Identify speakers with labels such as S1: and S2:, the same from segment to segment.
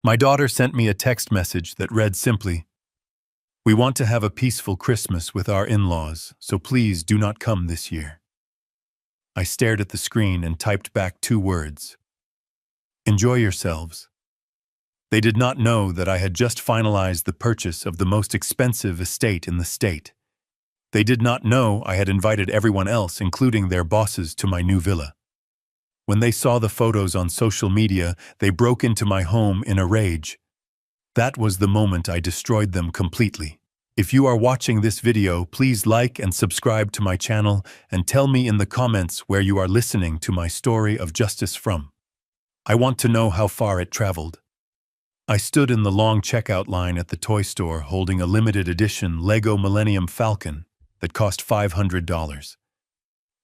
S1: My daughter sent me a text message that read simply, "We want to have a peaceful Christmas with our in-laws, so please do not come this year." I stared at the screen and typed back 2 words. "Enjoy yourselves." They did not know that I had just finalized the purchase of the most expensive estate in the state. They did not know I had invited everyone else, including their bosses, to my new villa. When they saw the photos on social media, they broke into my home in a rage. That was the moment I destroyed them completely. If you are watching this video, please like and subscribe to my channel and tell me in the comments where you are listening to my story of justice from. I want to know how far it traveled. I stood in the long checkout line at the toy store holding a limited edition Lego Millennium Falcon that cost $500.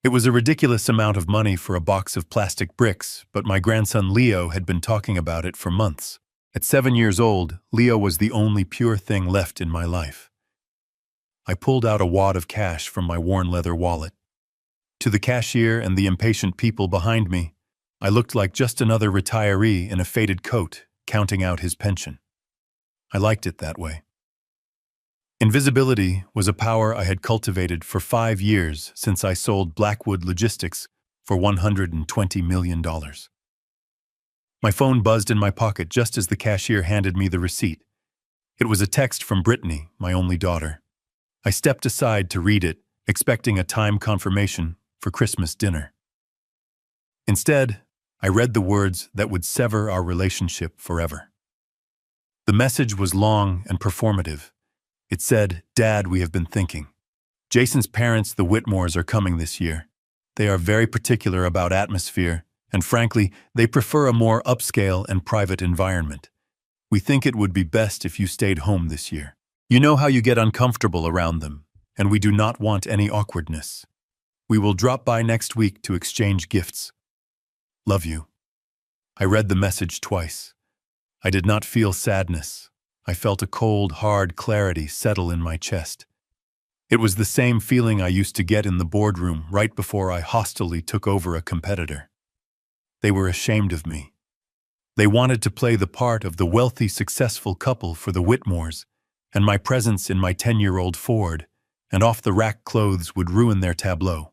S1: It was a ridiculous amount of money for a box of plastic bricks, but my grandson Leo had been talking about it for months. At 7 years old, Leo was the only pure thing left in my life. I pulled out a wad of cash from my worn leather wallet. To the cashier and the impatient people behind me, I looked like just another retiree in a faded coat, counting out his pension. I liked it that way. Invisibility was a power I had cultivated for 5 years since I sold Blackwood Logistics for $120 million. My phone buzzed in my pocket just as the cashier handed me the receipt. It was a text from Brittany, my only daughter. I stepped aside to read it, expecting a time confirmation for Christmas dinner. Instead, I read the words that would sever our relationship forever. The message was long and performative. It said, "Dad, we have been thinking. Jason's parents, the Whitmores, are coming this year. They are very particular about atmosphere, and frankly, they prefer a more upscale and private environment. We think it would be best if you stayed home this year. You know how you get uncomfortable around them, and we do not want any awkwardness. We will drop by next week to exchange gifts. Love you." I read the message twice. I did not feel sadness. I felt a cold, hard clarity settle in my chest. It was the same feeling I used to get in the boardroom right before I hostilely took over a competitor. They were ashamed of me. They wanted to play the part of the wealthy, successful couple for the Whitmores, and my presence in my 10-year-old Ford and off-the-rack clothes would ruin their tableau.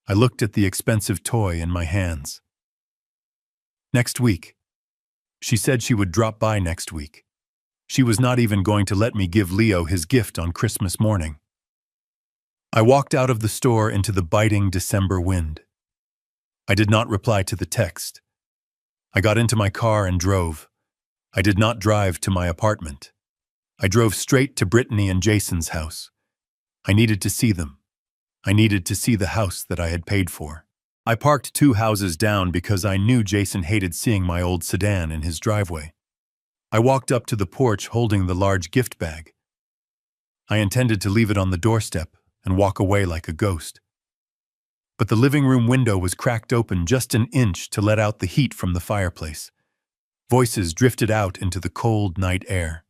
S1: I looked at the expensive toy in my hands. Next week. She said she would drop by next week. She was not even going to let me give Leo his gift on Christmas morning. I walked out of the store into the biting December wind. I did not reply to the text. I got into my car and drove. I did not drive to my apartment. I drove straight to Brittany and Jason's house. I needed to see them. I needed to see the house that I had paid for. I parked 2 houses down because I knew Jason hated seeing my old sedan in his driveway. I walked up to the porch holding the large gift bag. I intended to leave it on the doorstep and walk away like a ghost. But the living room window was cracked open just an inch to let out the heat from the fireplace. Voices drifted out into the cold night air.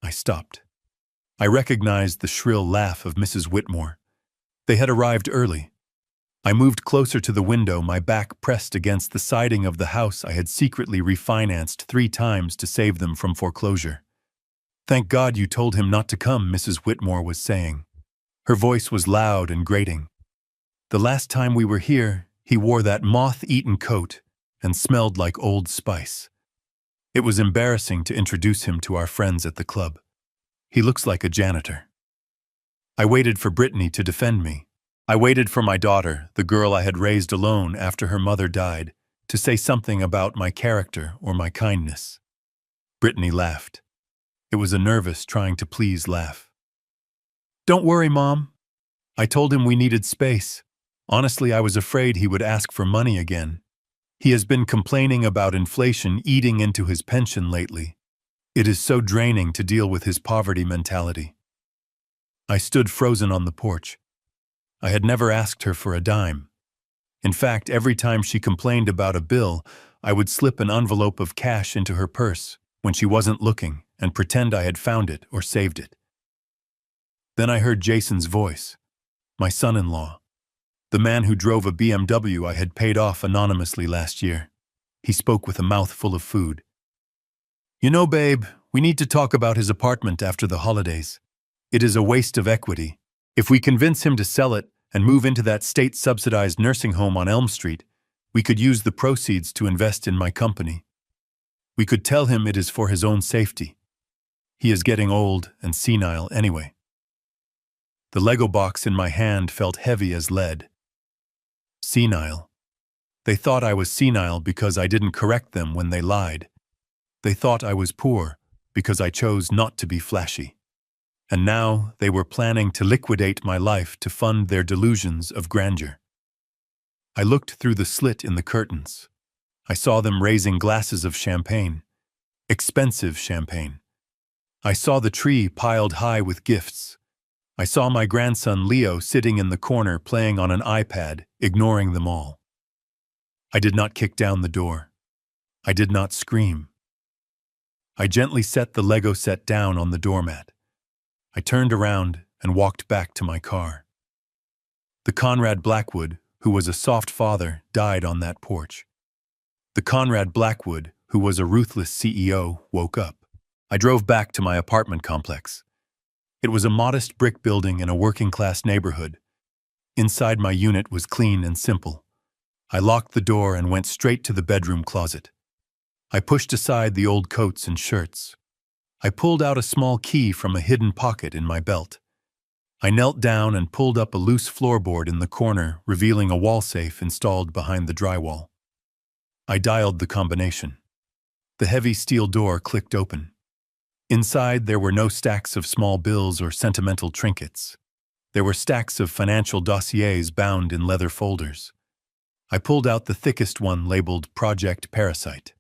S1: I stopped. I recognized the shrill laugh of Mrs. Whitmore. They had arrived early. I moved closer to the window, my back pressed against the siding of the house I had secretly refinanced 3 times to save them from foreclosure. "Thank God you told him not to come," Mrs. Whitmore was saying. Her voice was loud and grating. "The last time we were here, he wore that moth-eaten coat and smelled like Old Spice. It was embarrassing to introduce him to our friends at the club. He looks like a janitor." I waited for Brittany to defend me. I waited for my daughter, the girl I had raised alone after her mother died, to say something about my character or my kindness. Brittany laughed. It was a nervous, trying to please laugh. "Don't worry, Mom. I told him we needed space. Honestly, I was afraid he would ask for money again. He has been complaining about inflation eating into his pension lately. It is so draining to deal with his poverty mentality." I stood frozen on the porch. I had never asked her for a dime. In fact, every time she complained about a bill, I would slip an envelope of cash into her purse when she wasn't looking and pretend I had found it or saved it. Then I heard Jason's voice, my son-in-law, the man who drove a BMW I had paid off anonymously last year. He spoke with a mouthful of food. You know, babe, we need to talk about his apartment after the holidays. It is a waste of equity. If we convince him to sell it and move into that state-subsidized nursing home on Elm Street, we could use the proceeds to invest in my company. We could tell him it is for his own safety. He is getting old and senile anyway. The Lego box in my hand felt heavy as lead. Senile. They thought I was senile because I didn't correct them when they lied. They thought I was poor because I chose not to be flashy. And now they were planning to liquidate my life to fund their delusions of grandeur. I looked through the slit in the curtains. I saw them raising glasses of champagne. Expensive champagne. I saw the tree piled high with gifts. I saw my grandson Leo sitting in the corner playing on an iPad, ignoring them all. I did not kick down the door. I did not scream. I gently set the Lego set down on the doormat. I turned around and walked back to my car. The Conrad Blackwood, who was a soft father, died on that porch. The Conrad Blackwood, who was a ruthless CEO, woke up. I drove back to my apartment complex. It was a modest brick building in a working-class neighborhood. Inside my unit was clean and simple. I locked the door and went straight to the bedroom closet. I pushed aside the old coats and shirts. I pulled out a small key from a hidden pocket in my belt. I knelt down and pulled up a loose floorboard in the corner, revealing a wall safe installed behind the drywall. I dialed the combination. The heavy steel door clicked open. Inside, there were no stacks of small bills or sentimental trinkets. There were stacks of financial dossiers bound in leather folders. I pulled out the thickest one labeled Project Parasite.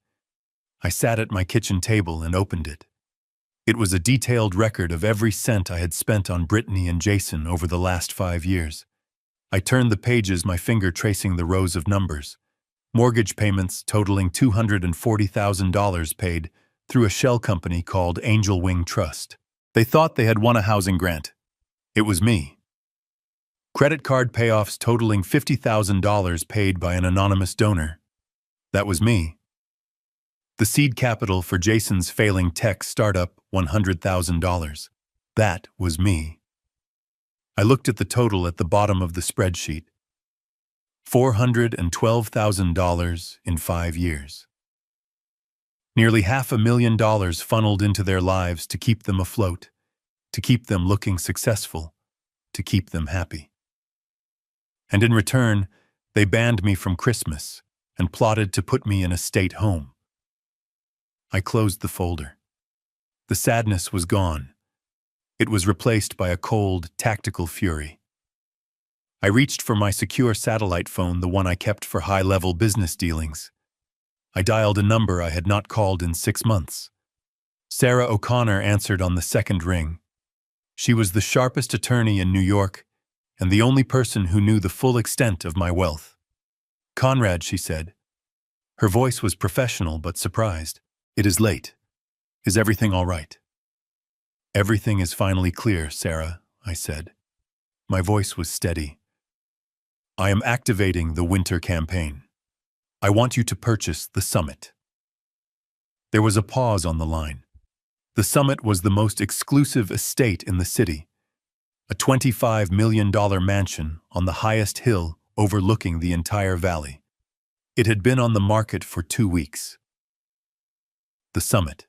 S1: I sat at my kitchen table and opened it. It was a detailed record of every cent I had spent on Brittany and Jason over the last 5 years. I turned the pages, my finger tracing the rows of numbers. Mortgage payments totaling $240,000 paid through a shell company called Angel Wing Trust. They thought they had won a housing grant. It was me. Credit card payoffs totaling $50,000 paid by an anonymous donor. That was me. The seed capital for Jason's failing tech startup, $100,000. That was me. I looked at the total at the bottom of the spreadsheet. $412,000 in 5 years. Nearly $500,000 funneled into their lives to keep them afloat, to keep them looking successful, to keep them happy. And in return, they banned me from Christmas and plotted to put me in a state home. I closed the folder. The sadness was gone. It was replaced by a cold, tactical fury. I reached for my secure satellite phone, the one I kept for high-level business dealings. I dialed a number I had not called in 6 months. Sarah O'Connor answered on the second ring. She was the sharpest attorney in New York and the only person who knew the full extent of my wealth. "Conrad," she said. Her voice was professional but surprised. "It is late. Is everything all right?" "Everything is finally clear, Sarah," I said. My voice was steady. "I am activating the winter campaign. I want you to purchase the Summit." There was a pause on the line. The Summit was the most exclusive estate in the city, a $25 million mansion on the highest hill overlooking the entire valley. It had been on the market for 2 weeks. The Summit.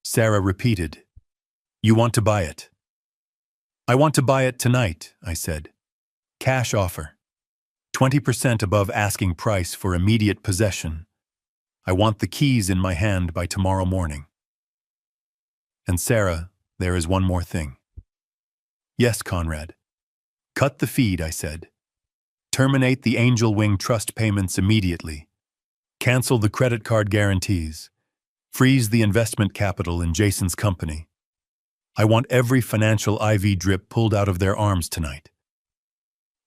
S1: Sarah repeated, "You want to buy it?" "I want to buy it tonight," I said. "Cash offer. 20% above asking price for immediate possession. I want the keys in my hand by tomorrow morning." "And Sarah, there is one more thing." "Yes, Conrad." "Cut the feed," I said. "Terminate the Angel Wing Trust payments immediately. Cancel the credit card guarantees. Freeze the investment capital in Jason's company. I want every financial IV drip pulled out of their arms tonight."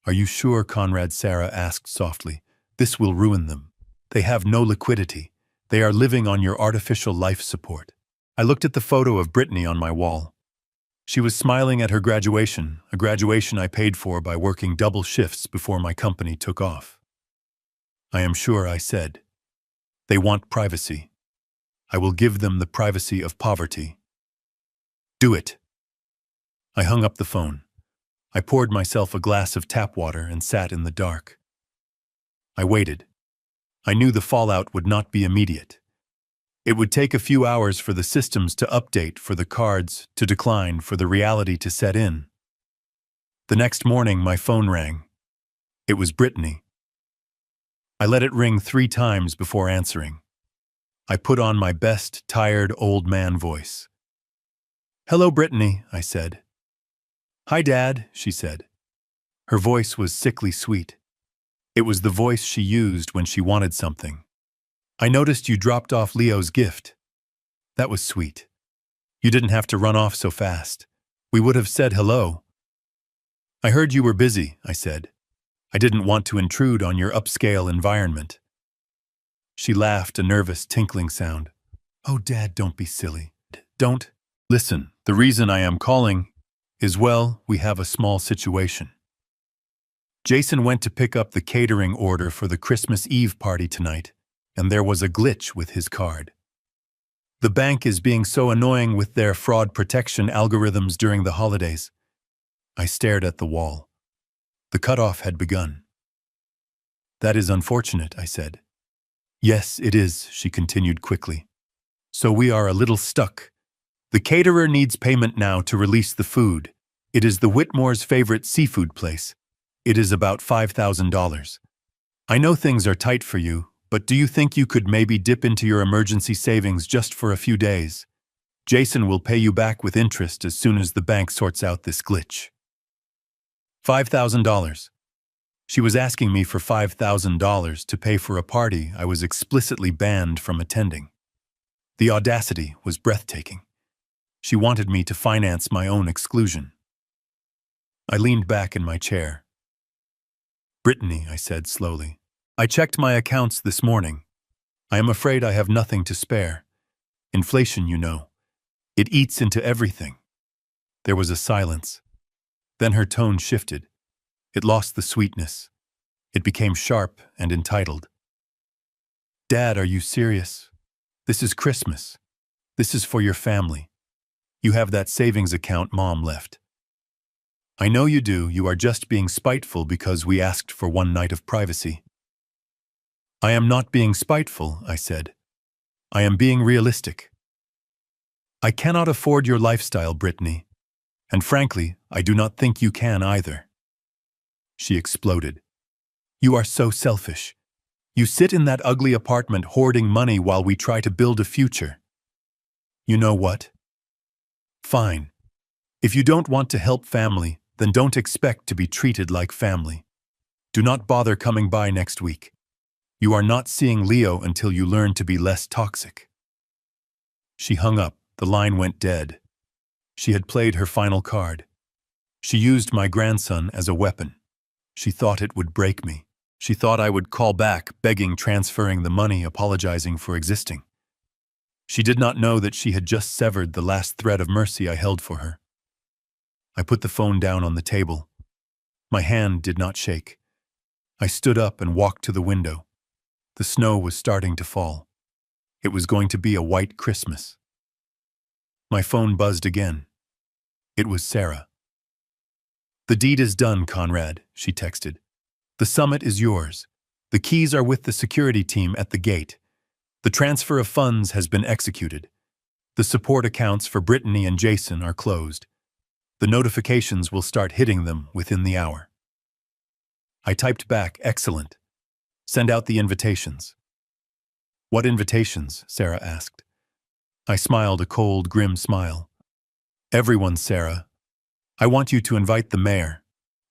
S1: "Are you sure, Conrad?" Sarah asked softly. "This will ruin them. They have no liquidity. They are living on your artificial life support." I looked at the photo of Brittany on my wall. She was smiling at her graduation, a graduation I paid for by working double shifts before my company took off. "I am sure," I said. "They want privacy. I will give them the privacy of poverty. Do it. I hung up the phone. I poured myself a glass of tap water and sat in the dark. I waited. I knew the fallout would not be immediate. It would take a few hours for the systems to update, for the cards to decline, for the reality to set in. The next morning, my phone rang. It was Brittany. I let it ring 3 times before answering. I put on my best, tired old man voice. "Hello, Brittany," I said. "Hi, Dad," she said. Her voice was sickly sweet. It was the voice she used when she wanted something. "I noticed you dropped off Leo's gift. That was sweet. You didn't have to run off so fast. We would have said hello." "I heard you were busy," I said. "I didn't want to intrude on your upscale environment." She laughed, a nervous, tinkling sound. "Oh, Dad, don't be silly. Don't. Listen, the reason I am calling is, well, we have a small situation. Jason went to pick up the catering order for the Christmas Eve party tonight, and there was a glitch with his card. The bank is being so annoying with their fraud protection algorithms during the holidays." I stared at the wall. The cutoff had begun. "That is unfortunate," I said. "Yes, it is," she continued quickly. "So we are a little stuck. The caterer needs payment now to release the food. It is the Whitmore's favorite seafood place. It is about $5,000. I know things are tight for you, but do you think you could maybe dip into your emergency savings just for a few days? Jason will pay you back with interest as soon as the bank sorts out this glitch." $5,000. She was asking me for $5,000 to pay for a party I was explicitly banned from attending. The audacity was breathtaking. She wanted me to finance my own exclusion. I leaned back in my chair. "Brittany," I said slowly, "I checked my accounts this morning. I am afraid I have nothing to spare. Inflation, you know. It eats into everything." There was a silence. Then her tone shifted. It lost the sweetness. It became sharp and entitled. "Dad, are you serious? This is Christmas. This is for your family. You have that savings account Mom left. I know you do. You are just being spiteful because we asked for one night of privacy." "I am not being spiteful," I said. "I am being realistic. I cannot afford your lifestyle, Brittany. And frankly, I do not think you can either." She exploded. "You are so selfish. You sit in that ugly apartment hoarding money while we try to build a future. You know what? Fine. If you don't want to help family, then don't expect to be treated like family. Do not bother coming by next week. You are not seeing Leo until you learn to be less toxic." She hung up. The line went dead. She had played her final card. She used my grandson as a weapon. She thought it would break me. She thought I would call back, begging, transferring the money, apologizing for existing. She did not know that she had just severed the last thread of mercy I held for her. I put the phone down on the table. My hand did not shake. I stood up and walked to the window. The snow was starting to fall. It was going to be a white Christmas. My phone buzzed again. It was Sarah. "The deed is done, Conrad," she texted. "The summit is yours. The keys are with the security team at the gate. The transfer of funds has been executed. The support accounts for Brittany and Jason are closed. The notifications will start hitting them within the hour." I typed back, "Excellent. Send out the invitations." "What invitations?" Sarah asked. I smiled a cold, grim smile. "Everyone, Sarah. I want you to invite the mayor.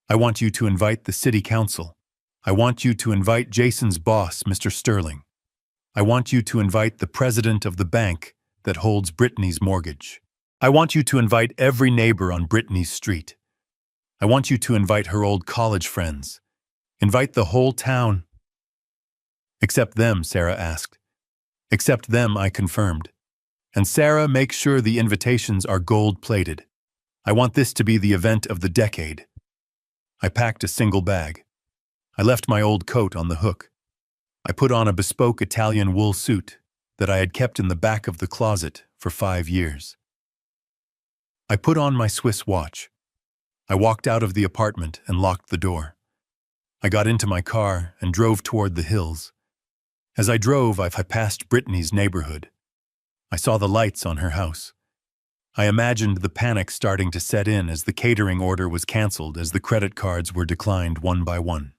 S1: I want you to invite the city council. I want you to invite Jason's boss, Mr. Sterling. I want you to invite the president of the bank that holds Brittany's mortgage. I want you to invite every neighbor on Brittany's street. I want you to invite her old college friends. Invite the whole town." "Except them," Sarah asked. "Except them," I confirmed. "And Sarah, make sure the invitations are gold-plated. I want this to be the event of the decade." I packed a single bag. I left my old coat on the hook. I put on a bespoke Italian wool suit. that I had kept in the back of the closet for 5 years. I put on my Swiss watch. I walked out of the apartment and locked the door. I got into my car and drove toward the hills. As I drove, I passed Brittany's neighborhood. I saw the lights on her house. I imagined the panic starting to set in as the catering order was canceled, as the credit cards were declined one by one.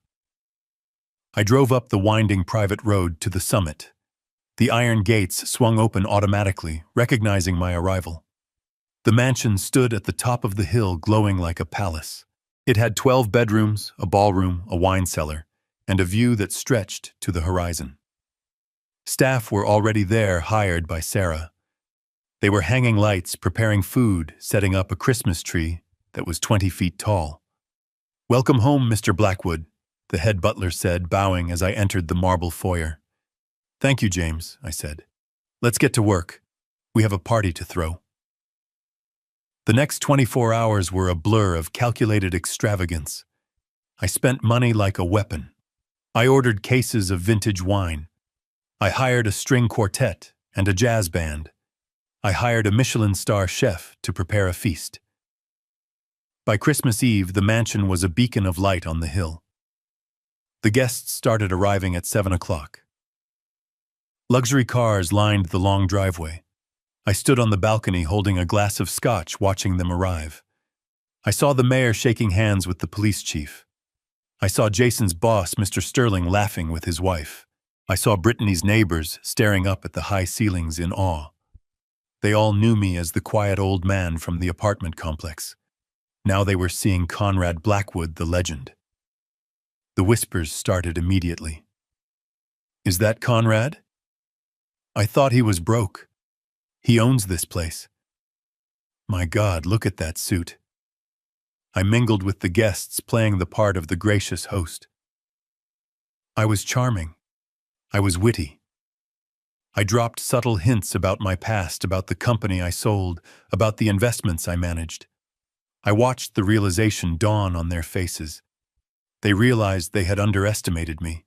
S1: I drove up the winding private road to the summit. The iron gates swung open automatically, recognizing my arrival. The mansion stood at the top of the hill, glowing like a palace. It had 12 bedrooms, a ballroom, a wine cellar, and a view that stretched to the horizon. Staff were already there, hired by Sarah. They were hanging lights, preparing food, setting up a Christmas tree that was 20 feet tall. "Welcome home, Mr. Blackwood," the head butler said, bowing as I entered the marble foyer. "Thank you, James," I said. "Let's get to work. We have a party to throw." The next 24 hours were a blur of calculated extravagance. I spent money like a weapon. I ordered cases of vintage wine. I hired a string quartet and a jazz band. I hired a Michelin star chef to prepare a feast. By Christmas Eve, the mansion was a beacon of light on the hill. The guests started arriving at 7 o'clock. Luxury cars lined the long driveway. I stood on the balcony holding a glass of scotch, watching them arrive. I saw the mayor shaking hands with the police chief. I saw Jason's boss, Mr. Sterling, laughing with his wife. I saw Brittany's neighbors staring up at the high ceilings in awe. They all knew me as the quiet old man from the apartment complex. Now they were seeing Conrad Blackwood, the legend. The whispers started immediately. "Is that Conrad? I thought he was broke. He owns this place. My God, look at that suit." I mingled with the guests, playing the part of the gracious host. I was charming. I was witty. I dropped subtle hints about my past, about the company I sold, about the investments I managed. I watched the realization dawn on their faces. They realized they had underestimated me.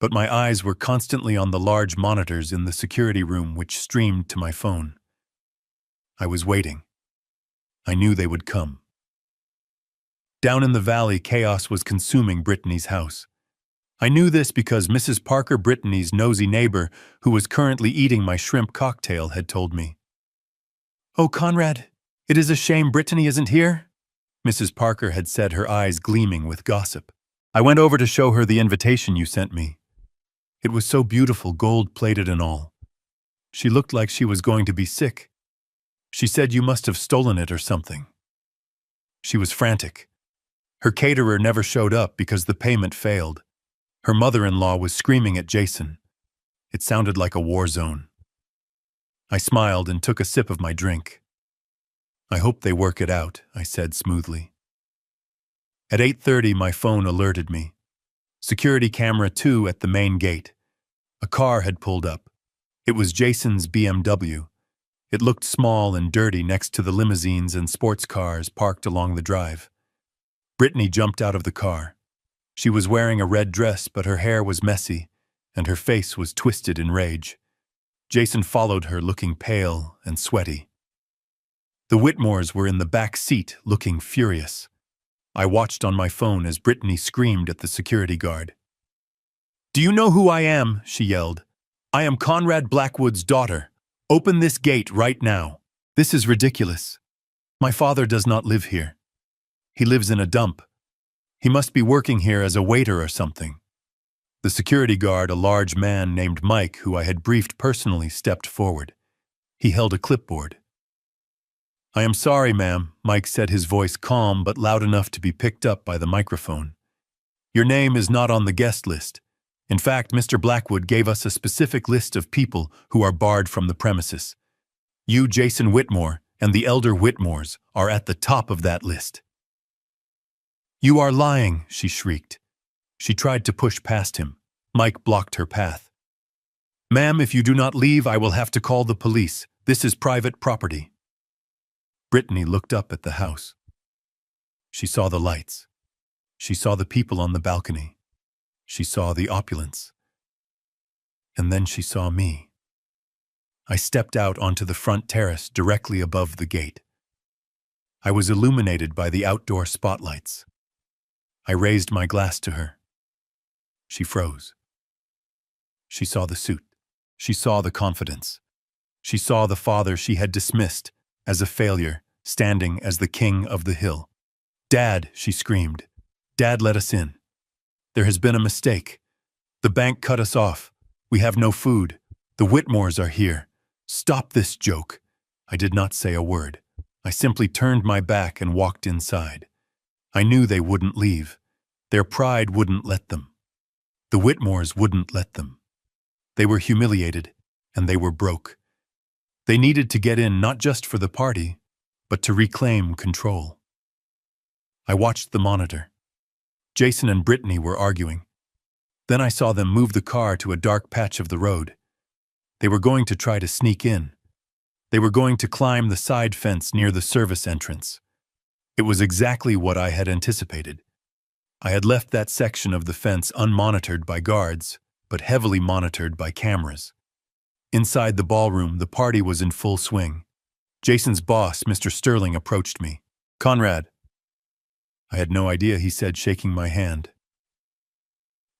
S1: But my eyes were constantly on the large monitors in the security room, which streamed to my phone. I was waiting. I knew they would come. Down in the valley, chaos was consuming Brittany's house. I knew this because Mrs. Parker, Brittany's nosy neighbor, who was currently eating my shrimp cocktail, had told me. "Oh, Conrad, it is a shame Brittany isn't here," Mrs. Parker had said, her eyes gleaming with gossip. "I went over to show her the invitation you sent me. It was so beautiful, gold-plated and all. She looked like she was going to be sick. She said you must have stolen it or something." She was frantic. Her caterer never showed up because the payment failed. Her mother-in-law was screaming at Jason. It sounded like a war zone. I smiled and took a sip of my drink. "I hope they work it out," I said smoothly. At 8:30, my phone alerted me. Security camera 2 at the main gate. A car had pulled up. It was Jason's BMW. It looked small and dirty next to the limousines and sports cars parked along the drive. Brittany jumped out of the car. She was wearing a red dress, but her hair was messy, and her face was twisted in rage. Jason followed her, looking pale and sweaty. The Whitmores were in the back seat, looking furious. I watched on my phone as Brittany screamed at the security guard. "Do you know who I am?" she yelled. "I am Conrad Blackwood's daughter. Open this gate right now. This is ridiculous. My father does not live here. He lives in a dump. He must be working here as a waiter or something." The security guard, a large man named Mike, who I had briefed personally, stepped forward. He held a clipboard. "I am sorry, ma'am," Mike said, his voice calm but loud enough to be picked up by the microphone. "Your name is not on the guest list. In fact, Mr. Blackwood gave us a specific list of people who are barred from the premises. You, Jason Whitmore, and the elder Whitmores are at the top of that list." "You are lying," she shrieked. She tried to push past him. Mike blocked her path. "Ma'am, if you do not leave, I will have to call the police. This is private property." Brittany looked up at the house. She saw the lights. She saw the people on the balcony. She saw the opulence. And then she saw me. I stepped out onto the front terrace directly above the gate. I was illuminated by the outdoor spotlights. I raised my glass to her. She froze. She saw the suit. She saw the confidence. She saw the father she had dismissed as a failure, standing as the king of the hill. "Dad," she screamed. "Dad, let us in. There has been a mistake. The bank cut us off. We have no food. The Whitmores are here. Stop this joke." I did not say a word. I simply turned my back and walked inside. I knew they wouldn't leave. Their pride wouldn't let them. The Whitmores wouldn't let them. They were humiliated, and they were broke. They needed to get in not just for the party, but to reclaim control. I watched the monitor. Jason and Brittany were arguing. Then I saw them move the car to a dark patch of the road. They were going to try to sneak in. They were going to climb the side fence near the service entrance. It was exactly what I had anticipated. I had left that section of the fence unmonitored by guards, but heavily monitored by cameras. Inside the ballroom, the party was in full swing. Jason's boss, Mr. Sterling, approached me. "Conrad." I had no idea, he said, shaking my hand.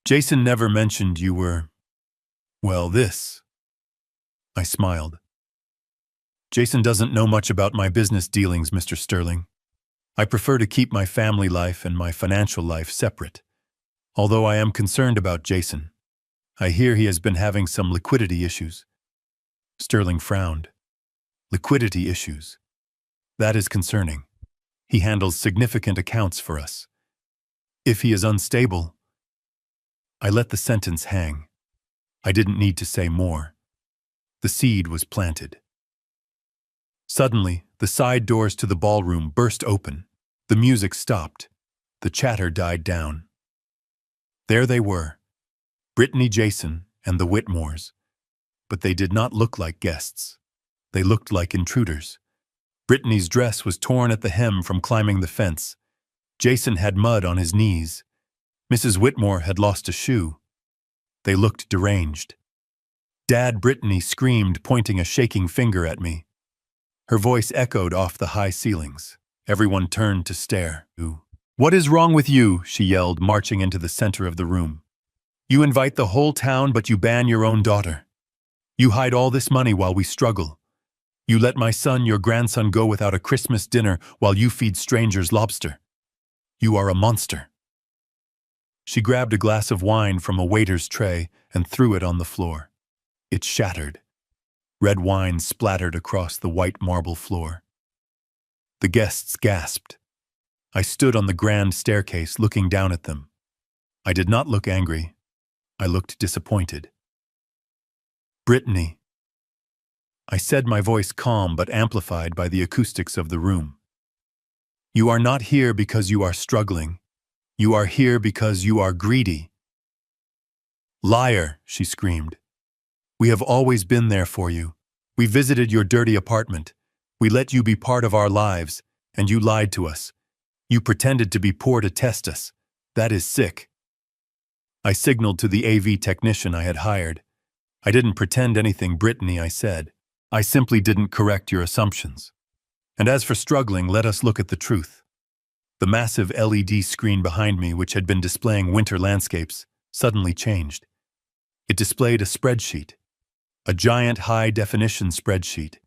S1: "Jason never mentioned you were, well, this." I smiled. "Jason doesn't know much about my business dealings, Mr. Sterling. I prefer to keep my family life and my financial life separate. Although I am concerned about Jason. I hear he has been having some liquidity issues." Sterling frowned. "Liquidity issues. That is concerning. He handles significant accounts for us. If he is unstable..." I let the sentence hang. I didn't need to say more. The seed was planted. Suddenly, the side doors to the ballroom burst open. The music stopped. The chatter died down. There they were, Brittany, Jason, and the Whitmores. But they did not look like guests. They looked like intruders. Brittany's dress was torn at the hem from climbing the fence. Jason had mud on his knees. Mrs. Whitmore had lost a shoe. They looked deranged. "Dad," Brittany screamed, pointing a shaking finger at me. Her voice echoed off the high ceilings. Everyone turned to stare. "What is wrong with you?" she yelled, marching into the center of the room. "You invite the whole town, but you ban your own daughter. You hide all this money while we struggle. You let my son, your grandson, go without a Christmas dinner while you feed strangers lobster. You are a monster." She grabbed a glass of wine from a waiter's tray and threw it on the floor. It shattered. Red wine splattered across the white marble floor. The guests gasped. I stood on the grand staircase looking down at them. I did not look angry. I looked disappointed. "Brittany," I said, my voice calm but amplified by the acoustics of the room. "You are not here because you are struggling. You are here because you are greedy." "Liar," she screamed. "We have always been there for you. We visited your dirty apartment. We let you be part of our lives, and you lied to us. You pretended to be poor to test us. That is sick." I signaled to the AV technician I had hired. "I didn't pretend anything, Brittany," I said. "I simply didn't correct your assumptions. And as for struggling, let us look at the truth." The massive LED screen behind me, which had been displaying winter landscapes, suddenly changed. It displayed a spreadsheet. A giant high-definition spreadsheet.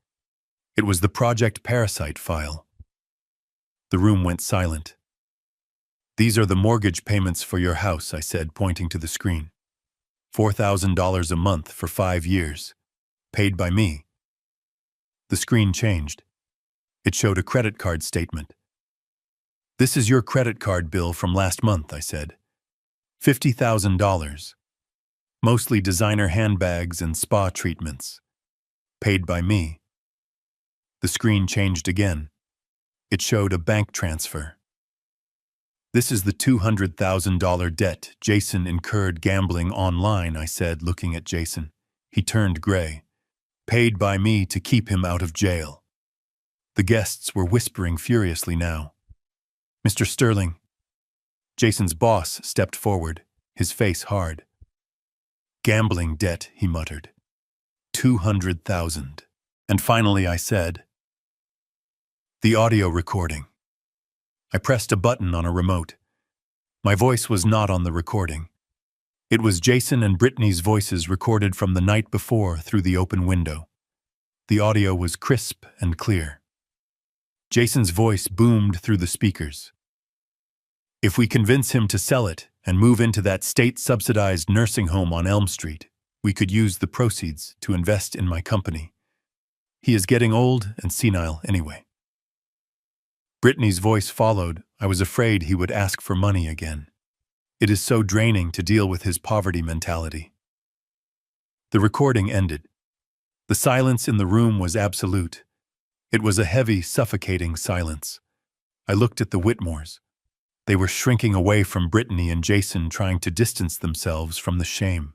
S1: It was the Project Parasite file. The room went silent. "These are the mortgage payments for your house," I said, pointing to the screen. $4,000 a month for 5 years. Paid by me. The screen changed. It showed a credit card statement. "This is your credit card bill from last month," I said. $50,000. Mostly designer handbags and spa treatments. Paid by me." The screen changed again. It showed a bank transfer. "This is the $200,000 debt Jason incurred gambling online," I said, looking at Jason. He turned gray. "Paid by me to keep him out of jail." The guests were whispering furiously now. "Mr. Sterling." Jason's boss stepped forward, his face hard. "Gambling debt," he muttered. 200,000. And finally I said, the audio recording. I pressed a button on a remote. My voice was not on the recording. It was Jason and Brittany's voices recorded from the night before through the open window. The audio was crisp and clear. Jason's voice boomed through the speakers. If we convince him to sell it and move into that state-subsidized nursing home on Elm Street, we could use the proceeds to invest in my company. He is getting old and senile anyway. Brittany's voice followed. I was afraid he would ask for money again. It is so draining to deal with his poverty mentality. The recording ended. The silence in the room was absolute. It was a heavy, suffocating silence. I looked at the Whitmores. They were shrinking away from Brittany and Jason, trying to distance themselves from the shame.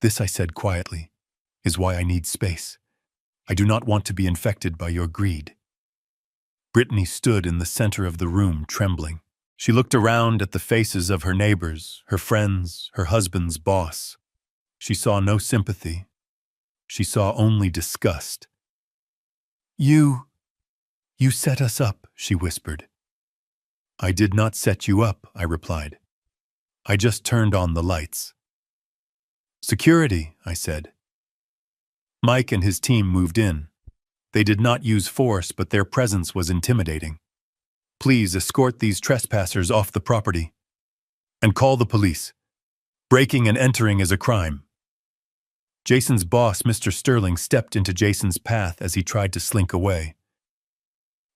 S1: This, I said quietly, is why I need space. I do not want to be infected by your greed. Brittany stood in the center of the room, trembling. She looked around at the faces of her neighbors, her friends, her husband's boss. She saw no sympathy. She saw only disgust. You set us up, she whispered. I did not set you up, I replied. I just turned on the lights. Security, I said. Mike and his team moved in. They did not use force, but their presence was intimidating. Please escort these trespassers off the property. And call the police. Breaking and entering is a crime. Jason's boss, Mr. Sterling, stepped into Jason's path as he tried to slink away.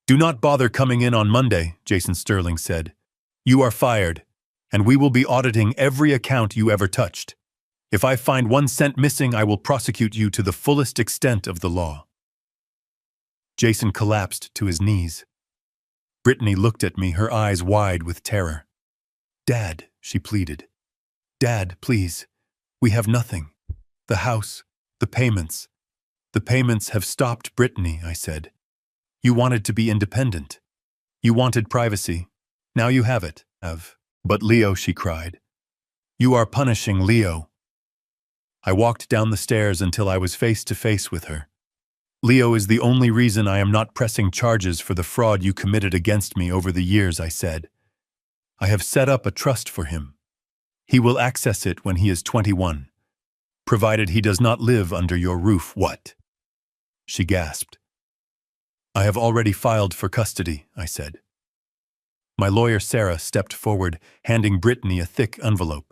S1: Do not bother coming in on Monday, Jason Sterling said. You are fired, and we will be auditing every account you ever touched. If I find 1 cent missing, I will prosecute you to the fullest extent of the law. Jason collapsed to his knees. Brittany looked at me, her eyes wide with terror. Dad, she pleaded. Dad, please. We have nothing. The house, the payments. The payments have stopped Brittany, I said. You wanted to be independent. You wanted privacy. Now you have it. But Leo, she cried. You are punishing Leo. I walked down the stairs until I was face to face with her. Leo is the only reason I am not pressing charges for the fraud you committed against me over the years, I said. I have set up a trust for him. He will access it when he is 21, provided he does not live under your roof. What? She gasped. I have already filed for custody, I said. My lawyer, Sarah, stepped forward, handing Brittany a thick envelope.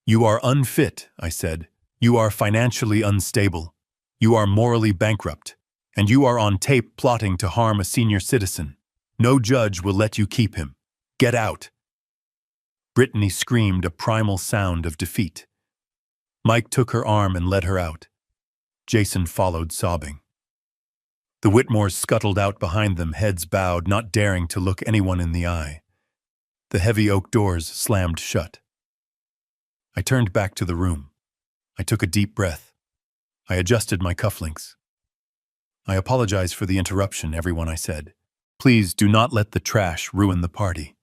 S1: You are unfit, I said. You are financially unstable. You are morally bankrupt. And you are on tape plotting to harm a senior citizen. No judge will let you keep him. Get out. Brittany screamed a primal sound of defeat. Mike took her arm and led her out. Jason followed, sobbing. The Whitmores scuttled out behind them, heads bowed, not daring to look anyone in the eye. The heavy oak doors slammed shut. I turned back to the room. I took a deep breath. I adjusted my cufflinks. I apologize for the interruption, everyone, I said. Please do not let the trash ruin the party.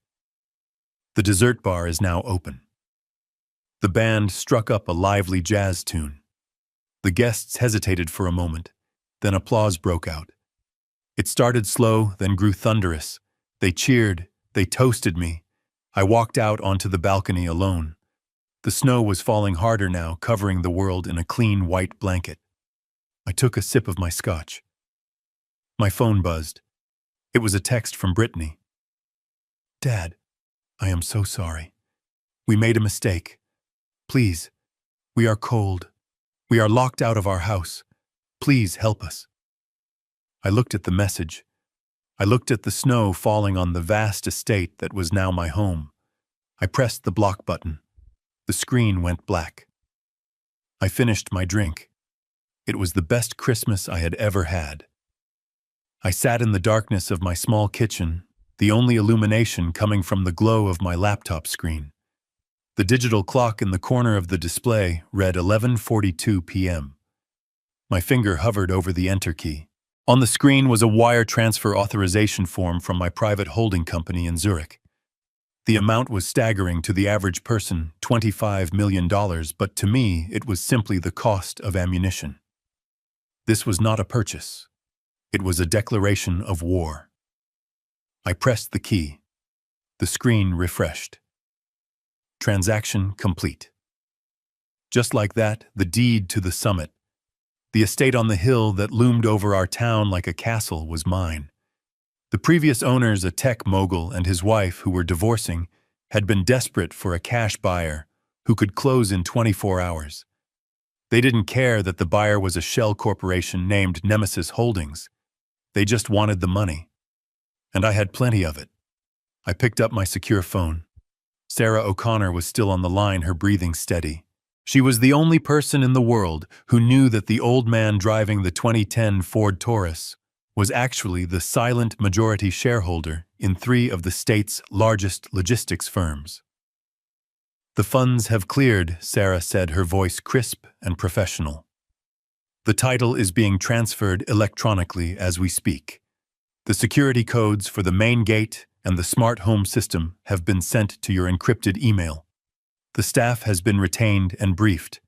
S1: The dessert bar is now open. The band struck up a lively jazz tune. The guests hesitated for a moment, then applause broke out. It started slow, then grew thunderous. They cheered, they toasted me. I walked out onto the balcony alone. The snow was falling harder now, covering the world in a clean white blanket. I took a sip of my scotch. My phone buzzed. It was a text from Brittany. Dad, I am so sorry. We made a mistake. Please, we are cold. We are locked out of our house. Please help us. I looked at the message. I looked at the snow falling on the vast estate that was now my home. I pressed the block button. The screen went black. I finished my drink. It was the best Christmas I had ever had. I sat in the darkness of my small kitchen, the only illumination coming from the glow of my laptop screen. The digital clock in the corner of the display read 11:42 p.m. My finger hovered over the enter key. On the screen was a wire transfer authorization form from my private holding company in Zurich. The amount was staggering to the average person, $25 million, but to me it was simply the cost of ammunition. This was not a purchase. It was a declaration of war. I pressed the key. The screen refreshed. Transaction complete. Just like that, the deed to the summit. The estate on the hill that loomed over our town like a castle was mine. The previous owners, a tech mogul and his wife who were divorcing, had been desperate for a cash buyer who could close in 24 hours. They didn't care that the buyer was a shell corporation named Nemesis Holdings. They just wanted the money. And I had plenty of it. I picked up my secure phone. Sarah O'Connor was still on the line, her breathing steady. She was the only person in the world who knew that the old man driving the 2010 Ford Taurus was actually the silent majority shareholder in 3 of the state's largest logistics firms. "The funds have cleared," Sarah said, her voice crisp and professional. "The title is being transferred electronically as we speak. The security codes for the main gate and the smart home system have been sent to your encrypted email. The staff has been retained and briefed.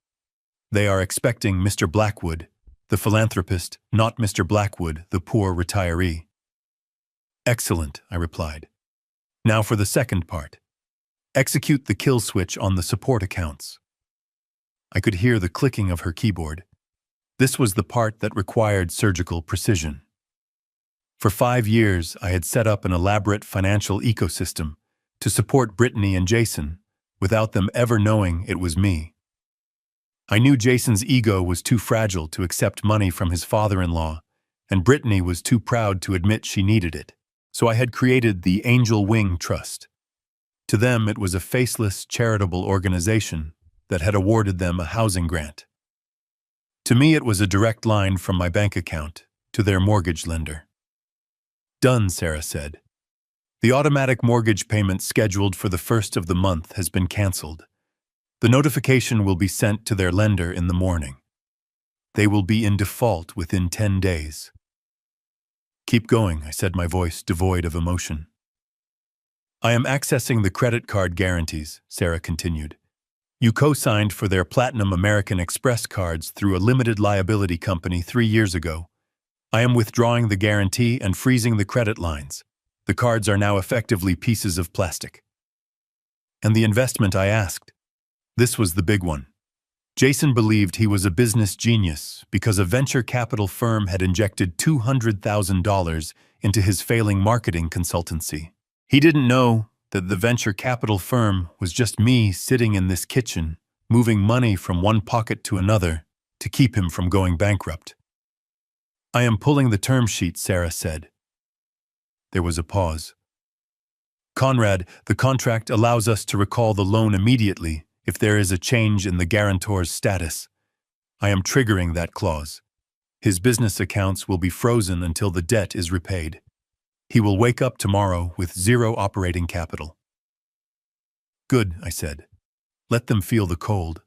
S1: They are expecting Mr. Blackwood, the philanthropist, not Mr. Blackwood, the poor retiree." "Excellent," I replied. "Now for the second part. Execute the kill switch on the support accounts." I could hear the clicking of her keyboard. This was the part that required surgical precision. For 5 years, I had set up an elaborate financial ecosystem to support Brittany and Jason, without them ever knowing it was me. I knew Jason's ego was too fragile to accept money from his father-in-law, and Brittany was too proud to admit she needed it. So I had created the Angel Wing Trust. To them, it was a faceless, charitable organization that had awarded them a housing grant. To me, it was a direct line from my bank account to their mortgage lender. "Done," Sarah said. "The automatic mortgage payment scheduled for the 1st of the month has been canceled. The notification will be sent to their lender in the morning. They will be in default within 10 days. "Keep going," I said, my voice devoid of emotion. "I am accessing the credit card guarantees," Sarah continued. "You co-signed for their Platinum American Express cards through a limited liability company 3 years ago. I am withdrawing the guarantee and freezing the credit lines. The cards are now effectively pieces of plastic." "And the investment?" I asked. This was the big one. Jason believed he was a business genius because a venture capital firm had injected $200,000 into his failing marketing consultancy. He didn't know that the venture capital firm was just me sitting in this kitchen, moving money from one pocket to another to keep him from going bankrupt. "I am pulling the term sheet," Sarah said. There was a pause. "Conrad, the contract allows us to recall the loan immediately if there is a change in the guarantor's status. I am triggering that clause. His business accounts will be frozen until the debt is repaid. He will wake up tomorrow with 0 operating capital." "Good," I said. "Let them feel the cold."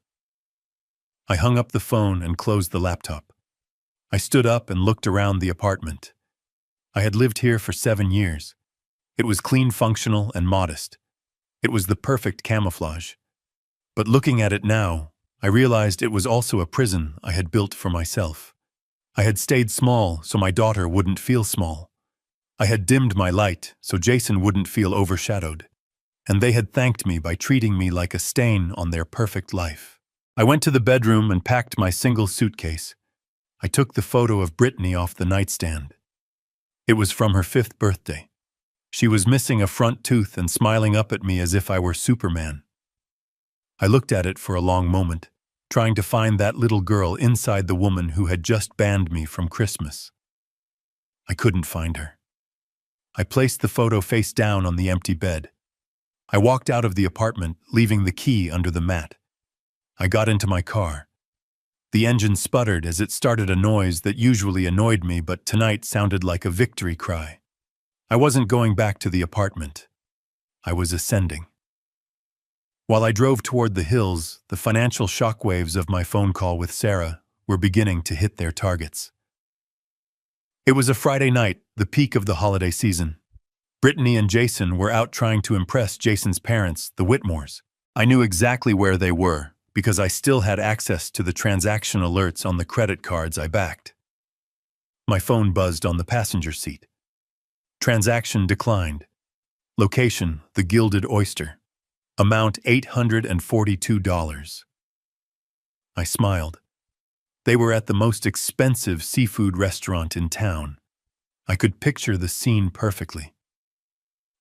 S1: I hung up the phone and closed the laptop. I stood up and looked around the apartment. I had lived here for 7 years. It was clean, functional, and modest. It was the perfect camouflage. But looking at it now, I realized it was also a prison I had built for myself. I had stayed small so my daughter wouldn't feel small. I had dimmed my light so Jason wouldn't feel overshadowed. And they had thanked me by treating me like a stain on their perfect life. I went to the bedroom and packed my single suitcase. I took the photo of Brittany off the nightstand. It was from her 5th birthday. She was missing a front tooth and smiling up at me as if I were Superman. I looked at it for a long moment, trying to find that little girl inside the woman who had just banned me from Christmas. I couldn't find her. I placed the photo face down on the empty bed. I walked out of the apartment, leaving the key under the mat. I got into my car. The engine sputtered as it started a noise that usually annoyed me but tonight sounded like a victory cry. I wasn't going back to the apartment. I was ascending. While I drove toward the hills, the financial shockwaves of my phone call with Sarah were beginning to hit their targets. It was a Friday night, the peak of the holiday season. Brittany and Jason were out trying to impress Jason's parents, the Whitmores. I knew exactly where they were because I still had access to the transaction alerts on the credit cards I backed. My phone buzzed on the passenger seat. Transaction declined. Location, the Gilded Oyster. Amount $842. I smiled. They were at the most expensive seafood restaurant in town. I could picture the scene perfectly.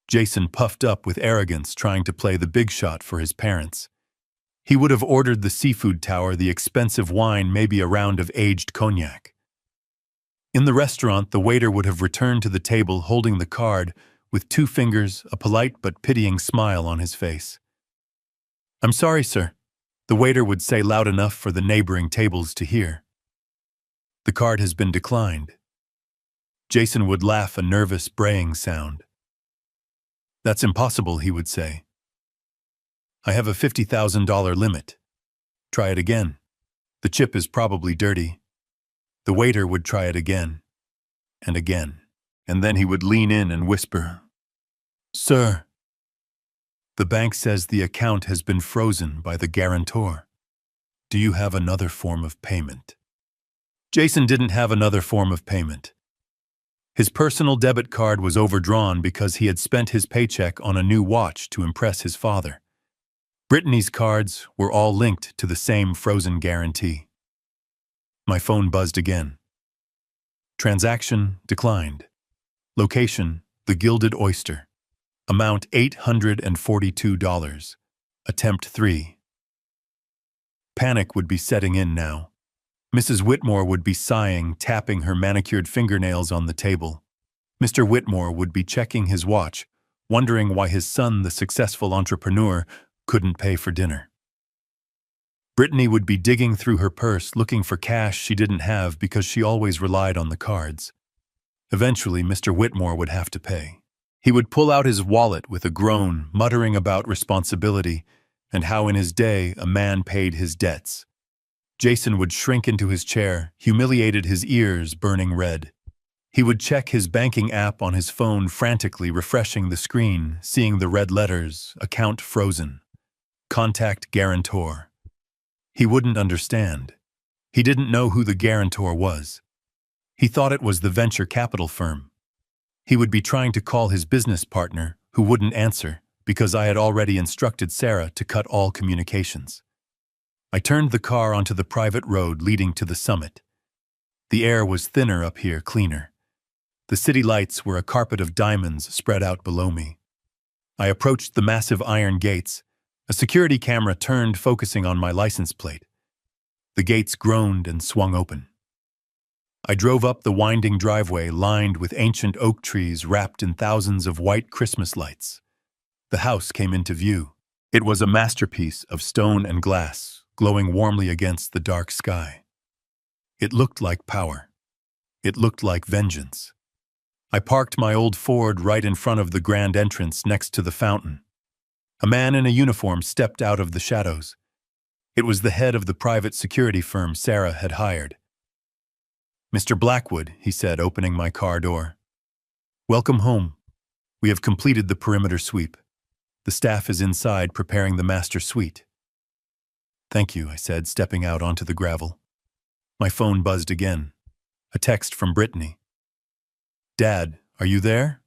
S1: Jason puffed up with arrogance, trying to play the big shot for his parents. He would have ordered the seafood tower, the expensive wine, maybe a round of aged cognac. In the restaurant, the waiter would have returned to the table holding the card with 2 fingers, a polite but pitying smile on his face. "I'm sorry, sir," the waiter would say loud enough for the neighboring tables to hear. "The card has been declined." Jason would laugh, a nervous braying sound. "That's impossible," he would say. "I have a $50,000 limit. Try it again. The chip is probably dirty." The waiter would try it again, and then he would lean in and whisper, "Sir, the bank says the account has been frozen by the guarantor. Do you have another form of payment?" Jason didn't have another form of payment. His personal debit card was overdrawn because he had spent his paycheck on a new watch to impress his father. Brittany's cards were all linked to the same frozen guarantee. My phone buzzed again. Transaction declined. Location, the Gilded Oyster. Amount $842. Attempt 3. Panic would be setting in now. Mrs. Whitmore would be sighing, tapping her manicured fingernails on the table. Mr. Whitmore would be checking his watch, wondering why his son, the successful entrepreneur, couldn't pay for dinner. Brittany would be digging through her purse looking for cash she didn't have because she always relied on the cards. Eventually, Mr. Whitmore would have to pay. He would pull out his wallet with a groan, muttering about responsibility and how in his day a man paid his debts. Jason would shrink into his chair, humiliated, his ears burning red. He would check his banking app on his phone, frantically refreshing the screen, seeing the red letters, account frozen, contact guarantor. He wouldn't understand. He didn't know who the guarantor was. He thought it was the venture capital firm. He would be trying to call his business partner, who wouldn't answer, because I had already instructed Sarah to cut all communications. I turned the car onto the private road leading to the summit. The air was thinner up here, cleaner. The city lights were a carpet of diamonds spread out below me. I approached the massive iron gates. A security camera turned, focusing on my license plate. The gates groaned and swung open. I drove up the winding driveway lined with ancient oak trees wrapped in thousands of white Christmas lights. The house came into view. It was a masterpiece of stone and glass, glowing warmly against the dark sky. It looked like power. It looked like vengeance. I parked my old Ford right in front of the grand entrance next to the fountain. A man in a uniform stepped out of the shadows. It was the head of the private security firm Sarah had hired. "Mr. Blackwood," he said, opening my car door. "Welcome home. We have completed the perimeter sweep. The staff is inside preparing the master suite." "Thank you," I said, stepping out onto the gravel. My phone buzzed again. A text from Brittany. "Dad, are you there?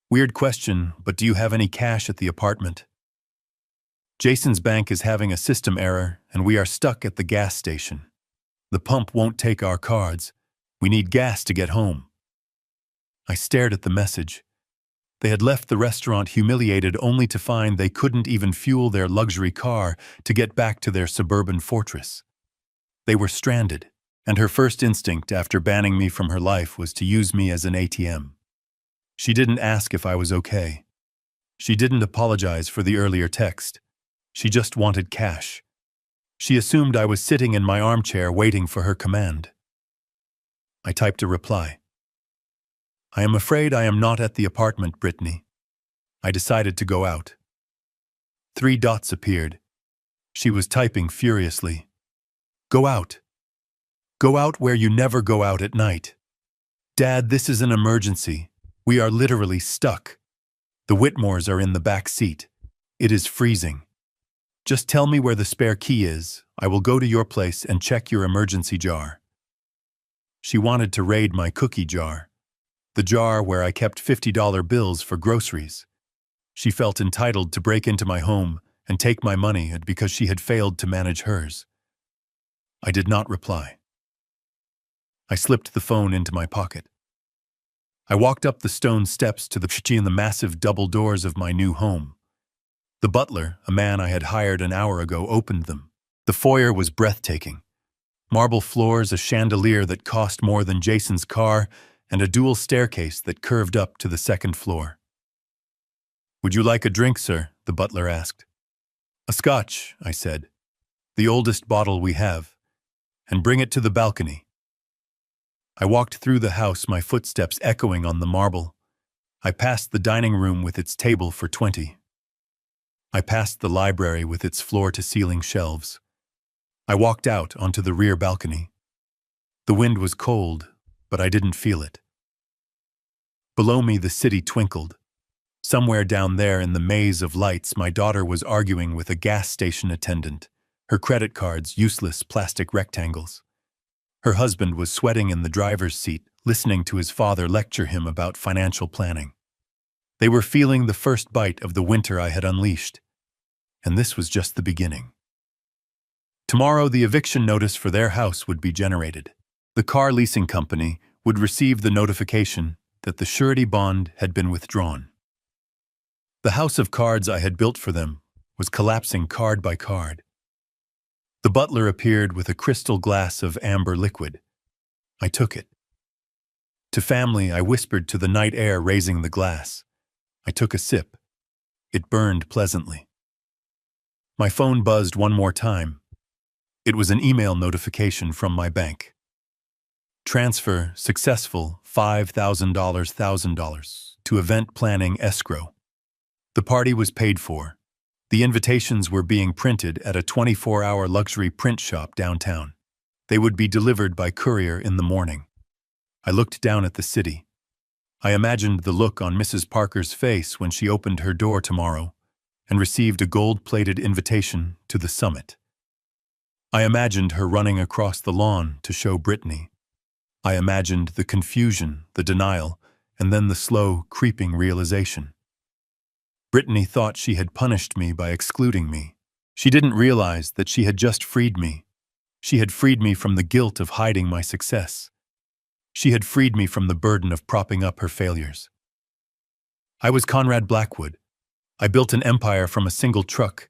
S1: Weird question, but do you have any cash at the apartment? Jason's bank is having a system error, and we are stuck at the gas station. The pump won't take our cards. We need gas to get home." I stared at the message. They had left the restaurant humiliated, only to find they couldn't even fuel their luxury car to get back to their suburban fortress. They were stranded, and her first instinct after banning me from her life was to use me as an ATM. She didn't ask if I was okay. She didn't apologize for the earlier text. She just wanted cash. She assumed I was sitting in my armchair waiting for her command. I typed a reply. "I am afraid I am not at the apartment, Brittany. I decided to go out." 3 dots appeared. She was typing furiously. "Go out. Go out where you never go out at night. Dad, this is an emergency. We are literally stuck. The Whitmores are in the back seat. It is freezing. Just tell me where the spare key is. I will go to your place and check your emergency jar. She wanted to raid my cookie jar, the jar where I kept $50 bills for groceries. She felt entitled to break into my home and take my money because she had failed to manage hers. I did not reply. I slipped the phone into my pocket. I walked up the stone steps to the kitchen and the massive double doors of my new home. The butler, a man I had hired an hour ago, opened them. The foyer was breathtaking. Marble floors, a chandelier that cost more than Jason's car, and a dual staircase that curved up to the second floor. "Would you like a drink, sir?" the butler asked. "A scotch," I said. "The oldest bottle we have. And bring it to the balcony." I walked through the house, my footsteps echoing on the marble. I passed the dining room with its table for 20. I passed the library with its floor-to-ceiling shelves. I walked out onto the rear balcony. The wind was cold, but I didn't feel it. Below me, the city twinkled. Somewhere down there in the maze of lights, my daughter was arguing with a gas station attendant, her credit cards useless plastic rectangles. Her husband was sweating in the driver's seat, listening to his father lecture him about financial planning. They were feeling the first bite of the winter I had unleashed. And this was just the beginning. Tomorrow, the eviction notice for their house would be generated. The car leasing company would receive the notification that the surety bond had been withdrawn. The house of cards I had built for them was collapsing card by card. The butler appeared with a crystal glass of amber liquid. I took it. To family, I whispered to the night air, raising the glass. I took a sip. It burned pleasantly. My phone buzzed one more time. It was an email notification from my bank. Transfer successful, $5,000 to event planning escrow. The party was paid for. The invitations were being printed at a 24-hour luxury print shop downtown. They would be delivered by courier in the morning. I looked down at the city. I imagined the look on Mrs. Parker's face when she opened her door tomorrow and received a gold-plated invitation to the summit. I imagined her running across the lawn to show Brittany. I imagined the confusion, the denial, and then the slow, creeping realization. Brittany thought she had punished me by excluding me. She didn't realize that she had just freed me. She had freed me from the guilt of hiding my success. She had freed me from the burden of propping up her failures. I was Conrad Blackwood. I built an empire from a single truck.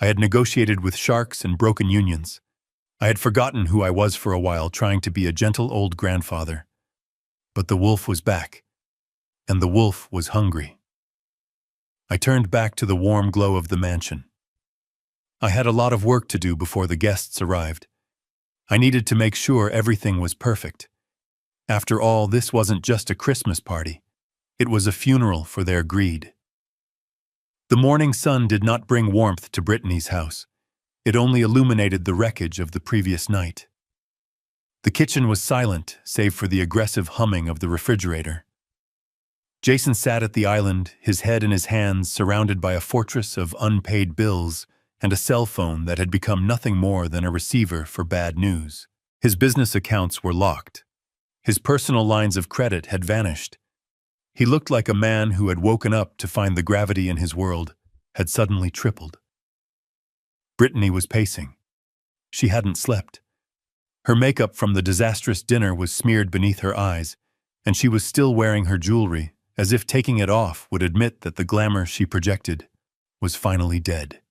S1: I had negotiated with sharks and broken unions. I had forgotten who I was for a while, trying to be a gentle old grandfather. But the wolf was back, and the wolf was hungry. I turned back to the warm glow of the mansion. I had a lot of work to do before the guests arrived. I needed to make sure everything was perfect. After all, this wasn't just a Christmas party. It was a funeral for their greed. The morning sun did not bring warmth to Brittany's house. It only illuminated the wreckage of the previous night. The kitchen was silent, save for the aggressive humming of the refrigerator. Jason sat at the island, his head in his hands, surrounded by a fortress of unpaid bills and a cell phone that had become nothing more than a receiver for bad news. His business accounts were locked. His personal lines of credit had vanished. He looked like a man who had woken up to find the gravity in his world had suddenly tripled. Brittany was pacing. She hadn't slept. Her makeup from the disastrous dinner was smeared beneath her eyes, and she was still wearing her jewelry, as if taking it off would admit that the glamour she projected was finally dead.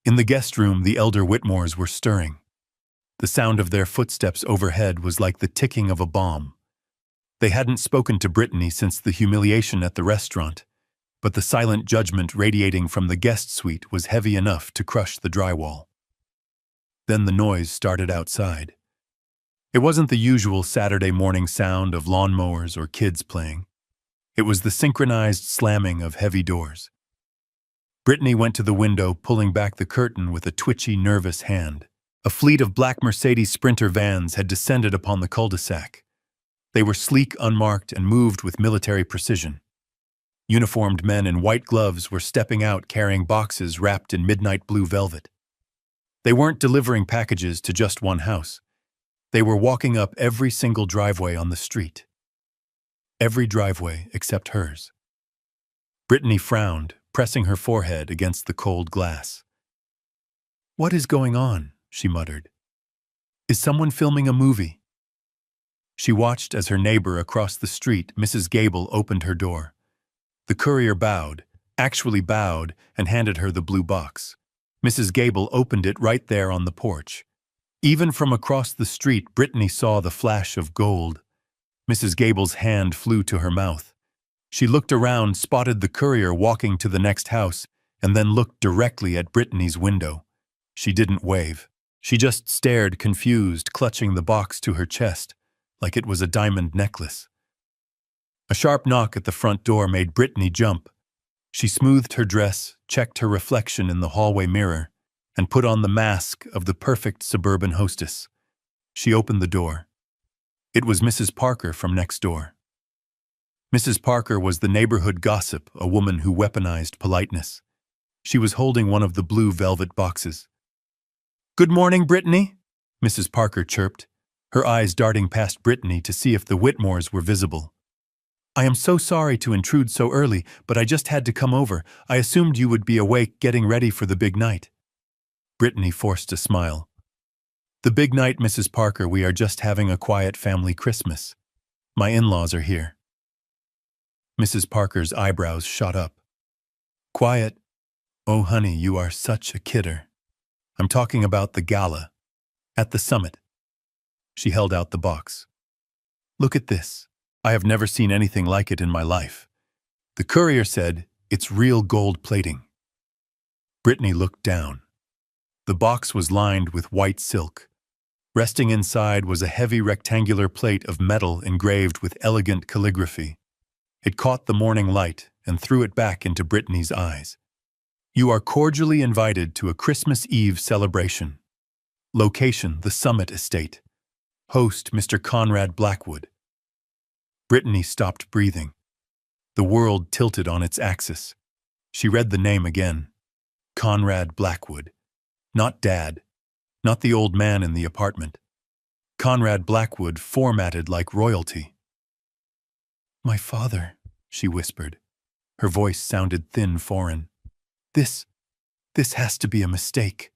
S1: In the guest room, the elder Whitmores were stirring. The sound of their footsteps overhead was like the ticking of a bomb. They hadn't spoken to Brittany since the humiliation at the restaurant, but the silent judgment radiating from the guest suite was heavy enough to crush the drywall. Then the noise started outside. It wasn't the usual Saturday morning sound of lawnmowers or kids playing. It was the synchronized slamming of heavy doors. Brittany went to the window, pulling back the curtain with a twitchy, nervous hand. A fleet of black Mercedes Sprinter vans had descended upon the cul-de-sac. They were sleek, unmarked, and moved with military precision. Uniformed men in white gloves were stepping out carrying boxes wrapped in midnight blue velvet. They weren't delivering packages to just one house. They were walking up every single driveway on the street. Every driveway except hers. Brittany frowned, pressing her forehead against the cold glass. "What is going on?" she muttered. "Is someone filming a movie?" She watched as her neighbor across the street, Mrs. Gable, opened her door. The courier actually bowed, and handed her the blue box. Mrs. Gable opened it right there on the porch. Even from across the street, Brittany saw the flash of gold. Mrs. Gable's hand flew to her mouth. She looked around, spotted the courier walking to the next house, and then looked directly at Brittany's window. She didn't wave. She just stared, confused, clutching the box to her chest, like it was a diamond necklace. A sharp knock at the front door made Brittany jump. She smoothed her dress, checked her reflection in the hallway mirror, and put on the mask of the perfect suburban hostess. She opened the door. It was Mrs. Parker from next door. Mrs. Parker was the neighborhood gossip, a woman who weaponized politeness. She was holding one of the blue velvet boxes. "Good morning, Brittany," Mrs. Parker chirped, her eyes darting past Brittany to see if the Whitmores were visible. "I am so sorry to intrude so early, but I just had to come over. I assumed you would be awake getting ready for the big night." Brittany forced a smile. "The big night, Mrs. Parker, we are just having a quiet family Christmas. My in-laws are here." Mrs. Parker's eyebrows shot up. "Quiet? Oh, honey, you are such a kidder. I'm talking about the gala. At the summit." She held out the box. "Look at this. I have never seen anything like it in my life. The courier said it's real gold plating." Brittany looked down. The box was lined with white silk. Resting inside was a heavy rectangular plate of metal engraved with elegant calligraphy. It caught the morning light and threw it back into Brittany's eyes. "You are cordially invited to a Christmas Eve celebration. Location, the Summit Estate. Host, Mr. Conrad Blackwood." Brittany stopped breathing. The world tilted on its axis. She read the name again. Conrad Blackwood. Not Dad. Not the old man in the apartment. Conrad Blackwood, formatted like royalty. "My father," she whispered. Her voice sounded thin, foreign. This has to be a mistake.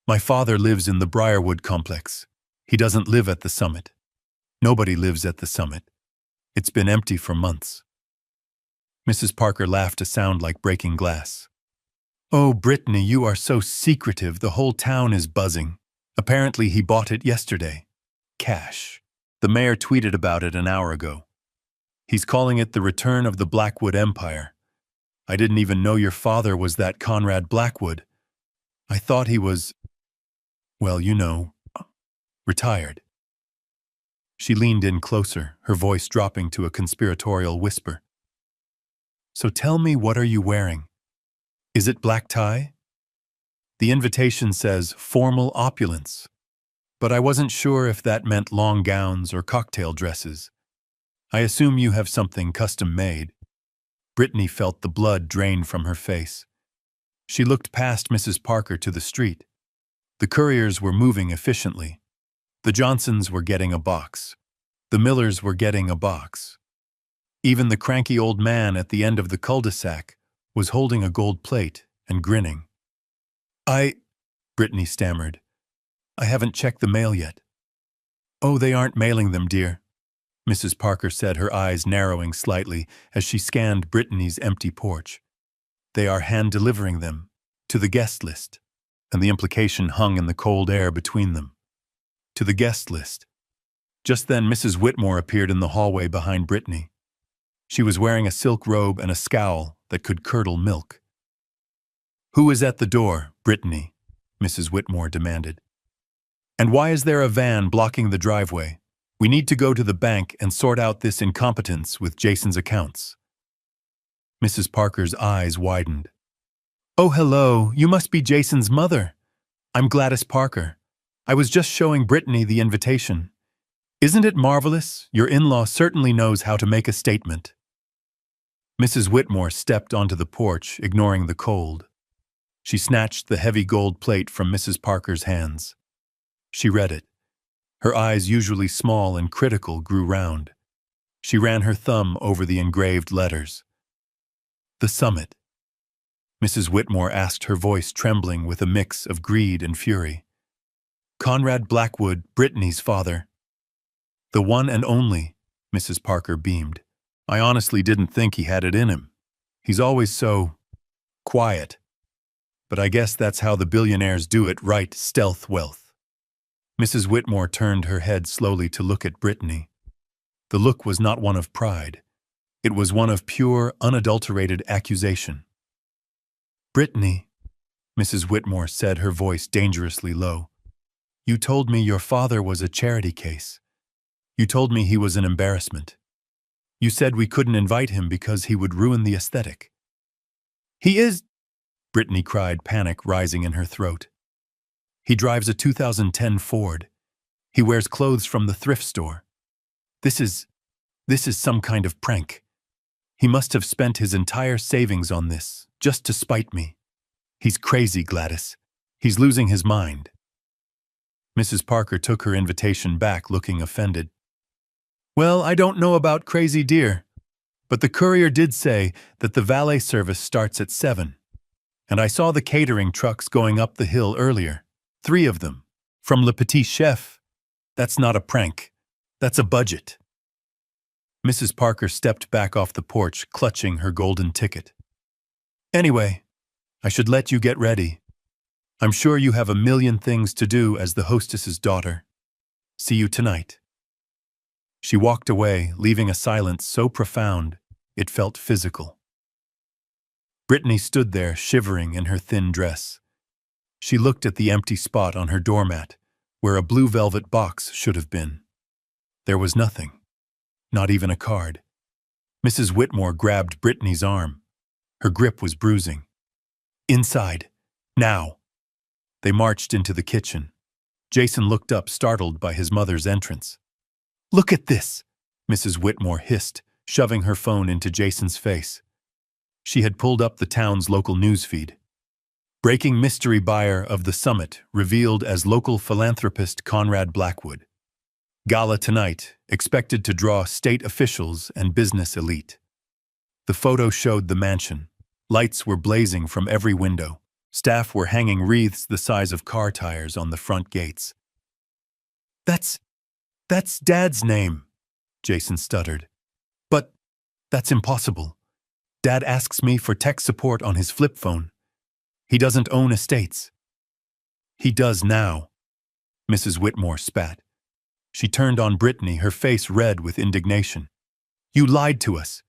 S1: My father lives in the Briarwood complex. He doesn't live at the summit. Nobody lives at the summit. It's been empty for months." Mrs. Parker laughed, a sound like breaking glass. "Oh, Brittany, you are so secretive. The whole town is buzzing. Apparently he bought it yesterday. Cash. The mayor tweeted about it an hour ago. He's calling it the return of the Blackwood Empire. I didn't even know your father was that Conrad Blackwood. I thought he was, well, you know, retired." She leaned in closer, her voice dropping to a conspiratorial whisper. "So tell me, what are you wearing? Is it black tie? The invitation says formal opulence, but I wasn't sure if that meant long gowns or cocktail dresses. I assume you have something custom-made." Brittany felt the blood drain from her face. She looked past Mrs. Parker to the street. The couriers were moving efficiently. The Johnsons were getting a box. The Millers were getting a box. Even the cranky old man at the end of the cul-de-sac was holding a gold plate and grinning. Brittany stammered. "I haven't checked the mail yet." "Oh, they aren't mailing them, dear," Mrs. Parker said, her eyes narrowing slightly as she scanned Brittany's empty porch. "They are hand-delivering them to the guest list," and the implication hung in the cold air between them. To the guest list. Just then, Mrs. Whitmore appeared in the hallway behind Brittany. She was wearing a silk robe and a scowl that could curdle milk. "Who is at the door, Brittany?" Mrs. Whitmore demanded. "And why is there a van blocking the driveway? We need to go to the bank and sort out this incompetence with Jason's accounts." Mrs. Parker's eyes widened. "Oh, hello, you must be Jason's mother. I'm Gladys Parker. I was just showing Brittany the invitation. Isn't it marvelous? Your in-law certainly knows how to make a statement. Mrs. Whitmore stepped onto the porch, ignoring the cold. She snatched the heavy gold plate from Mrs. Parker's hands. She read it. Her eyes, usually small and critical, grew round. She ran her thumb over the engraved letters. The summit. Mrs. Whitmore asked, her voice trembling with a mix of greed and fury. Conrad Blackwood, Brittany's father. The one and only, Mrs. Parker beamed. I honestly didn't think he had it in him. He's always so quiet. But I guess that's how the billionaires do it, right? Stealth wealth. Mrs. Whitmore turned her head slowly to look at Brittany. The look was not one of pride. It was one of pure, unadulterated accusation. Brittany, Mrs. Whitmore said, her voice dangerously low. You told me your father was a charity case. You told me he was an embarrassment. You said we couldn't invite him because he would ruin the aesthetic. He is, Brittany cried, panic rising in her throat. He drives a 2010 Ford. He wears clothes from the thrift store. This is some kind of prank. He must have spent his entire savings on this, just to spite me. He's crazy, Gladys. He's losing his mind. Mrs. Parker took her invitation back, looking offended. Well, I don't know about crazy, dear, but the courier did say that the valet service starts at 7. And I saw the catering trucks going up the hill earlier. 3 of them. From Le Petit Chef. That's not a prank. That's a budget. Mrs. Parker stepped back off the porch, clutching her golden ticket. Anyway, I should let you get ready. I'm sure you have a million things to do as the hostess's daughter. See you tonight. She walked away, leaving a silence so profound it felt physical. Brittany stood there, shivering in her thin dress. She looked at the empty spot on her doormat, where a blue velvet box should have been. There was nothing, not even a card. Mrs. Whitmore grabbed Brittany's arm. Her grip was bruising. Inside, now. They marched into the kitchen. Jason looked up, startled by his mother's entrance. Look at this, Mrs. Whitmore hissed, shoving her phone into Jason's face. She had pulled up the town's local newsfeed. Breaking mystery buyer of the summit revealed as local philanthropist Conrad Blackwood. Gala tonight, expected to draw state officials and business elite. The photo showed the mansion. Lights were blazing from every window. Staff were hanging wreaths the size of car tires on the front gates. That's Dad's name, Jason stuttered. But that's impossible. Dad asks me for tech support on his flip phone. He doesn't own estates. He does now, Mrs. Whitmore spat. She turned on Brittany, her face red with indignation. You lied to us.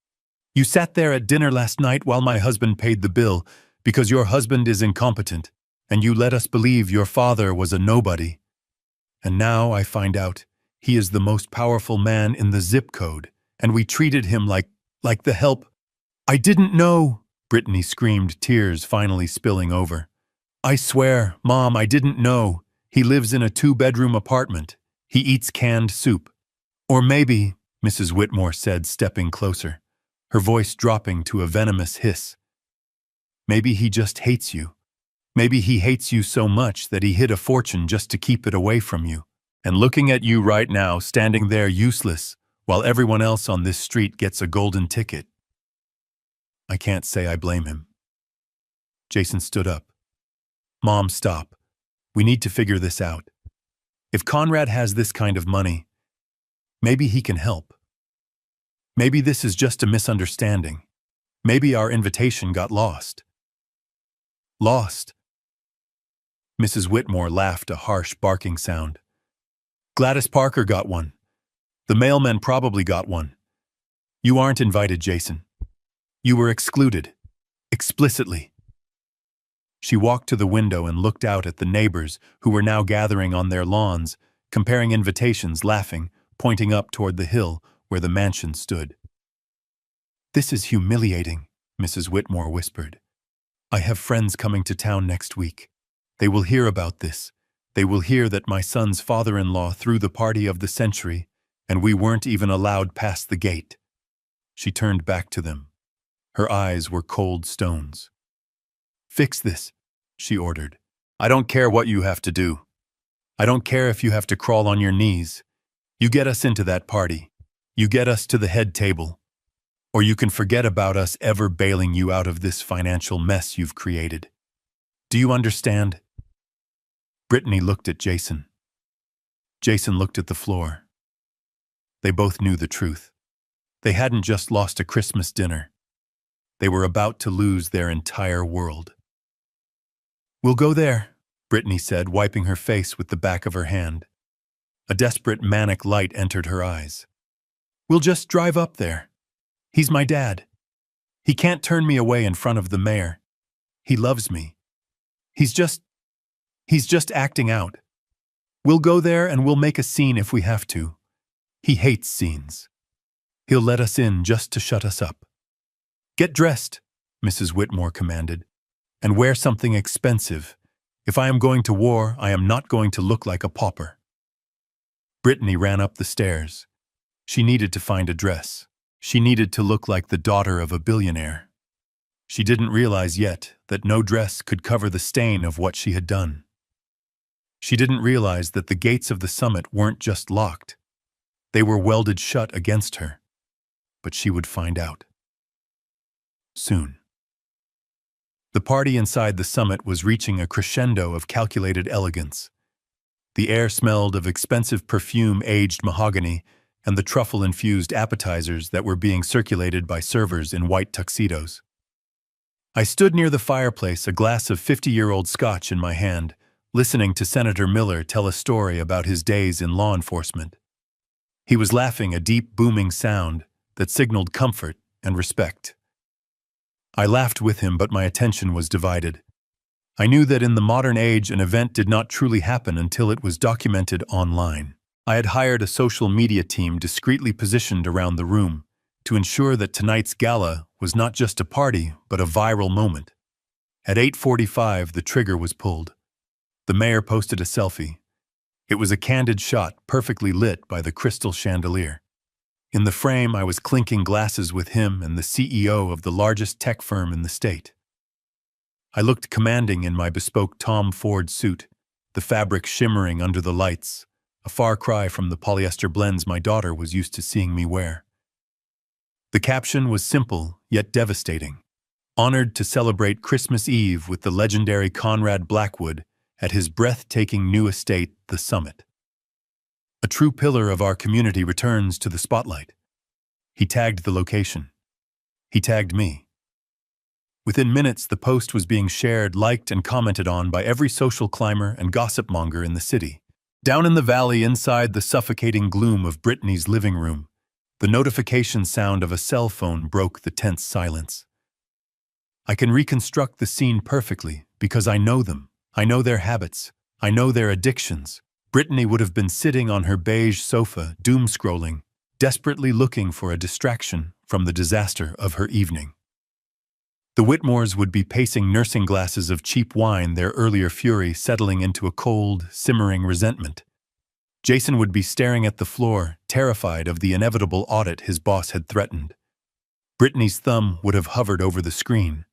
S1: You sat there at dinner last night while my husband paid the bill because your husband is incompetent, and you let us believe your father was a nobody. And now I find out he is the most powerful man in the zip code, and we treated him like the help. I didn't know, Brittany screamed, tears finally spilling over. I swear, Mom, I didn't know. He lives in a 2-bedroom apartment. He eats canned soup. Or maybe, Mrs. Whitmore said, stepping closer, her voice dropping to a venomous hiss. Maybe he just hates you. Maybe he hates you so much that he hid a fortune just to keep it away from you. And looking at you right now, standing there useless, while everyone else on this street gets a golden ticket. I can't say I blame him. Jason stood up. Mom, stop. We need to figure this out. If Conrad has this kind of money, maybe he can help. Maybe this is just a misunderstanding. Maybe our invitation got lost. Lost? Mrs. Whitmore laughed, a harsh barking sound. Gladys Parker got one. The mailman probably got one. You aren't invited, Jason. You were excluded. Explicitly. She walked to the window and looked out at the neighbors who were now gathering on their lawns, comparing invitations, laughing, pointing up toward the hill where the mansion stood. This is humiliating, Mrs. Whitmore whispered. I have friends coming to town next week. They will hear about this. They will hear that my son's father-in-law threw the party of the century and we weren't even allowed past the gate. She turned back to them. Her eyes were cold stones. "Fix this," she ordered. "I don't care what you have to do. I don't care if you have to crawl on your knees. You get us into that party. You get us to the head table. Or you can forget about us ever bailing you out of this financial mess you've created. Do you understand?" Brittany looked at Jason. Jason looked at the floor. They both knew the truth. They hadn't just lost a Christmas dinner. They were about to lose their entire world. "We'll go there," Brittany said, wiping her face with the back of her hand. A desperate, manic light entered her eyes. "We'll just drive up there. He's my dad. He can't turn me away in front of the mayor. He loves me. He's just acting out. We'll go there and we'll make a scene if we have to. He hates scenes. He'll let us in just to shut us up." "Get dressed," Mrs. Whitmore commanded, "and wear something expensive. If I am going to war, I am not going to look like a pauper." Brittany ran up the stairs. She needed to find a dress. She needed to look like the daughter of a billionaire. She didn't realize yet that no dress could cover the stain of what she had done. She didn't realize that the gates of the summit weren't just locked. They were welded shut against her. But she would find out. Soon. The party inside the summit was reaching a crescendo of calculated elegance. The air smelled of expensive perfume, aged mahogany, and the truffle-infused appetizers that were being circulated by servers in white tuxedos. I stood near the fireplace, a glass of 50-year-old scotch in my hand, listening to Senator Miller tell a story about his days in law enforcement. He was laughing, a deep, booming sound that signaled comfort and respect. I laughed with him, but my attention was divided. I knew that in the modern age, an event did not truly happen until it was documented online. I had hired a social media team discreetly positioned around the room to ensure that tonight's gala was not just a party, but a viral moment. At 8:45, the trigger was pulled. The mayor posted a selfie. It was a candid shot, perfectly lit by the crystal chandelier. In the frame, I was clinking glasses with him and the CEO of the largest tech firm in the state. I looked commanding in my bespoke Tom Ford suit, the fabric shimmering under the lights, a far cry from the polyester blends my daughter was used to seeing me wear. The caption was simple, yet devastating. "Honored to celebrate Christmas Eve with the legendary Conrad Blackwood at his breathtaking new estate, The Summit. A true pillar of our community returns to the spotlight." He tagged the location. He tagged me. Within minutes, the post was being shared, liked, and commented on by every social climber and gossip monger in the city. Down in the valley, inside the suffocating gloom of Brittany's living room, the notification sound of a cell phone broke the tense silence. I can reconstruct the scene perfectly because I know them. I know their habits. I know their addictions. Brittany would have been sitting on her beige sofa, doom-scrolling, desperately looking for a distraction from the disaster of her evening. The Whitmores would be pacing nursing glasses of cheap wine, their earlier fury settling into a cold, simmering resentment. Jason would be staring at the floor, terrified of the inevitable audit his boss had threatened. Brittany's thumb would have hovered over the screen.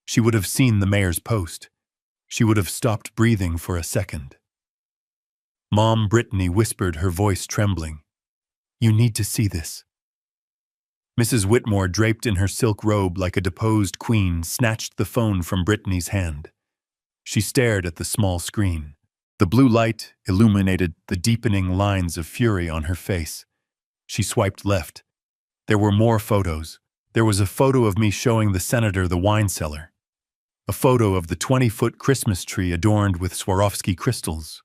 S1: She would have seen the mayor's post. She would have stopped breathing for a second. "Mom," Brittany whispered, her voice trembling. "You need to see this." Mrs. Whitmore, draped in her silk robe like a deposed queen, snatched the phone from Brittany's hand. She stared at the small screen. The blue light illuminated the deepening lines of fury on her face. She swiped left. There were more photos. There was a photo of me showing the senator the wine cellar. A photo of the 20-foot Christmas tree adorned with Swarovski crystals.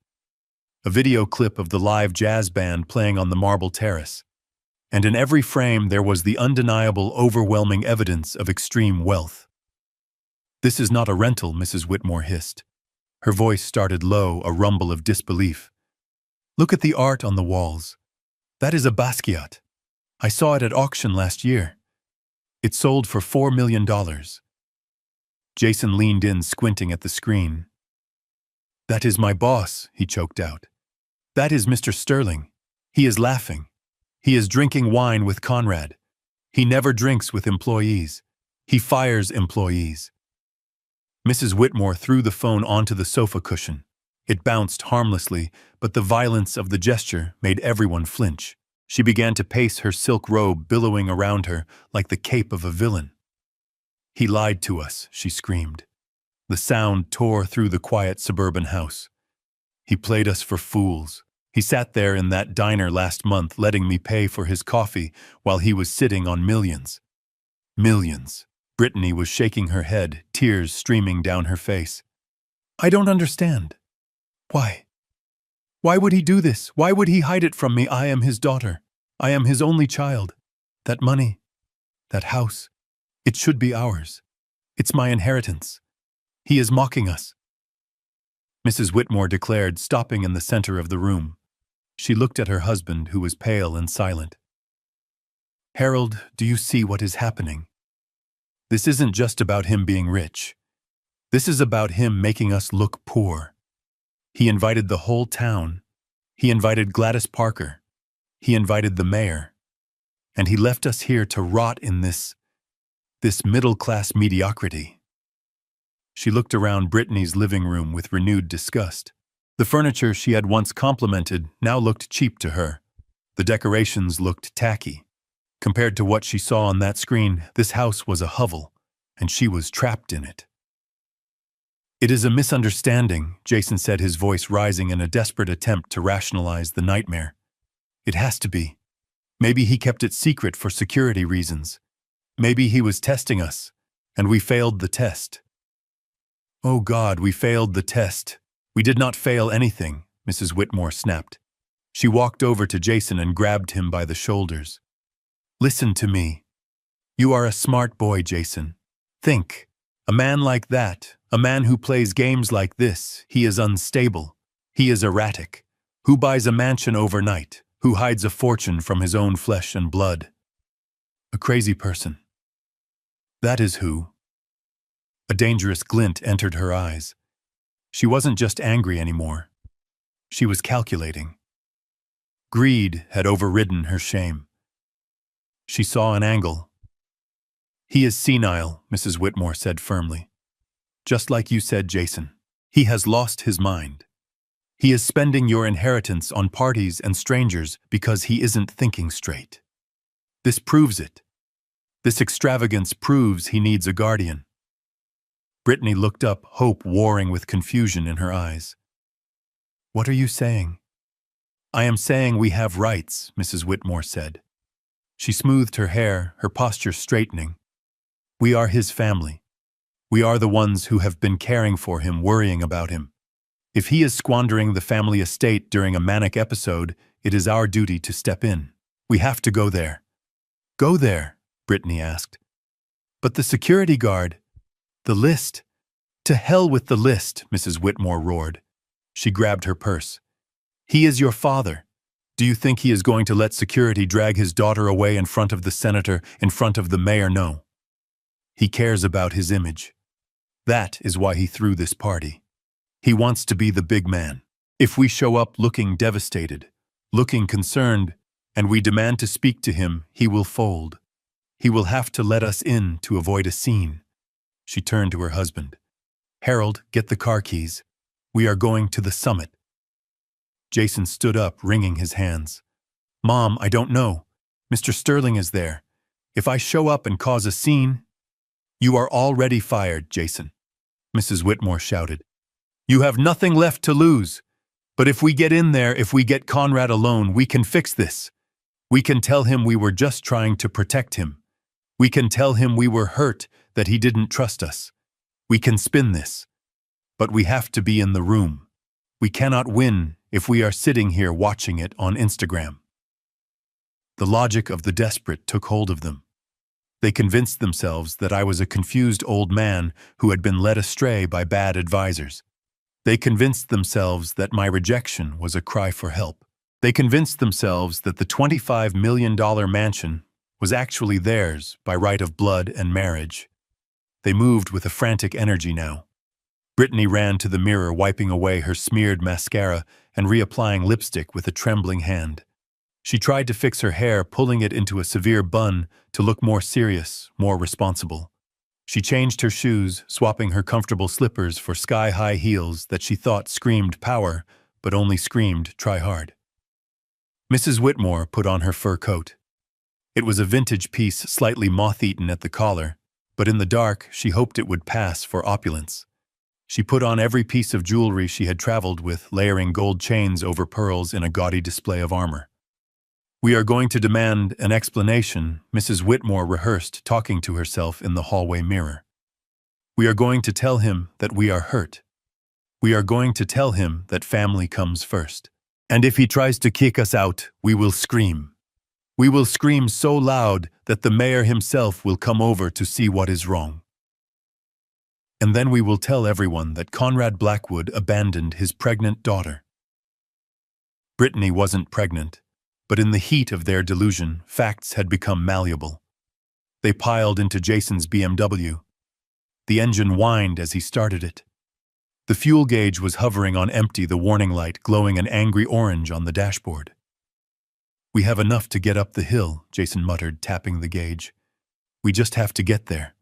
S1: A video clip of the live jazz band playing on the marble terrace. And in every frame there was the undeniable, overwhelming evidence of extreme wealth. "This is not a rental," Mrs. Whitmore hissed. Her voice started low, a rumble of disbelief. "Look at the art on the walls. That is a Basquiat. I saw it at auction last year. It sold for $4 million. Jason leaned in, squinting at the screen. "That is my boss," he choked out. "That is Mr. Sterling. He is laughing. He is drinking wine with Conrad. He never drinks with employees. He fires employees. Mrs. Whitmore threw the phone onto the sofa cushion. It bounced harmlessly, but the violence of the gesture made everyone flinch. She began to pace her silk robe billowing around her like the cape of a villain. "He lied to us," she screamed. The sound tore through the quiet suburban house. "He played us for fools. He sat there in that diner last month letting me pay for his coffee while he was sitting on millions. Millions." Brittany was shaking her head, tears streaming down her face. "I don't understand. Why? Why would he do this? Why would he hide it from me? I am his daughter. I am his only child. That money, that house, it should be ours. It's my inheritance. He is mocking us." Mrs. Whitmore declared, stopping in the center of the room. She looked at her husband, who was pale and silent. "Harold, do you see what is happening? This isn't just about him being rich. This is about him making us look poor. He invited the whole town. He invited Gladys Parker. He invited the mayor. And he left us here to rot in this middle-class mediocrity." She looked around Brittany's living room with renewed disgust. The furniture she had once complimented now looked cheap to her. The decorations looked tacky. Compared to what she saw on that screen, this house was a hovel, and she was trapped in it. "It is a misunderstanding," Jason said, his voice rising in a desperate attempt to rationalize the nightmare. "It has to be. Maybe he kept it secret for security reasons. Maybe he was testing us, and we failed the test." "Oh God, we failed the test. We did not fail anything," Mrs. Whitmore snapped. She walked over to Jason and grabbed him by the shoulders. "Listen to me. You are a smart boy, Jason. Think. A man like that, a man who plays games like this, he is unstable. He is erratic. Who buys a mansion overnight? Who hides a fortune from his own flesh and blood? A crazy person. That is who." A dangerous glint entered her eyes. She wasn't just angry anymore. She was calculating. Greed had overridden her shame. She saw an angle. "He is senile," Mrs. Whitmore said firmly. "Just like you said, Jason. He has lost his mind. He is spending your inheritance on parties and strangers because he isn't thinking straight. This proves it. This extravagance proves he needs a guardian." Brittany looked up, hope warring with confusion in her eyes. "What are you saying?" "I am saying we have rights," Mrs. Whitmore said. She smoothed her hair, her posture straightening. "We are his family. We are the ones who have been caring for him, worrying about him. If he is squandering the family estate during a manic episode, it is our duty to step in. We have to go there." "Go there?" Brittany asked. "But the security guard, the list." "To hell with the list," Mrs. Whitmore roared. She grabbed her purse. "He is your father. Do you think he is going to let security drag his daughter away in front of the senator, in front of the mayor? No. He cares about his image. That is why he threw this party. He wants to be the big man. If we show up looking devastated, looking concerned, and we demand to speak to him, he will fold. He will have to let us in to avoid a scene." She turned to her husband. "Harold, get the car keys. We are going to the summit." Jason stood up, wringing his hands. "Mom, I don't know. Mr. Sterling is there. If I show up and cause a scene—" "You are already fired, Jason," Mrs. Whitmore shouted. "You have nothing left to lose. But if we get in there, if we get Conrad alone, we can fix this. We can tell him we were just trying to protect him. We can tell him we were hurt, that he didn't trust us. We can spin this. But we have to be in the room. We cannot win if we are sitting here watching it on Instagram." The logic of the desperate took hold of them. They convinced themselves that I was a confused old man who had been led astray by bad advisors. They convinced themselves that my rejection was a cry for help. They convinced themselves that the $25 million mansion was actually theirs by right of blood and marriage. They moved with a frantic energy now. Brittany ran to the mirror, wiping away her smeared mascara and reapplying lipstick with a trembling hand. She tried to fix her hair, pulling it into a severe bun to look more serious, more responsible. She changed her shoes, swapping her comfortable slippers for sky-high heels that she thought screamed power, but only screamed try hard. Mrs. Whitmore put on her fur coat. It was a vintage piece, slightly moth-eaten at the collar, but in the dark she hoped it would pass for opulence. She put on every piece of jewelry she had traveled with, layering gold chains over pearls in a gaudy display of armor. "We are going to demand an explanation," Mrs. Whitmore rehearsed, talking to herself in the hallway mirror. "We are going to tell him that we are hurt. We are going to tell him that family comes first. And if he tries to kick us out, we will scream. We will scream so loud that the mayor himself will come over to see what is wrong. And then we will tell everyone that Conrad Blackwood abandoned his pregnant daughter." Brittany wasn't pregnant, but in the heat of their delusion, facts had become malleable. They piled into Jason's BMW. The engine whined as he started it. The fuel gauge was hovering on empty, the warning light glowing an angry orange on the dashboard. "We have enough to get up the hill," Jason muttered, tapping the gauge. "We just have to get there.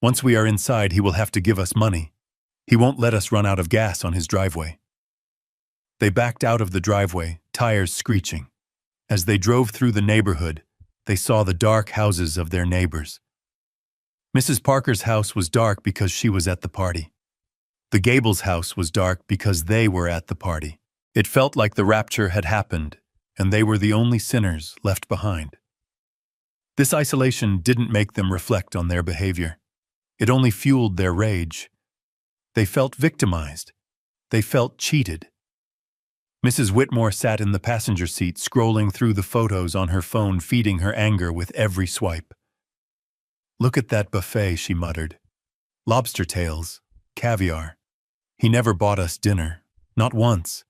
S1: Once we are inside, he will have to give us money. He won't let us run out of gas on his driveway." They backed out of the driveway, tires screeching. As they drove through the neighborhood, they saw the dark houses of their neighbors. Mrs. Parker's house was dark because she was at the party. The Gables' house was dark because they were at the party. It felt like the rapture had happened, and they were the only sinners left behind. This isolation didn't make them reflect on their behavior. It only fueled their rage. They felt victimized. They felt cheated. Mrs. Whitmore sat in the passenger seat, scrolling through the photos on her phone, feeding her anger with every swipe. "Look at that buffet," she muttered. "Lobster tails, caviar. He never bought us dinner, not once.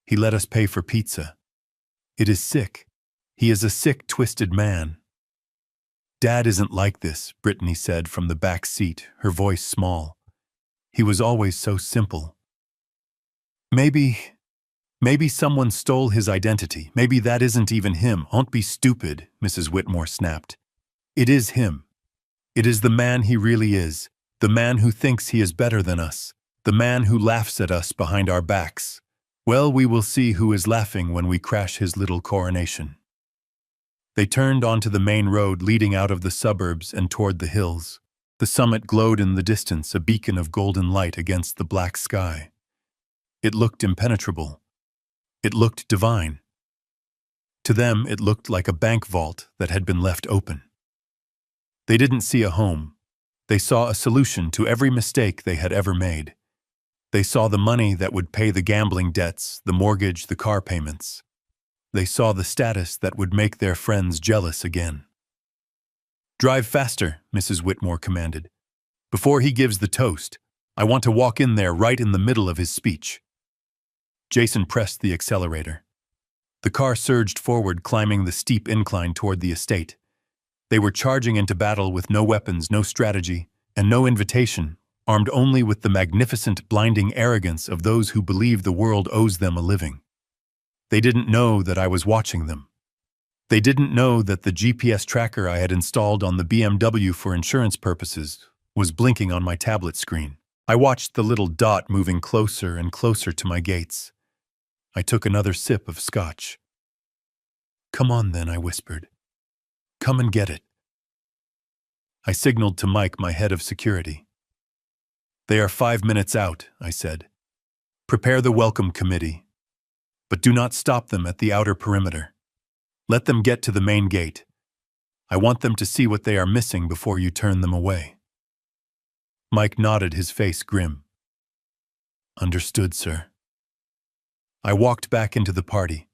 S1: He let us pay for pizza. It is sick. He is a sick, twisted man." "Dad isn't like this," Brittany said from the back seat, her voice small. "He was always so simple." Maybe someone stole his identity. Maybe that isn't even him." "Don't be stupid," Mrs. Whitmore snapped. "It is him. It is the man he really is, the man who thinks he is better than us, the man who laughs at us behind our backs. Well, we will see who is laughing when we crash his little coronation." They turned onto the main road leading out of the suburbs and toward the hills. The summit glowed in the distance, a beacon of golden light against the black sky. It looked impenetrable. It looked divine. To them, it looked like a bank vault that had been left open. They didn't see a home. They saw a solution to every mistake they had ever made. They saw the money that would pay the gambling debts, the mortgage, the car payments. They saw the status that would make their friends jealous again. "Drive faster," Mrs. Whitmore commanded. "Before he gives the toast, I want to walk in there right in the middle of his speech." Jason pressed the accelerator. The car surged forward, climbing the steep incline toward the estate. They were charging into battle with no weapons, no strategy, and no invitation, armed only with the magnificent, blinding arrogance of those who believe the world owes them a living. They didn't know that I was watching them. They didn't know that the GPS tracker I had installed on the BMW for insurance purposes was blinking on my tablet screen. I watched the little dot moving closer and closer to my gates. I took another sip of scotch. "Come on then," I whispered. "Come and get it." I signaled to Mike, my head of security. "They are 5 minutes out," I said. "Prepare the welcome committee. But do not stop them at the outer perimeter. Let them get to the main gate. I want them to see what they are missing before you turn them away." Mike nodded, his face grim. "Understood, sir." I walked back into the party.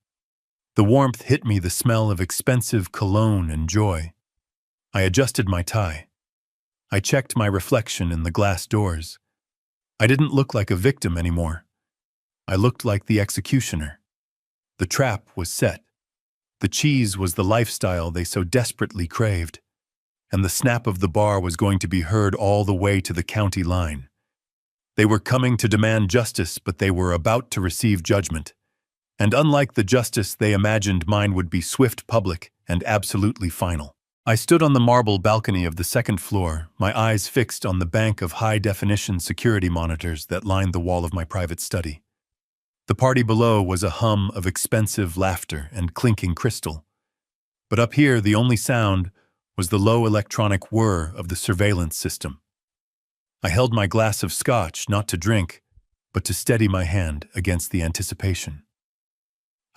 S1: The warmth hit me, the smell of expensive cologne and joy. I adjusted my tie. I checked my reflection in the glass doors. I didn't look like a victim anymore. I looked like the executioner. The trap was set. The cheese was the lifestyle they so desperately craved. And the snap of the bar was going to be heard all the way to the county line. They were coming to demand justice, but they were about to receive judgment. And unlike the justice they imagined, mine would be swift, public, and absolutely final. I stood on the marble balcony of the second floor, my eyes fixed on the bank of high-definition security monitors that lined the wall of my private study. The party below was a hum of expensive laughter and clinking crystal. But up here, the only sound was the low electronic whir of the surveillance system. I held my glass of scotch, not to drink, but to steady my hand against the anticipation.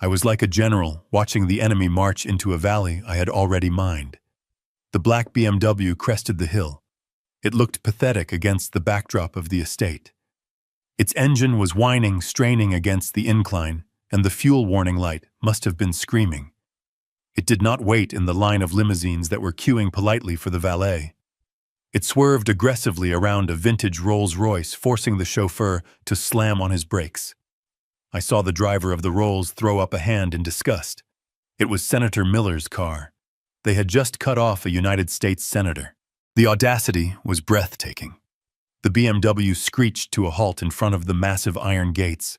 S1: I was like a general watching the enemy march into a valley I had already mined. The black BMW crested the hill. It looked pathetic against the backdrop of the estate. Its engine was whining, straining against the incline, and the fuel warning light must have been screaming. It did not wait in the line of limousines that were queuing politely for the valet. It swerved aggressively around a vintage Rolls-Royce, forcing the chauffeur to slam on his brakes. I saw the driver of the Rolls throw up a hand in disgust. It was Senator Miller's car. They had just cut off a United States senator. The audacity was breathtaking. The BMW screeched to a halt in front of the massive iron gates.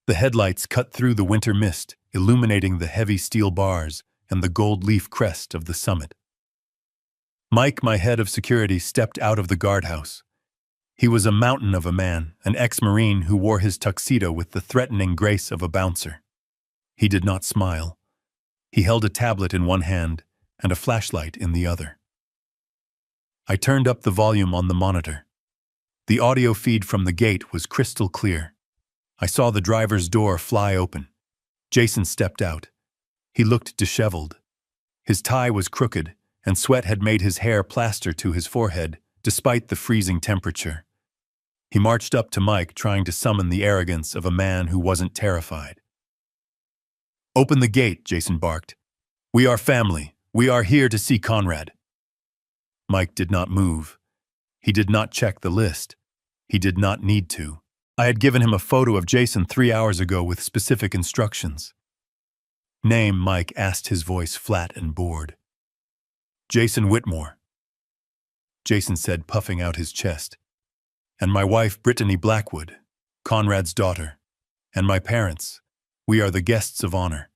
S1: The headlights cut through the winter mist, illuminating the heavy steel bars and the gold leaf crest of the summit. Mike, my head of security, stepped out of the guardhouse. He was a mountain of a man, an ex-Marine who wore his tuxedo with the threatening grace of a bouncer. He did not smile. He held a tablet in one hand and a flashlight in the other. I turned up the volume on the monitor. The audio feed from the gate was crystal clear. I saw the driver's door fly open. Jason stepped out. He looked disheveled. His tie was crooked, and sweat had made his hair plaster to his forehead, despite the freezing temperature. He marched up to Mike, trying to summon the arrogance of a man who wasn't terrified. "Open the gate," Jason barked. "We are family. We are here to see Conrad." Mike did not move. He did not check the list. He did not need to. I had given him a photo of Jason 3 hours ago with specific instructions. "Name," Mike asked, his voice flat and bored. "Jason Whitmore," Jason said, puffing out his chest. "And my wife, Brittany Blackwood, Conrad's daughter, and my parents. We are the guests of honor."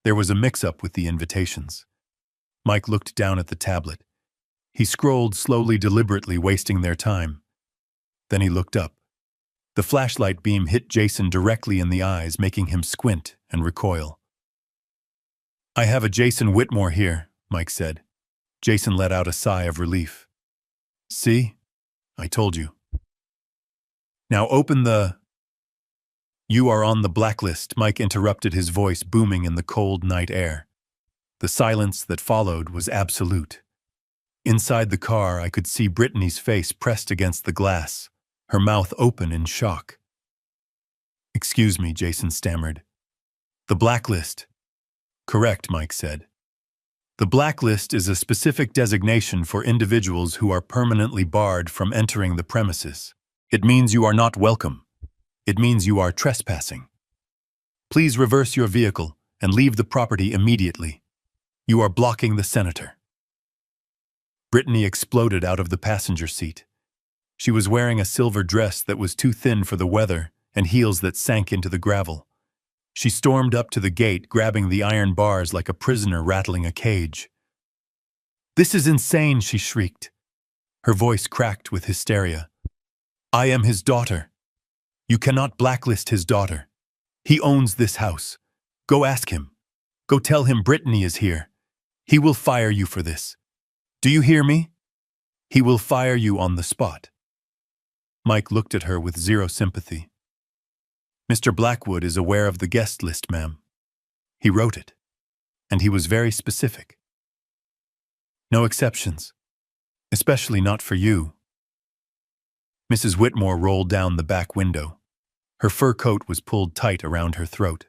S1: There was a mix-up with the invitations. Mike looked down at the tablet. He scrolled slowly, deliberately, wasting their time. Then he looked up. The flashlight beam hit Jason directly in the eyes, making him squint and recoil. "I have a Jason Whitmore here," Mike said. Jason let out a sigh of relief. "See? I told you." "Now open the—" "You are on the blacklist," Mike interrupted, his voice booming in the cold night air. The silence that followed was absolute. Inside the car, I could see Brittany's face pressed against the glass, her mouth open in shock. "Excuse me," Jason stammered. "The blacklist." "Correct," Mike said. "The blacklist is a specific designation for individuals who are permanently barred from entering the premises. It means you are not welcome. It means you are trespassing. Please reverse your vehicle and leave the property immediately. You are blocking the senator." Brittany exploded out of the passenger seat. She was wearing a silver dress that was too thin for the weather and heels that sank into the gravel. She stormed up to the gate, grabbing the iron bars like a prisoner rattling a cage. "This is insane," she shrieked. Her voice cracked with hysteria. "I am his daughter. You cannot blacklist his daughter. He owns this house. Go ask him. Go tell him Brittany is here. He will fire you for this. Do you hear me? He will fire you on the spot." Mike looked at her with zero sympathy. "Mr. Blackwood is aware of the guest list, ma'am. He wrote it. And he was very specific. No exceptions. Especially not for you." Mrs. Whitmore rolled down the back window. Her fur coat was pulled tight around her throat.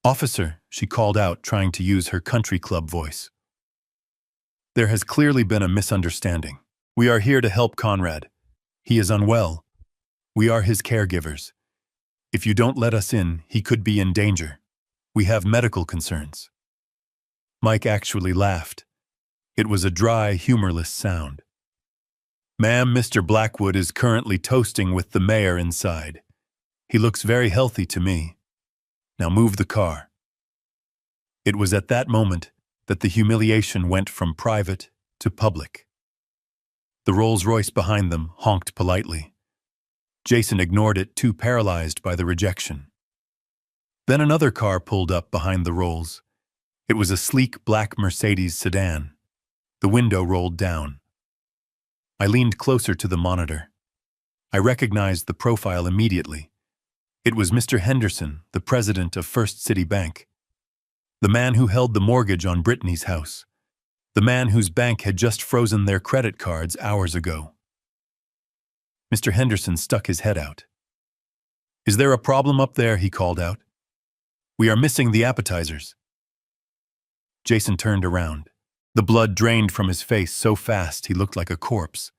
S1: "Officer," she called out, trying to use her country club voice. "There has clearly been a misunderstanding. We are here to help Conrad. He is unwell. We are his caregivers. If you don't let us in, he could be in danger. We have medical concerns." Mike actually laughed. It was a dry, humorless sound. "Ma'am, Mr. Blackwood is currently toasting with the mayor inside. He looks very healthy to me. Now move the car." It was at that moment that the humiliation went from private to public. The Rolls-Royce behind them honked politely. Jason ignored it, too paralyzed by the rejection. Then another car pulled up behind the Rolls. It was a sleek black Mercedes sedan. The window rolled down. I leaned closer to the monitor. I recognized the profile immediately. It was Mr. Henderson, the president of First City Bank. The man who held the mortgage on Brittany's house. The man whose bank had just frozen their credit cards hours ago. Mr. Henderson stuck his head out. "Is there a problem up there?" he called out. "We are missing the appetizers." Jason turned around. The blood drained from his face so fast he looked like a corpse.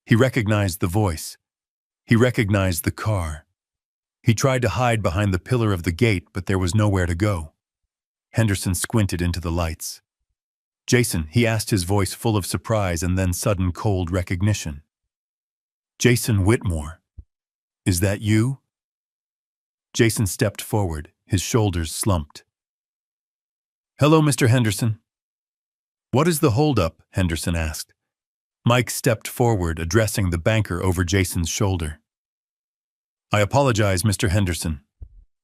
S1: He recognized the voice. He recognized the car. He tried to hide behind the pillar of the gate, but there was nowhere to go. Henderson squinted into the lights. "Jason," he asked, his voice full of surprise and then sudden cold recognition. "Jason Whitmore, is that you?" Jason stepped forward, his shoulders slumped. "Hello, Mr. Henderson." "What is the holdup?" Henderson asked. Mike stepped forward, addressing the banker over Jason's shoulder. "I apologize, Mr. Henderson.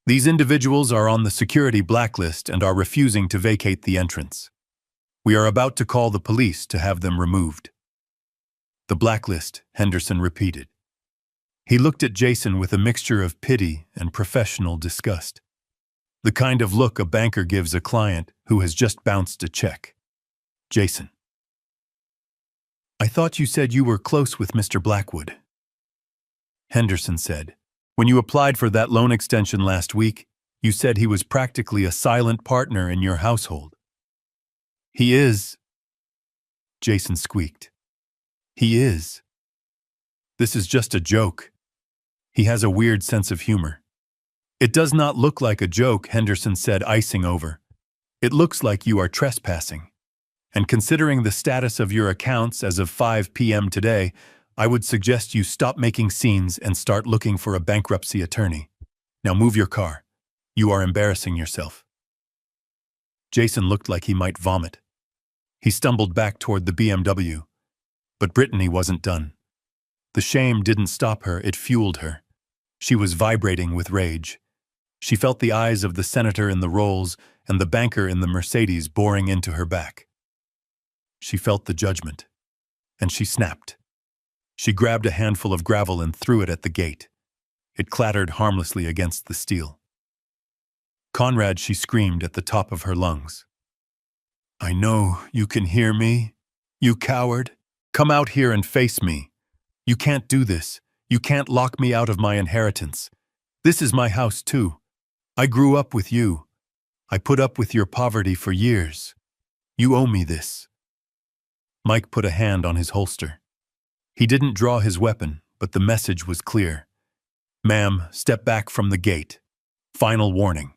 S1: These individuals are on the security blacklist and are refusing to vacate the entrance. We are about to call the police to have them removed." "The blacklist," Henderson repeated. He looked at Jason with a mixture of pity and professional disgust. The kind of look a banker gives a client who has just bounced a check. "Jason, I thought you said you were close with Mr. Blackwood." Henderson said, "When you applied for that loan extension last week, you said he was practically a silent partner in your household." "He is," Jason squeaked. "He is. This is just a joke. He has a weird sense of humor." "It does not look like a joke," Henderson said, icing over. "It looks like you are trespassing. And considering the status of your accounts as of 5 p.m. today, I would suggest you stop making scenes and start looking for a bankruptcy attorney. Now move your car. You are embarrassing yourself." Jason looked like he might vomit. He stumbled back toward the BMW. But Brittany wasn't done. The shame didn't stop her, it fueled her. She was vibrating with rage. She felt the eyes of the senator in the Rolls and the banker in the Mercedes boring into her back. She felt the judgment, and she snapped. She grabbed a handful of gravel and threw it at the gate. It clattered harmlessly against the steel. "Conrad," she screamed at the top of her lungs. "I know you can hear me. You coward. Come out here and face me. You can't do this. You can't lock me out of my inheritance. This is my house too. I grew up with you. I put up with your poverty for years. You owe me this." Mike put a hand on his holster. He didn't draw his weapon, but the message was clear. "Ma'am, step back from the gate. Final warning."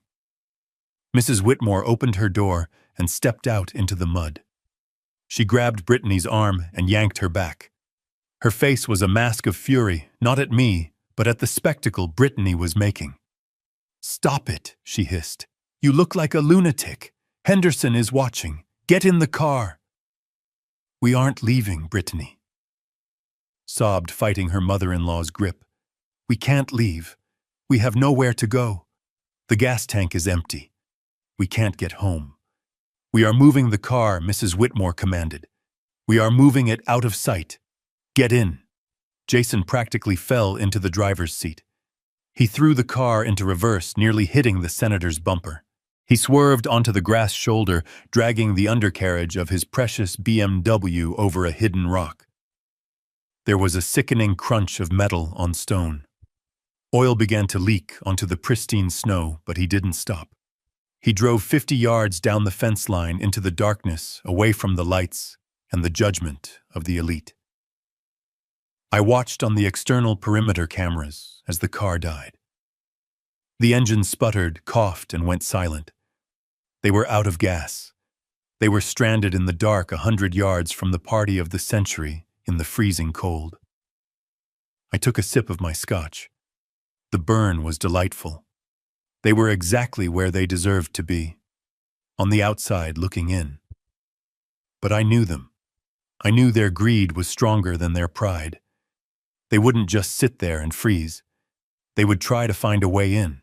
S1: Mrs. Whitmore opened her door and stepped out into the mud. She grabbed Brittany's arm and yanked her back. Her face was a mask of fury, not at me, but at the spectacle Brittany was making. "Stop it," she hissed. "You look like a lunatic. Henderson is watching. Get in the car." "We aren't leaving," Brittany sobbed, fighting her mother-in-law's grip. "We can't leave. We have nowhere to go. The gas tank is empty. We can't get home. We are moving the car," Mrs. Whitmore commanded. "We are moving it out of sight. Get in." Jason practically fell into the driver's seat. He threw the car into reverse, nearly hitting the senator's bumper. He swerved onto the grass shoulder, dragging the undercarriage of his precious BMW over a hidden rock. There was a sickening crunch of metal on stone. Oil began to leak onto the pristine snow, but he didn't stop. He drove 50 yards down the fence line into the darkness, away from the lights and the judgment of the elite. I watched on the external perimeter cameras as the car died. The engine sputtered, coughed, and went silent. They were out of gas. They were stranded in the dark 100 yards from the party of the century in the freezing cold. I took a sip of my scotch. The burn was delightful. They were exactly where they deserved to be, on the outside looking in. But I knew them. I knew their greed was stronger than their pride. They wouldn't just sit there and freeze. They would try to find a way in.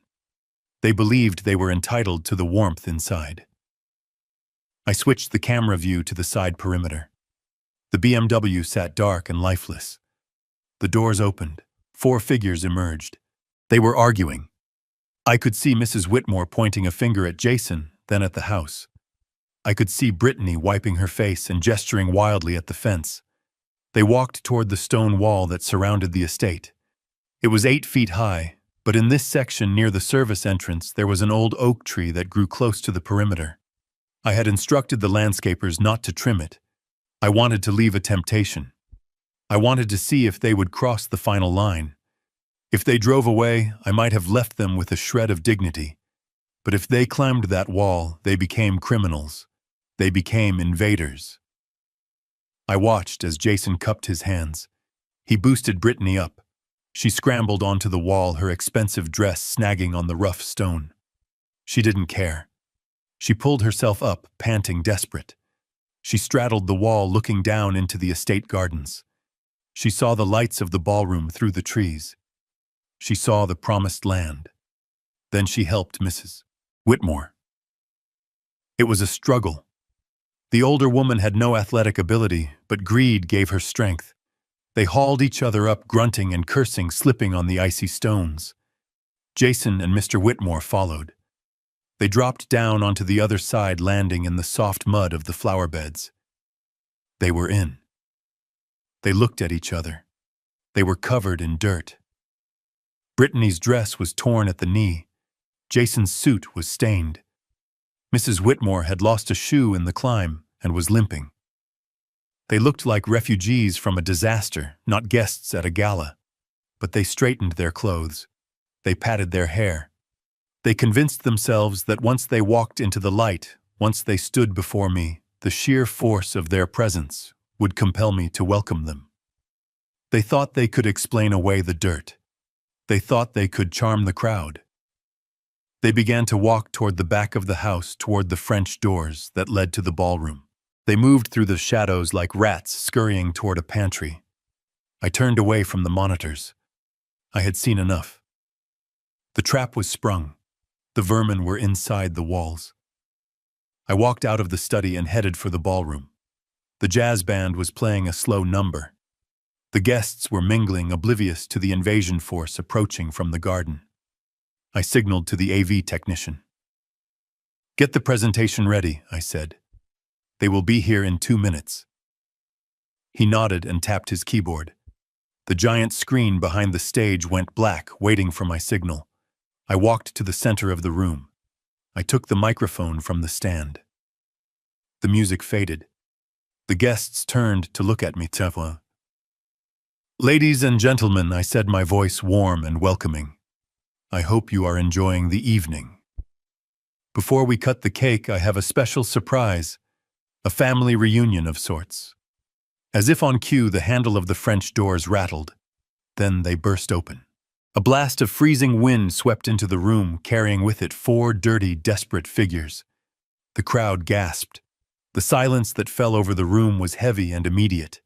S1: They believed they were entitled to the warmth inside. I switched the camera view to the side perimeter. The BMW sat dark and lifeless. The doors opened. 4 figures emerged. They were arguing. I could see Mrs. Whitmore pointing a finger at Jason, then at the house. I could see Brittany wiping her face and gesturing wildly at the fence. They walked toward the stone wall that surrounded the estate. It was 8 feet high, but in this section near the service entrance there was an old oak tree that grew close to the perimeter. I had instructed the landscapers not to trim it. I wanted to leave a temptation. I wanted to see if they would cross the final line. If they drove away, I might have left them with a shred of dignity. But if they climbed that wall, they became criminals. They became invaders. I watched as Jason cupped his hands. He boosted Brittany up. She scrambled onto the wall, her expensive dress snagging on the rough stone. She didn't care. She pulled herself up, panting, desperate. She straddled the wall, looking down into the estate gardens. She saw the lights of the ballroom through the trees. She saw the promised land. Then she helped Mrs. Whitmore. It was a struggle. The older woman had no athletic ability, but greed gave her strength. They hauled each other up, grunting and cursing, slipping on the icy stones. Jason and Mr. Whitmore followed. They dropped down onto the other side, landing in the soft mud of the flower beds. They were in. They looked at each other. They were covered in dirt. Brittany's dress was torn at the knee. Jason's suit was stained. Mrs. Whitmore had lost a shoe in the climb and was limping. They looked like refugees from a disaster, not guests at a gala. But they straightened their clothes. They patted their hair. They convinced themselves that once they walked into the light, once they stood before me, the sheer force of their presence would compel me to welcome them. They thought they could explain away the dirt. They thought they could charm the crowd. They began to walk toward the back of the house, toward the French doors that led to the ballroom. They moved through the shadows like rats scurrying toward a pantry. I turned away from the monitors. I had seen enough. The trap was sprung. The vermin were inside the walls. I walked out of the study and headed for the ballroom. The jazz band was playing a slow number. The guests were mingling, oblivious to the invasion force approaching from the garden. I signaled to the AV technician. "Get the presentation ready," I said. "They will be here in 2 minutes." He nodded and tapped his keyboard. The giant screen behind the stage went black, waiting for my signal. I walked to the center of the room. I took the microphone from the stand. The music faded. The guests turned to look at me. "Ladies and gentlemen," I said, my voice warm and welcoming. "I hope you are enjoying the evening. Before we cut the cake, I have a special surprise, a family reunion of sorts." As if on cue, the handle of the French doors rattled. Then they burst open. A blast of freezing wind swept into the room, carrying with it 4 dirty, desperate figures. The crowd gasped. The silence that fell over the room was heavy and immediate.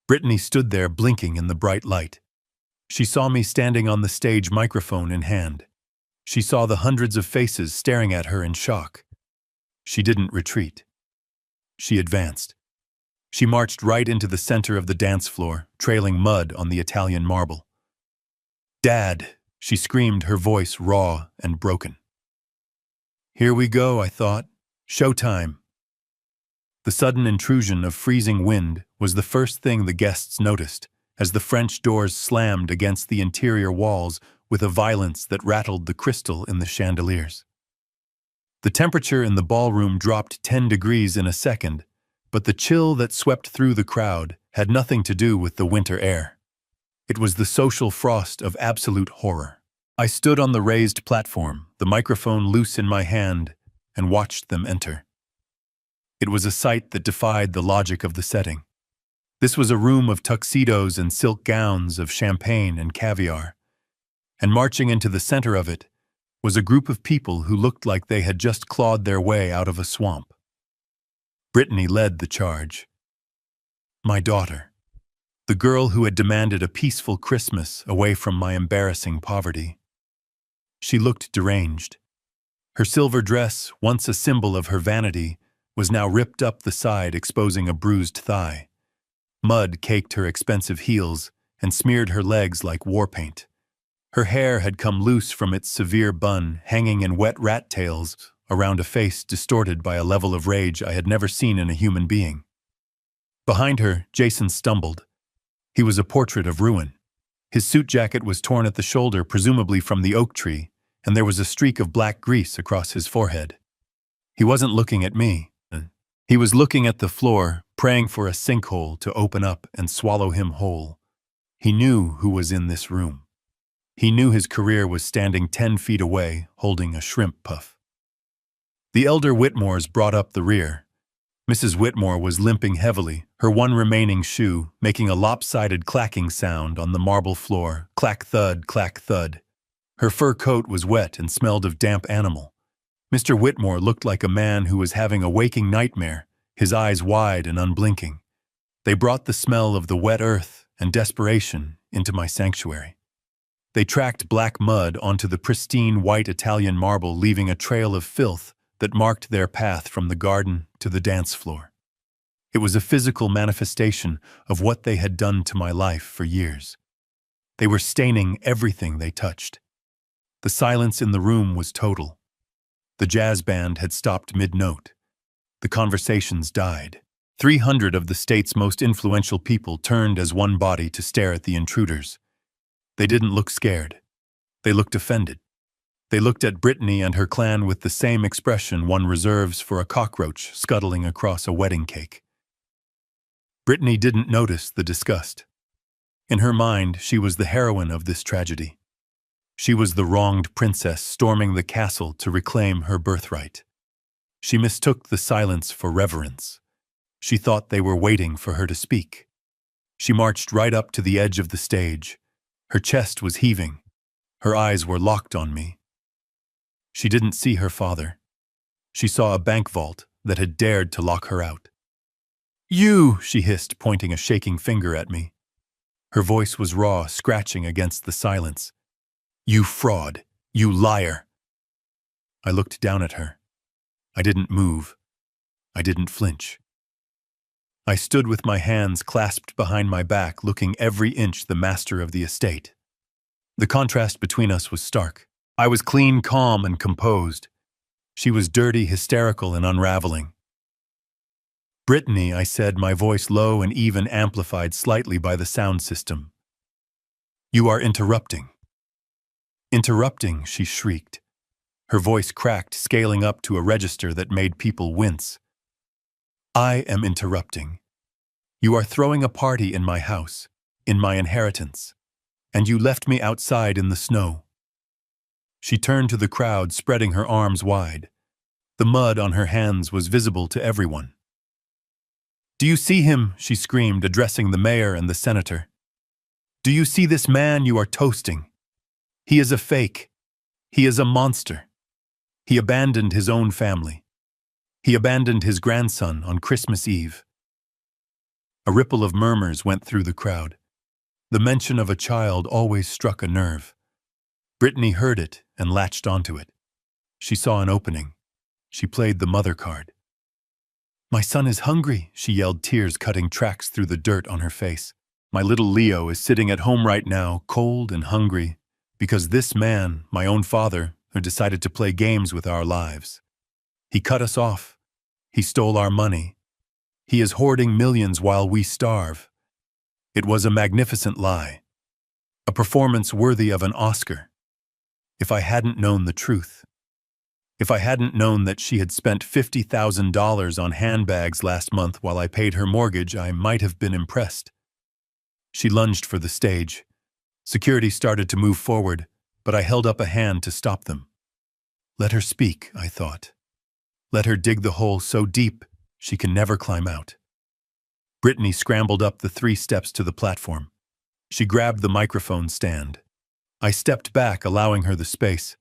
S1: Brittany stood there, blinking in the bright light. She saw me standing on the stage, microphone in hand. She saw the hundreds of faces staring at her in shock. She didn't retreat. She advanced. She marched right into the center of the dance floor, trailing mud on the Italian marble. "Dad," she screamed, her voice raw and broken. Here we go, I thought. Showtime. The sudden intrusion of freezing wind was the first thing the guests noticed, as the French doors slammed against the interior walls with a violence that rattled the crystal in the chandeliers. The temperature in the ballroom dropped 10 degrees in a second, but the chill that swept through the crowd had nothing to do with the winter air. It was the social frost of absolute horror. I stood on the raised platform, the microphone loose in my hand, and watched them enter. It was a sight that defied the logic of the setting. This was a room of tuxedos and silk gowns, of champagne and caviar. And marching into the center of it, was a group of people who looked like they had just clawed their way out of a swamp. Brittany led the charge. My daughter. The girl who had demanded a peaceful Christmas away from my embarrassing poverty. She looked deranged. Her silver dress, once a symbol of her vanity, was now ripped up the side, exposing a bruised thigh. Mud caked her expensive heels and smeared her legs like war paint. Her hair had come loose from its severe bun, hanging in wet rat tails around a face distorted by a level of rage I had never seen in a human being. Behind her, Jason stumbled. He was a portrait of ruin. His suit jacket was torn at the shoulder, presumably from the oak tree, and there was a streak of black grease across his forehead. He wasn't looking at me. He was looking at the floor, praying for a sinkhole to open up and swallow him whole. He knew who was in this room. He knew his career was standing 10 feet away, holding a shrimp puff. The elder Whitmores brought up the rear. Mrs. Whitmore was limping heavily, her one remaining shoe making a lopsided clacking sound on the marble floor, clack thud, clack thud. Her fur coat was wet and smelled of damp animal. Mr. Whitmore looked like a man who was having a waking nightmare, his eyes wide and unblinking. They brought the smell of the wet earth and desperation into my sanctuary. They tracked black mud onto the pristine white Italian marble, leaving a trail of filth that marked their path from the garden to the dance floor. It was a physical manifestation of what they had done to my life for years. They were staining everything they touched. The silence in the room was total. The jazz band had stopped mid-note. The conversations died. 300 of the state's most influential people turned as one body to stare at the intruders. They didn't look scared. They looked offended. They looked at Brittany and her clan with the same expression one reserves for a cockroach scuttling across a wedding cake. Brittany didn't notice the disgust. In her mind, she was the heroine of this tragedy. She was the wronged princess storming the castle to reclaim her birthright. She mistook the silence for reverence. She thought they were waiting for her to speak. She marched right up to the edge of the stage. Her chest was heaving. Her eyes were locked on me. She didn't see her father. She saw a bank vault that had dared to lock her out. You, she hissed, pointing a shaking finger at me. Her voice was raw, scratching against the silence. You fraud. You liar. I looked down at her. I didn't move. I didn't flinch. I stood with my hands clasped behind my back, looking every inch the master of the estate. The contrast between us was stark. I was clean, calm, and composed. She was dirty, hysterical, and unraveling. Brittany, I said, my voice low and even, amplified slightly by the sound system. You are interrupting. Interrupting, she shrieked. Her voice cracked, scaling up to a register that made people wince. I am interrupting. You are throwing a party in my house, in my inheritance, and you left me outside in the snow. She turned to the crowd, spreading her arms wide. The mud on her hands was visible to everyone. Do you see him? She screamed, addressing the mayor and the senator. Do you see this man you are toasting? He is a fake. He is a monster. He abandoned his own family. He abandoned his grandson on Christmas Eve. A ripple of murmurs went through the crowd. The mention of a child always struck a nerve. Brittany heard it and latched onto it. She saw an opening. She played the mother card. My son is hungry, she yelled, tears cutting tracks through the dirt on her face. My little Leo is sitting at home right now, cold and hungry, because this man, my own father, who decided to play games with our lives. He cut us off. He stole our money. He is hoarding millions while we starve. It was a magnificent lie. A performance worthy of an Oscar. If I hadn't known the truth. If I hadn't known that she had spent $50,000 on handbags last month while I paid her mortgage, I might have been impressed. She lunged for the stage. Security started to move forward, but I held up a hand to stop them. Let her speak, I thought. Let her dig the hole so deep she can never climb out. Brittany scrambled up the 3 steps to the platform. She grabbed the microphone stand. I stepped back, allowing her the space.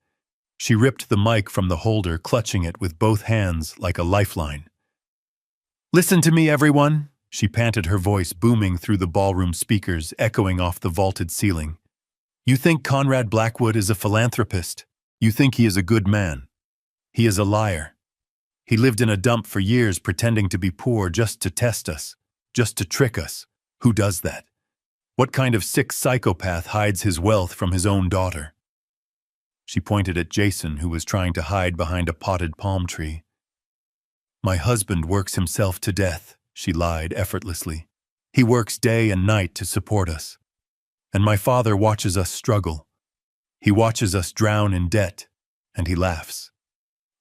S1: She ripped the mic from the holder, clutching it with both hands like a lifeline. "Listen to me, everyone," she panted, her voice booming through the ballroom speakers, echoing off the vaulted ceiling. "You think Conrad Blackwood is a philanthropist. You think he is a good man. He is a liar. He lived in a dump for years pretending to be poor just to test us, just to trick us. Who does that? What kind of sick psychopath hides his wealth from his own daughter?" She pointed at Jason, who was trying to hide behind a potted palm tree. "My husband works himself to death," she lied effortlessly. "He works day and night to support us. And my father watches us struggle. He watches us drown in debt, and he laughs.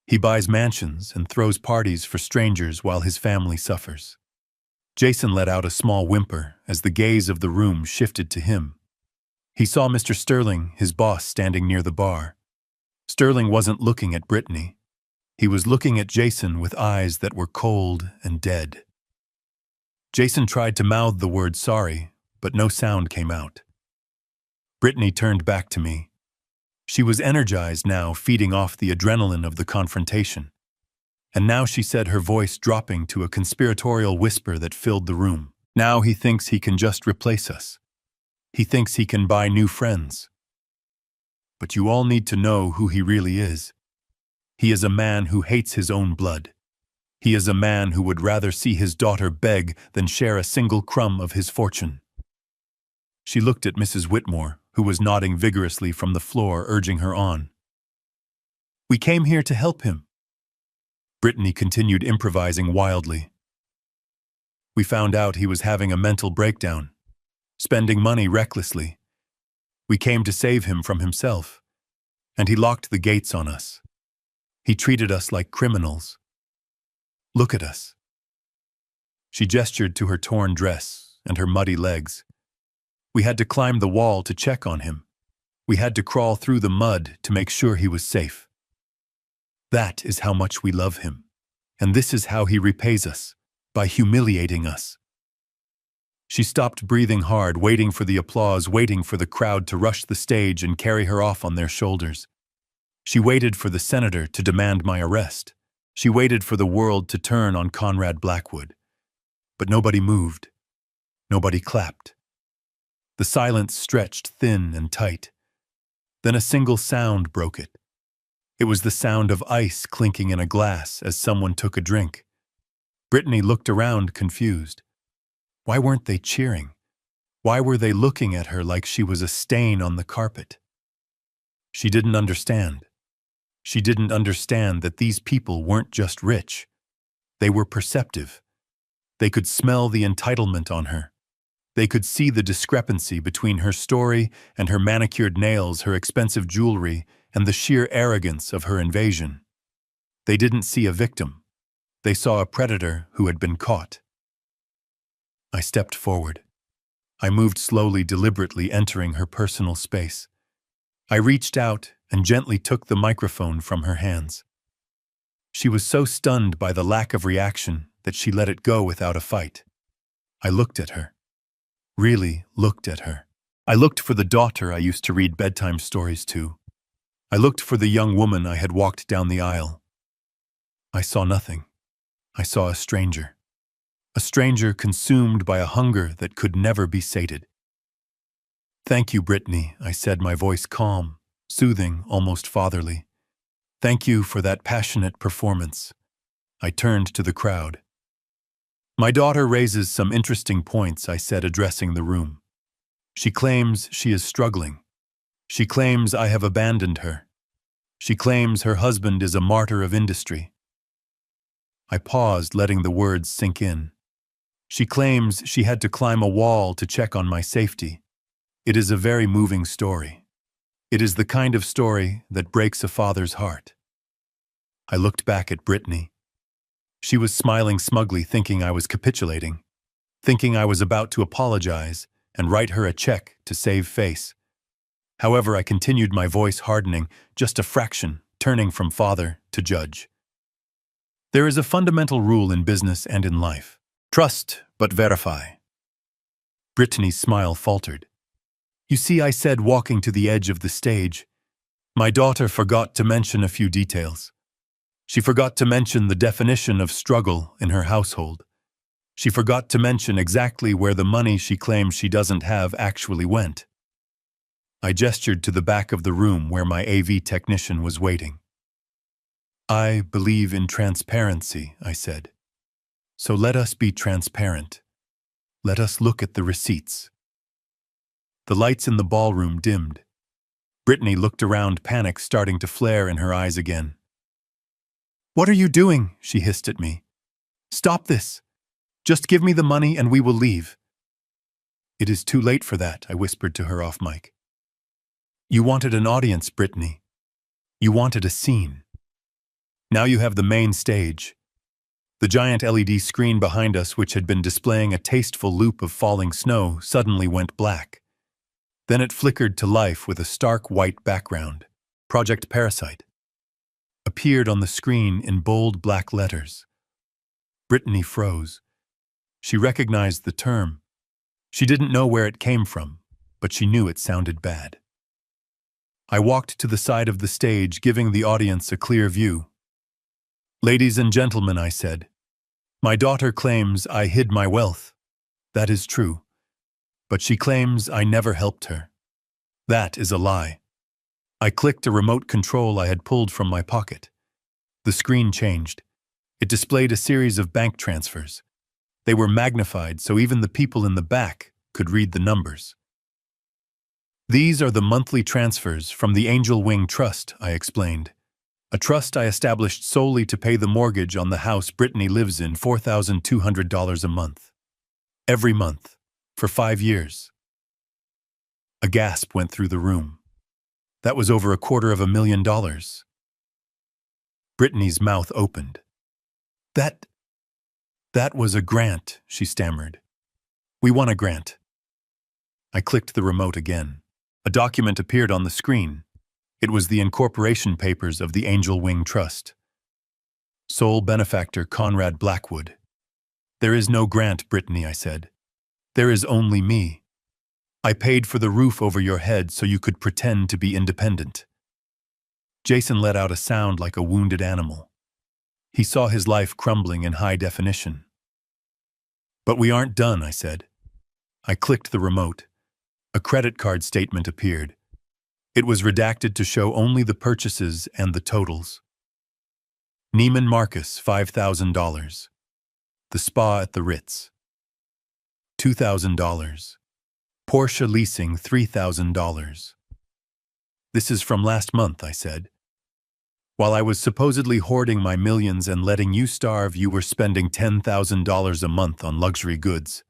S1: He buys mansions and throws parties for strangers while his family suffers." Jason let out a small whimper as the gaze of the room shifted to him. He saw Mr. Sterling, his boss, standing near the bar. Sterling wasn't looking at Brittany. He was looking at Jason with eyes that were cold and dead. Jason tried to mouth the word sorry, but no sound came out. Brittany turned back to me. She was energized now, feeding off the adrenaline of the confrontation. And now she said, her voice dropping to a conspiratorial whisper that filled the room. "Now he thinks he can just replace us. He thinks he can buy new friends. But you all need to know who he really is. He is a man who hates his own blood. He is a man who would rather see his daughter beg than share a single crumb of his fortune." She looked at Mrs. Whitmore, who was nodding vigorously from the floor, urging her on. "We came here to help him." Brittany continued improvising wildly. "We found out he was having a mental breakdown, spending money recklessly. We came to save him from himself, and he locked the gates on us. He treated us like criminals. Look at us." She gestured to her torn dress and her muddy legs. "We had to climb the wall to check on him. We had to crawl through the mud to make sure he was safe. That is how much we love him. And this is how he repays us, by humiliating us." She stopped breathing hard, waiting for the applause, waiting for the crowd to rush the stage and carry her off on their shoulders. She waited for the senator to demand my arrest. She waited for the world to turn on Conrad Blackwood. But nobody moved. Nobody clapped. The silence stretched thin and tight. Then a single sound broke it. It was the sound of ice clinking in a glass as someone took a drink. Brittany looked around, confused. Why weren't they cheering? Why were they looking at her like she was a stain on the carpet? She didn't understand. She didn't understand that these people weren't just rich. They were perceptive. They could smell the entitlement on her. They could see the discrepancy between her story and her manicured nails, her expensive jewelry, and the sheer arrogance of her invasion. They didn't see a victim. They saw a predator who had been caught. I stepped forward. I moved slowly, deliberately, entering her personal space. I reached out and gently took the microphone from her hands. She was so stunned by the lack of reaction that she let it go without a fight. I looked at her. Really looked at her. I looked for the daughter I used to read bedtime stories to. I looked for the young woman I had walked down the aisle. I saw nothing. I saw a stranger. A stranger consumed by a hunger that could never be sated. "Thank you, Brittany," I said, my voice calm, soothing, almost fatherly. "Thank you for that passionate performance." I turned to the crowd. "My daughter raises some interesting points," I said, addressing the room. "She claims she is struggling. She claims I have abandoned her. She claims her husband is a martyr of industry." I paused, letting the words sink in. "She claims she had to climb a wall to check on my safety. It is a very moving story. It is the kind of story that breaks a father's heart." I looked back at Brittany. She was smiling smugly, thinking I was capitulating, thinking I was about to apologize and write her a check to save face. However, I continued, my voice hardening just a fraction, turning from father to judge. "There is a fundamental rule in business and in life. Trust, but verify." Brittany's smile faltered. "You see," I said, walking to the edge of the stage, My daughter forgot to mention a few details. She forgot to mention the definition of struggle in her household. She forgot to mention exactly where the money she claims she doesn't have actually went. I gestured to the back of the room where my AV technician was waiting. I believe in transparency, I said. So let us be transparent. Let us look at the receipts. The lights in the ballroom dimmed. Brittany looked around, panic starting to flare in her eyes again. "What are you doing?" she hissed at me. "Stop this. Just give me the money and we will leave." "It is too late for that," I whispered to her off mic. "You wanted an audience, Brittany. You wanted a scene. Now you have the main stage." The giant LED screen behind us, which had been displaying a tasteful loop of falling snow, suddenly went black. Then it flickered to life with a stark white background. Project Parasite appeared on the screen in bold black letters. Brittany froze. She recognized the term. She didn't know where it came from, but she knew it sounded bad. I walked to the side of the stage, giving the audience a clear view. "Ladies and gentlemen," I said, "my daughter claims I hid my wealth. That is true. But she claims I never helped her. That is a lie." I clicked a remote control I had pulled from my pocket. The screen changed. It displayed a series of bank transfers. They were magnified so even the people in the back could read the numbers. "These are the monthly transfers from the Angel Wing Trust," I explained. "A trust I established solely to pay the mortgage on the house Brittany lives in, $4,200 a month. Every month, for 5 years. A gasp went through the room. That was over $250,000. Brittany's mouth opened. That was a grant," she stammered. "We won a grant." I clicked the remote again. A document appeared on the screen. It was the incorporation papers of the Angel Wing Trust. Sole benefactor Conrad Blackwood. "There is no grant, Brittany," I said. "There is only me. I paid for the roof over your head so you could pretend to be independent." Jason let out a sound like a wounded animal. He saw his life crumbling in high definition. "But we aren't done," I said. I clicked the remote. A credit card statement appeared. It was redacted to show only the purchases and the totals. Neiman Marcus, $5,000. The spa at the Ritz, $2,000. Porsche leasing, $3,000. "This is from last month," I said. "While I was supposedly hoarding my millions and letting you starve, you were spending $10,000 a month on luxury goods,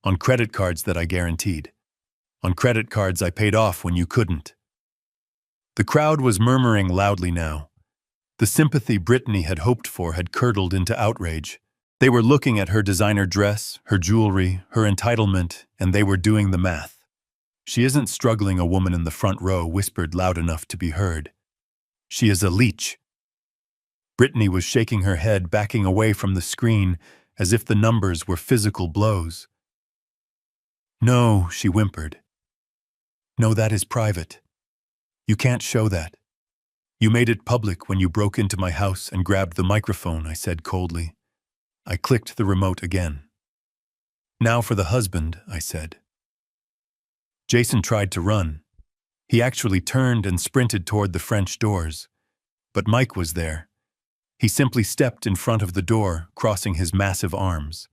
S1: on credit cards that I guaranteed, on credit cards I paid off when you couldn't." The crowd was murmuring loudly now. The sympathy Brittany had hoped for had curdled into outrage. They were looking at her designer dress, her jewelry, her entitlement, and they were doing the math. "She isn't struggling," a woman in the front row whispered loud enough to be heard. "She is a leech." Brittany was shaking her head, backing away from the screen, as if the numbers were physical blows. "No," she whimpered. "No, that is private. You can't show that. You made it public when you broke into my house and grabbed the microphone," I said coldly. I clicked the remote again. "Now for the husband," I said. Jason tried to run. He actually turned and sprinted toward the French doors. But Mike was there. He simply stepped in front of the door, crossing his massive arms.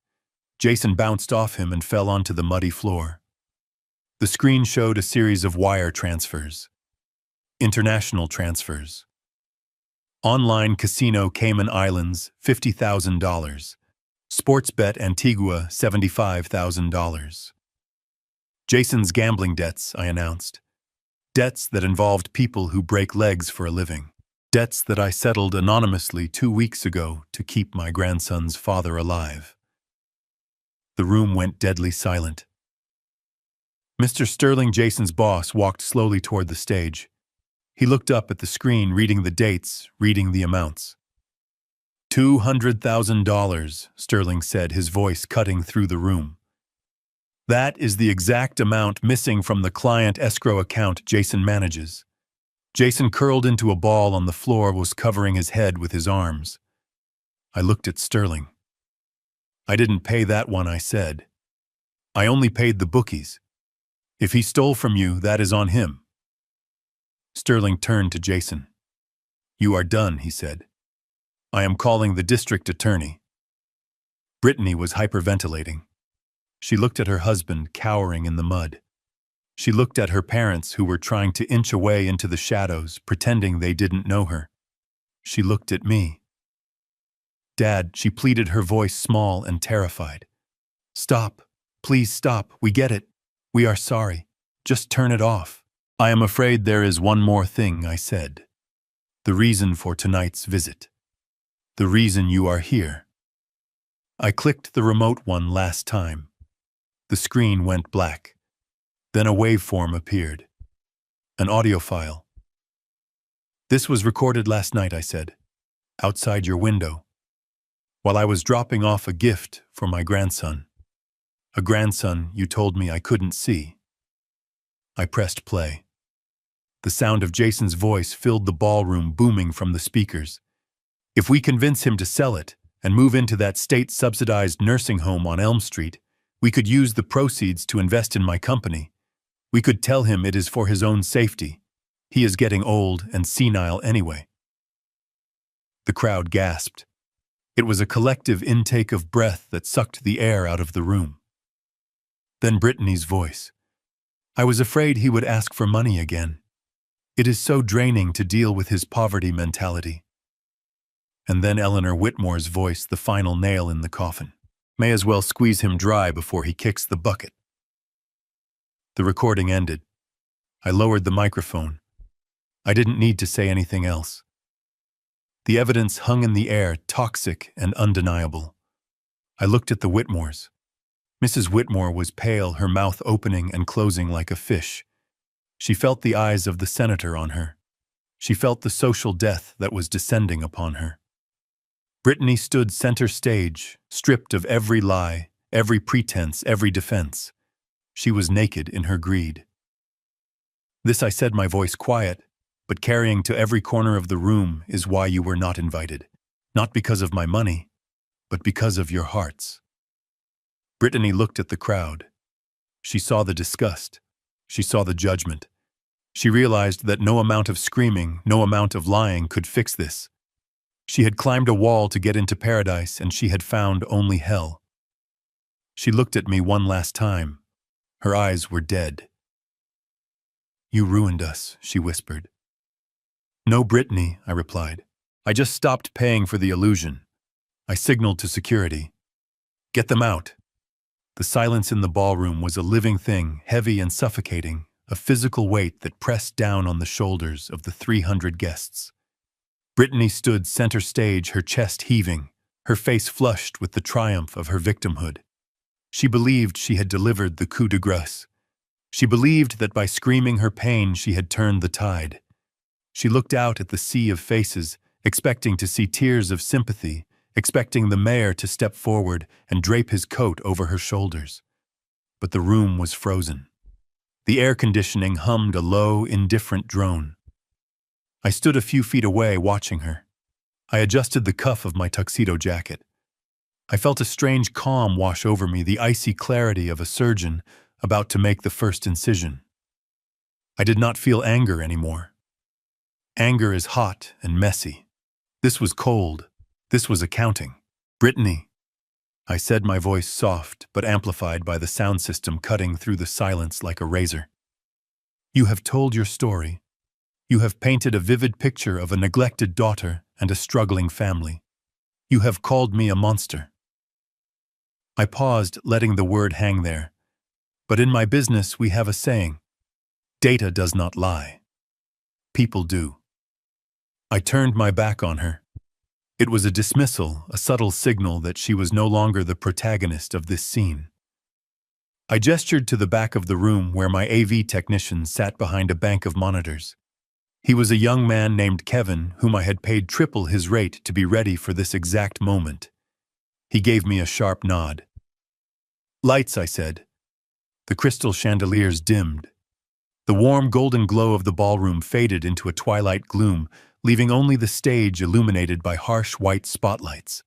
S1: Jason bounced off him and fell onto the muddy floor. The screen showed a series of wire transfers. International transfers. Online Casino Cayman Islands, $50,000. Sportsbet Antigua, $75,000. Jason's gambling debts, I announced. Debts that involved people who break legs for a living. Debts that I settled anonymously 2 weeks ago to keep my grandson's father alive. The room went deadly silent. Mr. Sterling, Jason's boss, walked slowly toward the stage. He looked up at the screen, reading the dates, reading the amounts. $200,000, Sterling said, his voice cutting through the room. "That is the exact amount missing from the client escrow account Jason manages. Jason curled into a ball on the floor, was covering his head with his arms. I looked at Sterling. I didn't pay that one, I said. I only paid the bookies. If he stole from you, that is on him. Sterling turned to Jason. You are done, he said. I am calling the district attorney. Brittany was hyperventilating. She looked at her husband cowering in the mud. She looked at her parents who were trying to inch away into the shadows, pretending they didn't know her. She looked at me. Dad, she pleaded, her voice small and terrified. Stop. Please stop. We get it. We are sorry. Just turn it off. I am afraid there is one more thing, I said. The reason for tonight's visit. The reason you are here. I clicked the remote one last time. The screen went black. Then a waveform appeared. An audio file. This was recorded last night, I said. Outside your window. While I was dropping off a gift for my grandson. A grandson you told me I couldn't see. I pressed play. The sound of Jason's voice filled the ballroom, booming from the speakers. If we convince him to sell it and move into that state-subsidized nursing home on Elm Street, we could use the proceeds to invest in my company. We could tell him it is for his own safety. He is getting old and senile anyway. The crowd gasped. It was a collective intake of breath that sucked the air out of the room. Then Brittany's voice. I was afraid he would ask for money again. It is so draining to deal with his poverty mentality. And then Eleanor Whitmore's voice, the final nail in the coffin. May as well squeeze him dry before he kicks the bucket. The recording ended. I lowered the microphone. I didn't need to say anything else. The evidence hung in the air, toxic and undeniable. I looked at the Whitmores. Mrs. Whitmore was pale, her mouth opening and closing like a fish. She felt the eyes of the senator on her. She felt the social death that was descending upon her. Brittany stood center stage, stripped of every lie, every pretense, every defense. She was naked in her greed. This I said, my voice quiet, but carrying to every corner of the room, is why you were not invited. Not because of my money, but because of your hearts. Brittany looked at the crowd. She saw the disgust. She saw the judgment. She realized that no amount of screaming, no amount of lying could fix this. She had climbed a wall to get into paradise, and she had found only hell. She looked at me one last time. Her eyes were dead. You ruined us, she whispered. No, Brittany, I replied. I just stopped paying for the illusion. I signaled to security. Get them out. The silence in the ballroom was a living thing, heavy and suffocating, a physical weight that pressed down on the shoulders of the 300 guests. Brittany stood center stage, her chest heaving, her face flushed with the triumph of her victimhood. She believed she had delivered the coup de grace. She believed that by screaming her pain she had turned the tide. She looked out at the sea of faces, expecting to see tears of sympathy, expecting the mayor to step forward and drape his coat over her shoulders. But the room was frozen. The air conditioning hummed a low, indifferent drone. I stood a few feet away, watching her. I adjusted the cuff of my tuxedo jacket. I felt a strange calm wash over me, the icy clarity of a surgeon about to make the first incision. I did not feel anger anymore. Anger is hot and messy. This was cold. This was accounting. Brittany, I said, my voice soft but amplified by the sound system cutting through the silence like a razor. You have told your story. You have painted a vivid picture of a neglected daughter and a struggling family. You have called me a monster. I paused, letting the word hang there. But in my business we have a saying. Data does not lie. People do. I turned my back on her. It was a dismissal, a subtle signal that she was no longer the protagonist of this scene. I gestured to the back of the room where my AV technician sat behind a bank of monitors. He was a young man named Kevin, whom I had paid triple his rate to be ready for this exact moment. He gave me a sharp nod. Lights, I said. The crystal chandeliers dimmed. The warm golden glow of the ballroom faded into a twilight gloom, leaving only the stage illuminated by harsh white spotlights.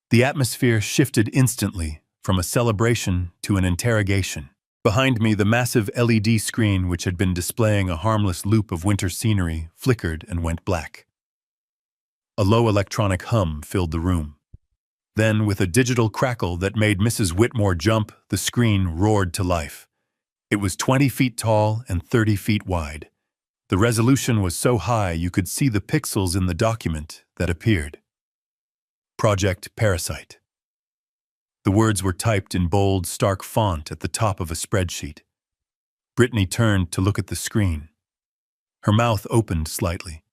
S1: The atmosphere shifted instantly, from a celebration to an interrogation. Behind me, the massive LED screen, which had been displaying a harmless loop of winter scenery, flickered and went black. A low electronic hum filled the room. Then, with a digital crackle that made Mrs. Whitmore jump, the screen roared to life. It was 20 feet tall and 30 feet wide. The resolution was so high you could see the pixels in the document that appeared. Project Parasite. The words were typed in bold, stark font at the top of a spreadsheet. Brittany turned to look at the screen. Her mouth opened slightly.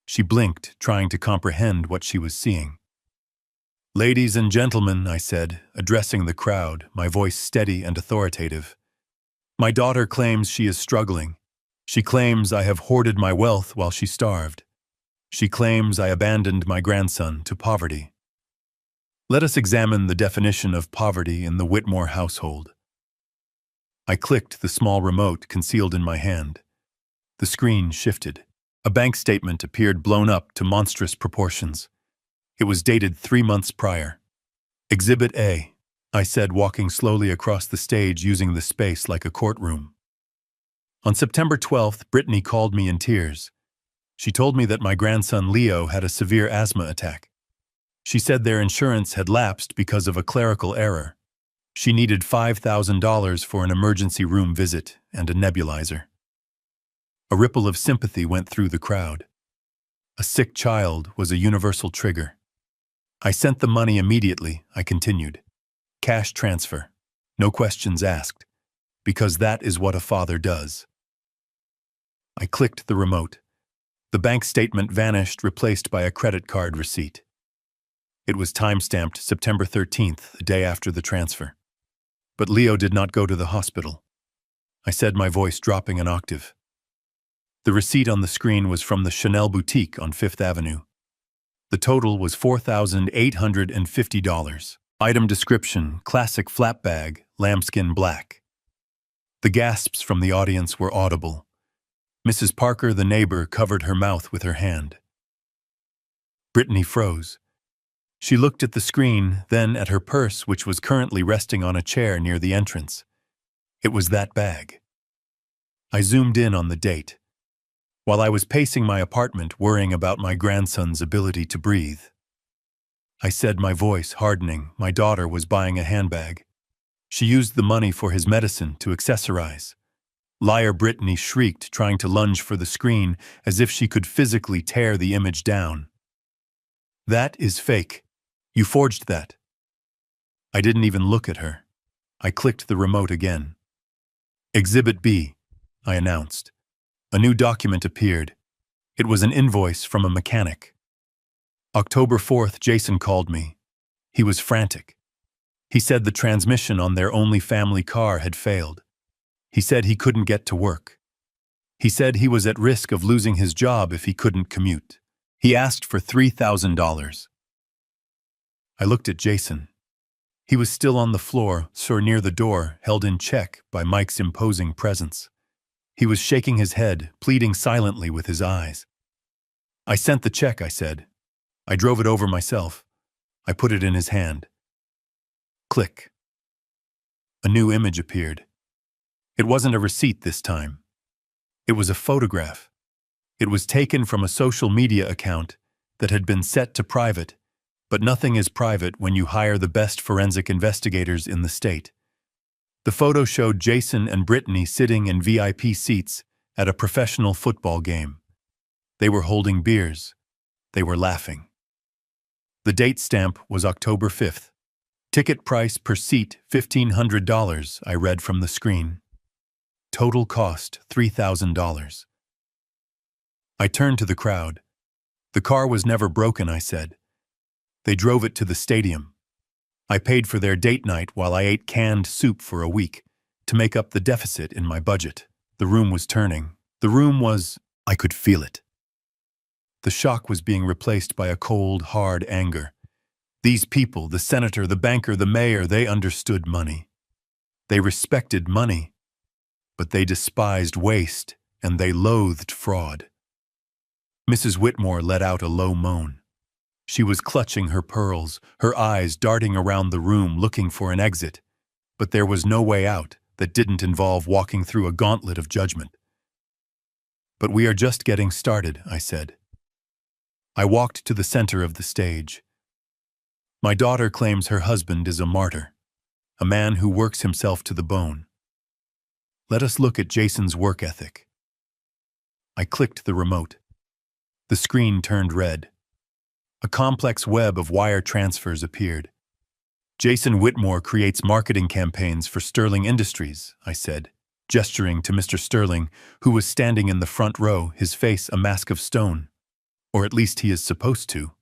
S1: She blinked, trying to comprehend what she was seeing. "Ladies and gentlemen," I said, addressing the crowd, my voice steady and authoritative. "My daughter claims she is struggling. She claims I have hoarded my wealth while she starved. She claims I abandoned my grandson to poverty. Let us examine the definition of poverty in the Whitmore household." I clicked the small remote concealed in my hand. The screen shifted. A bank statement appeared, blown up to monstrous proportions. It was dated 3 months prior. "Exhibit A," I said, walking slowly across the stage using the space like a courtroom. On September 12th, Brittany called me in tears. She told me that my grandson Leo had a severe asthma attack. She said their insurance had lapsed because of a clerical error. She needed $5,000 for an emergency room visit and a nebulizer. A ripple of sympathy went through the crowd. A sick child was a universal trigger. "I sent the money immediately," I continued. "Cash transfer. No questions asked. Because that is what a father does." I clicked the remote. The bank statement vanished, replaced by a credit card receipt. It was time-stamped September 13th, the day after the transfer. But Leo did not go to the hospital. I said, my voice dropping an octave. The receipt on the screen was from the Chanel boutique on Fifth Avenue. The total was $4,850. Item description: classic flap bag, lambskin black. The gasps from the audience were audible. Mrs. Parker, the neighbor, covered her mouth with her hand. Brittany froze. She looked at the screen, then at her purse, which was currently resting on a chair near the entrance. It was that bag. I zoomed in on the date. While I was pacing my apartment, worrying about my grandson's ability to breathe, I said, my voice hardening, my daughter was buying a handbag. She used the money for his medicine to accessorize. Liar Brittany shrieked, trying to lunge for the screen as if she could physically tear the image down. "That is fake. You forged that." I didn't even look at her. I clicked the remote again. "Exhibit B," I announced. A new document appeared. It was an invoice from a mechanic. October 4th, Jason called me. He was frantic. He said the transmission on their only family car had failed. He said he couldn't get to work. He said he was at risk of losing his job if he couldn't commute. He asked for $3,000. I looked at Jason. He was still on the floor, so near the door, held in check by Mike's imposing presence. He was shaking his head, pleading silently with his eyes. "I sent the check," I said. "I drove it over myself." I put it in his hand. Click. A new image appeared. It wasn't a receipt this time. It was a photograph. It was taken from a social media account that had been set to private, but nothing is private when you hire the best forensic investigators in the state. The photo showed Jason and Brittany sitting in VIP seats at a professional football game. They were holding beers. They were laughing. The date stamp was October 5th. Ticket price per seat, $1,500, I read from the screen. Total cost, $3,000. I turned to the crowd. "The car was never broken," I said. "They drove it to the stadium. I paid for their date night while I ate canned soup for a week to make up the deficit in my budget." The room was turning. The room was... I could feel it. The shock was being replaced by a cold, hard anger. These people, the senator, the banker, the mayor, they understood money. They respected money. But they despised waste, and they loathed fraud. Mrs. Whitmore let out a low moan. She was clutching her pearls, her eyes darting around the room looking for an exit. But there was no way out that didn't involve walking through a gauntlet of judgment. "But we are just getting started," I said. I walked to the center of the stage. My daughter claims her husband is a martyr, a man who works himself to the bone. Let us look at Jason's work ethic. I clicked the remote. The screen turned red. A complex web of wire transfers appeared. "Jason Whitmore creates marketing campaigns for Sterling Industries," I said, gesturing to Mr. Sterling, who was standing in the front row, his face a mask of stone. Or at least he is supposed to.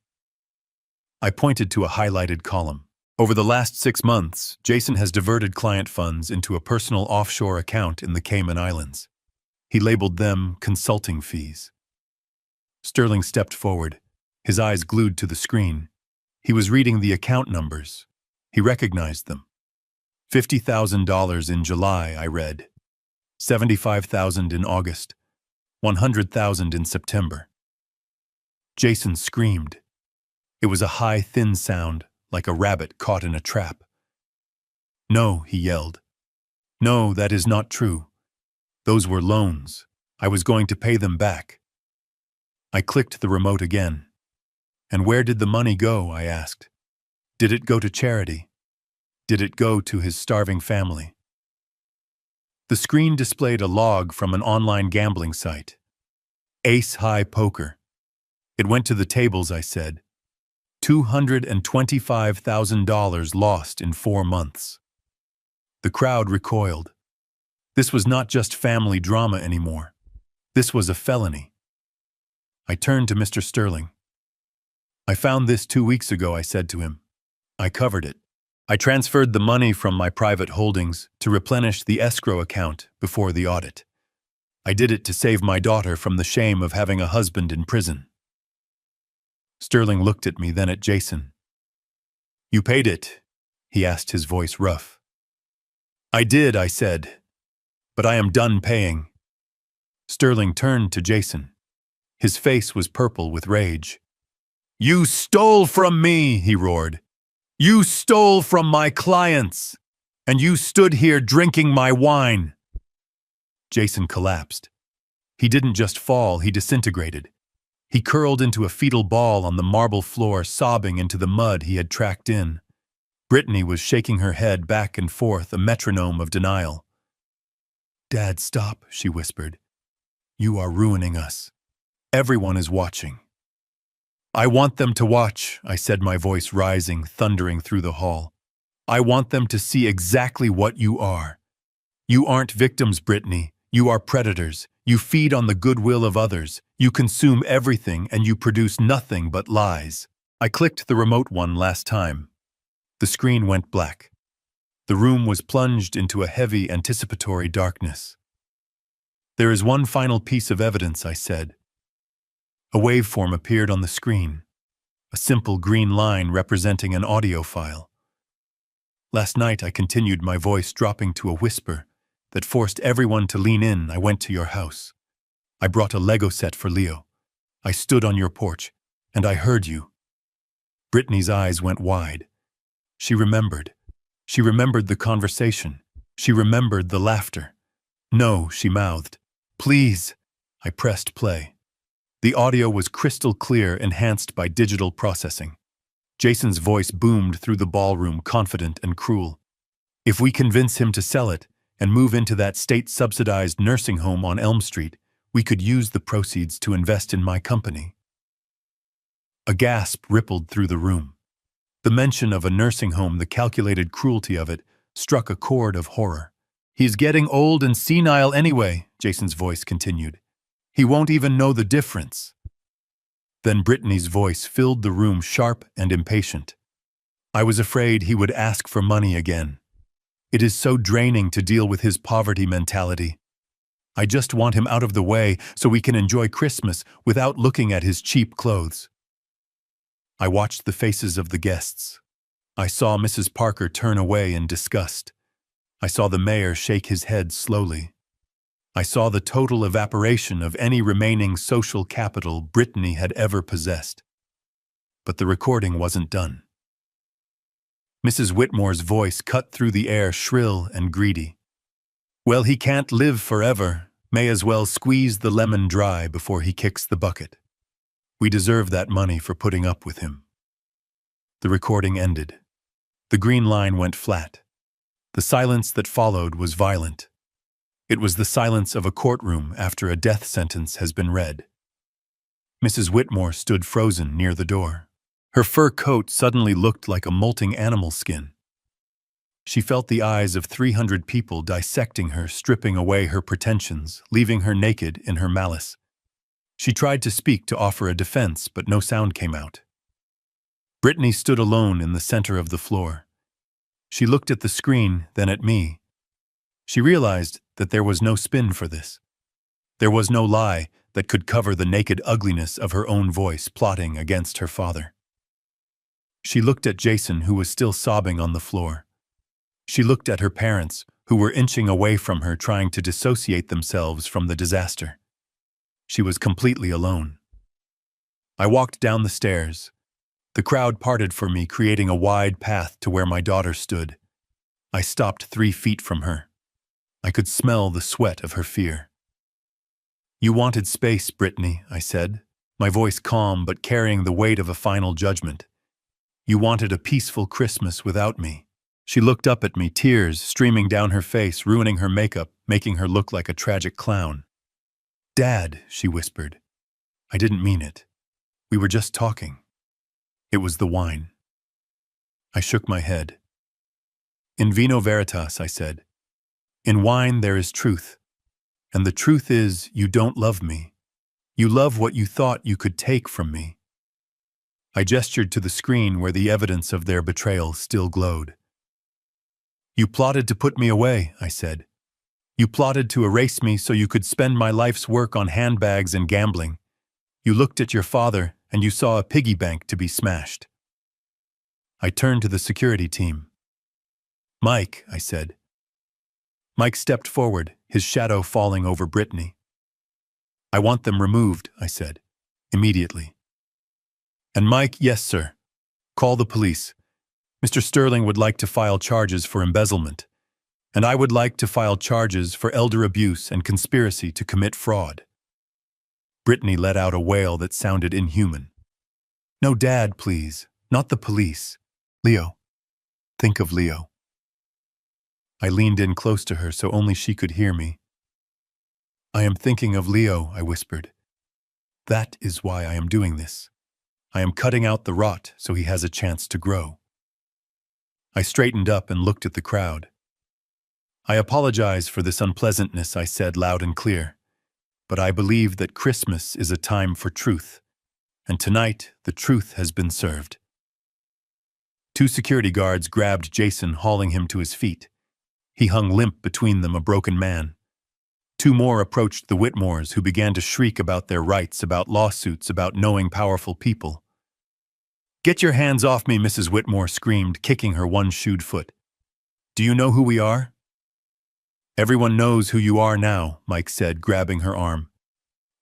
S1: I pointed to a highlighted column. "Over the last 6 months, Jason has diverted client funds into a personal offshore account in the Cayman Islands. He labeled them consulting fees." Sterling stepped forward, his eyes glued to the screen. He was reading the account numbers. He recognized them. $50,000 in July, I read. $75,000 in August. $100,000 in September. Jason screamed. It was a high, thin sound, like a rabbit caught in a trap. "No," he yelled. "No, that is not true. Those were loans. I was going to pay them back." I clicked the remote again. "And where did the money go?" I asked. "Did it go to charity? Did it go to his starving family?" The screen displayed a log from an online gambling site. Ace High Poker. It went to the tables, I said. $225,000 lost in 4 months. The crowd recoiled. This was not just family drama anymore. This was a felony. I turned to Mr. Sterling. "I found this 2 weeks ago," I said to him. "I covered it. I transferred the money from my private holdings to replenish the escrow account before the audit. I did it to save my daughter from the shame of having a husband in prison." Sterling looked at me, then at Jason. "You paid it?" he asked, his voice rough. "I did," I said, "but I am done paying." Sterling turned to Jason. His face was purple with rage. "You stole from me," he roared. "You stole from my clients, and you stood here drinking my wine." Jason collapsed. He didn't just fall, he disintegrated. He curled into a fetal ball on the marble floor, sobbing into the mud he had tracked in. Brittany was shaking her head back and forth, a metronome of denial. "Dad, stop," she whispered. "You are ruining us. Everyone is watching." "I want them to watch," I said, my voice rising, thundering through the hall. "I want them to see exactly what you are. You aren't victims, Brittany. You are predators. You feed on the goodwill of others. You consume everything, and you produce nothing but lies." I clicked the remote one last time. The screen went black. The room was plunged into a heavy, anticipatory darkness. "There is one final piece of evidence," I said. A waveform appeared on the screen, a simple green line representing an audio file. "Last night," I continued, my voice dropping to a whisper that forced everyone to lean in, "I went to your house. I brought a Lego set for Leo. I stood on your porch, and I heard you." Brittany's eyes went wide. She remembered. She remembered the conversation. She remembered the laughter. "No," she mouthed. "Please." I pressed play. The audio was crystal clear, enhanced by digital processing. Jason's voice boomed through the ballroom, confident and cruel. "If we convince him to sell it and move into that state-subsidized nursing home on Elm Street, we could use the proceeds to invest in my company." A gasp rippled through the room. The mention of a nursing home, the calculated cruelty of it, struck a chord of horror. "He's getting old and senile anyway," Jason's voice continued. "He won't even know the difference." Then Brittany's voice filled the room, sharp and impatient. "I was afraid he would ask for money again. It is so draining to deal with his poverty mentality. I just want him out of the way so we can enjoy Christmas without looking at his cheap clothes." I watched the faces of the guests. I saw Mrs. Parker turn away in disgust. I saw the mayor shake his head slowly. I saw the total evaporation of any remaining social capital Brittany had ever possessed. But the recording wasn't done. Mrs. Whitmore's voice cut through the air, shrill and greedy. "Well, he can't live forever. May as well squeeze the lemon dry before he kicks the bucket. We deserve that money for putting up with him." The recording ended. The green line went flat. The silence that followed was violent. It was the silence of a courtroom after a death sentence has been read. Mrs. Whitmore stood frozen near the door. Her fur coat suddenly looked like a molting animal skin. She felt the eyes of 300 people dissecting her, stripping away her pretensions, leaving her naked in her malice. She tried to speak, to offer a defense, but no sound came out. Brittany stood alone in the center of the floor. She looked at the screen, then at me. She realized that there was no spin for this. There was no lie that could cover the naked ugliness of her own voice plotting against her father. She looked at Jason, who was still sobbing on the floor. She looked at her parents, who were inching away from her, trying to dissociate themselves from the disaster. She was completely alone. I walked down the stairs. The crowd parted for me, creating a wide path to where my daughter stood. I stopped 3 feet from her. I could smell the sweat of her fear. "You wanted space, Brittany," I said, my voice calm but carrying the weight of a final judgment. "You wanted a peaceful Christmas without me." She looked up at me, tears streaming down her face, ruining her makeup, making her look like a tragic clown. "Dad," she whispered. "I didn't mean it. We were just talking." It was the wine. I shook my head. "In vino veritas," I said. "In wine there is truth. And the truth is, you don't love me. You love what you thought you could take from me." I gestured to the screen where the evidence of their betrayal still glowed. "You plotted to put me away," I said. "You plotted to erase me so you could spend my life's work on handbags and gambling. You looked at your father and you saw a piggy bank to be smashed." I turned to the security team. "Mike," I said. Mike stepped forward, his shadow falling over Brittany. "I want them removed," I said, immediately. And Mike, "Yes, sir. Call the police. Mr. Sterling would like to file charges for embezzlement, and I would like to file charges for elder abuse and conspiracy to commit fraud." Brittany let out a wail that sounded inhuman. "No, Dad, please. Not the police. Leo. Think of Leo." I leaned in close to her so only she could hear me. "I am thinking of Leo," I whispered. "That is why I am doing this. I am cutting out the rot so he has a chance to grow." I straightened up and looked at the crowd. "I apologize for this unpleasantness," I said loud and clear. "But I believe that Christmas is a time for truth, and tonight the truth has been served." 2 security guards grabbed Jason, hauling him to his feet. He hung limp between them, a broken man. 2 more approached the Whitmores, who began to shriek about their rights, about lawsuits, about knowing powerful people. "Get your hands off me," Mrs. Whitmore screamed, kicking her one-shoed foot. "Do you know who we are?" "Everyone knows who you are now," Mike said, grabbing her arm.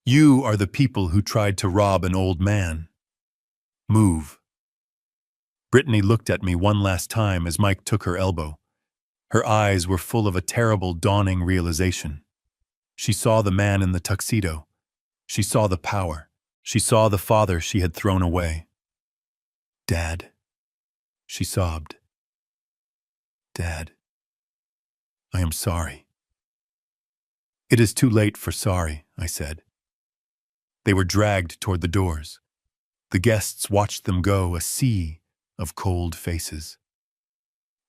S1: "You are the people who tried to rob an old man. Move." Brittany looked at me one last time as Mike took her elbow. Her eyes were full of a terrible, dawning realization. She saw the man in the tuxedo. She saw the power. She saw the father she had thrown away. "Dad," she sobbed. "Dad, I am sorry." "It is too late for sorry," I said. They were dragged toward the doors. The guests watched them go, a sea of cold faces.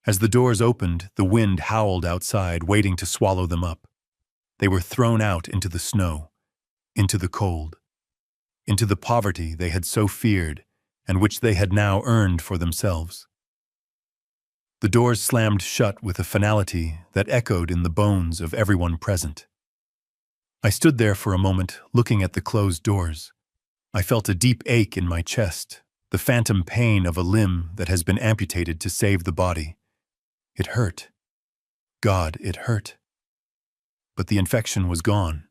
S1: As the doors opened, the wind howled outside, waiting to swallow them up. They were thrown out into the snow, into the cold, into the poverty they had so feared and which they had now earned for themselves. The doors slammed shut with a finality that echoed in the bones of everyone present. I stood there for a moment, looking at the closed doors. I felt a deep ache in my chest, the phantom pain of a limb that has been amputated to save the body. It hurt. God, it hurt. but the infection was gone.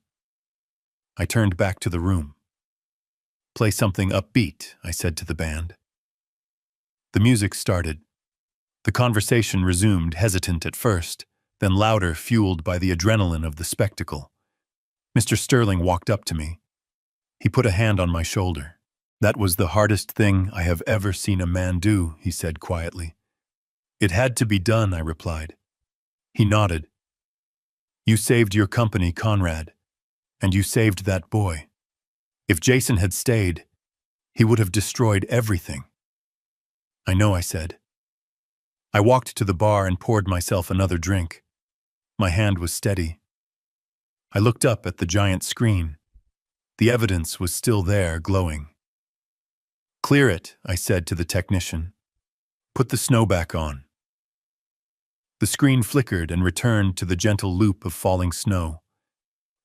S1: I turned back to the room. "Play something upbeat," I said to the band. The music started. The conversation resumed, hesitant at first, then louder, fueled by the adrenaline of the spectacle. Mr. Sterling walked up to me. He put a hand on my shoulder. "That was the hardest thing I have ever seen a man do," he said quietly. "It had to be done," I replied. He nodded. "You saved your company, Conrad, and you saved that boy. If Jason had stayed, he would have destroyed everything." "I know," I said. I walked to the bar and poured myself another drink. My hand was steady. I looked up at the giant screen. The evidence was still there, glowing. "Clear it," I said to the technician. "Put the snow back on." The screen flickered and returned to the gentle loop of falling snow.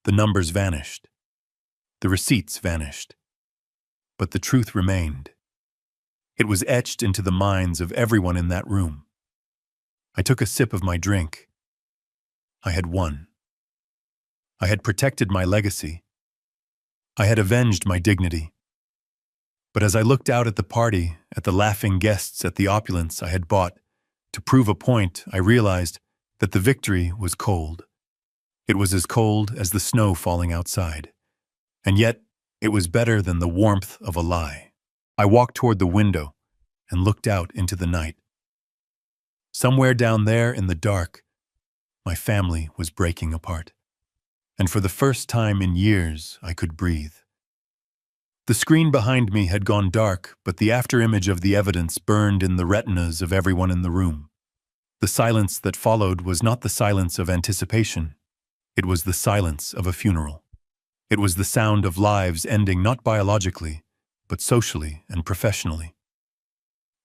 S1: The numbers vanished. The receipts vanished. But the truth remained. It was etched into the minds of everyone in that room. I took a sip of my drink. I had won. I had protected my legacy. I had avenged my dignity. But as I looked out at the party, at the laughing guests, at the opulence I had bought, to prove a point, I realized that the victory was cold. It was as cold as the snow falling outside. And yet, it was better than the warmth of a lie. I walked toward the window and looked out into the night. Somewhere down there in the dark, my family was breaking apart. And for the first time in years, I could breathe. The screen behind me had gone dark, but the afterimage of the evidence burned in the retinas of everyone in the room. The silence that followed was not the silence of anticipation. It was the silence of a funeral. It was the sound of lives ending not biologically, but socially and professionally.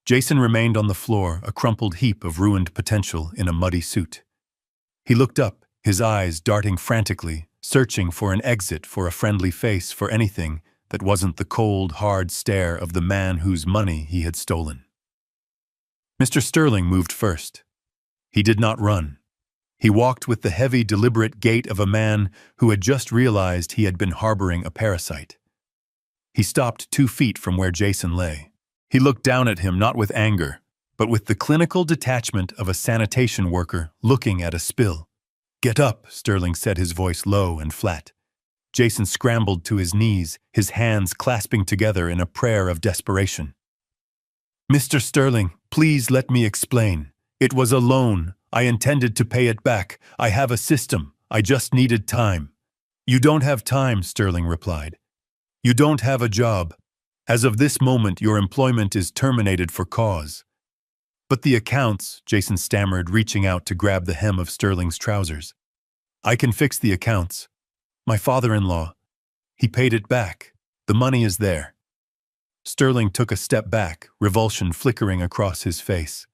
S1: Jason remained on the floor, a crumpled heap of ruined potential in a muddy suit. He looked up, his eyes darting frantically, searching for an exit, for a friendly face, for anything that wasn't the cold, hard stare of the man whose money he had stolen. Mr. Sterling moved first. He did not run. He walked with the heavy, deliberate gait of a man who had just realized he had been harboring a parasite. He stopped 2 feet from where Jason lay. He looked down at him not with anger, but with the clinical detachment of a sanitation worker looking at a spill. "Get up," Sterling said, his voice low and flat. Jason scrambled to his knees, his hands clasping together in a prayer of desperation. "Mr. Sterling, please let me explain. It was a loan. I intended to pay it back. I have a system. I just needed time." "You don't have time," Sterling replied. "You don't have a job. As of this moment, your employment is terminated for cause." "But the accounts," Jason stammered, reaching out to grab the hem of Sterling's trousers. "I can fix the accounts. My father-in-law, he paid it back. The money is there." Sterling took a step back, revulsion flickering across his face.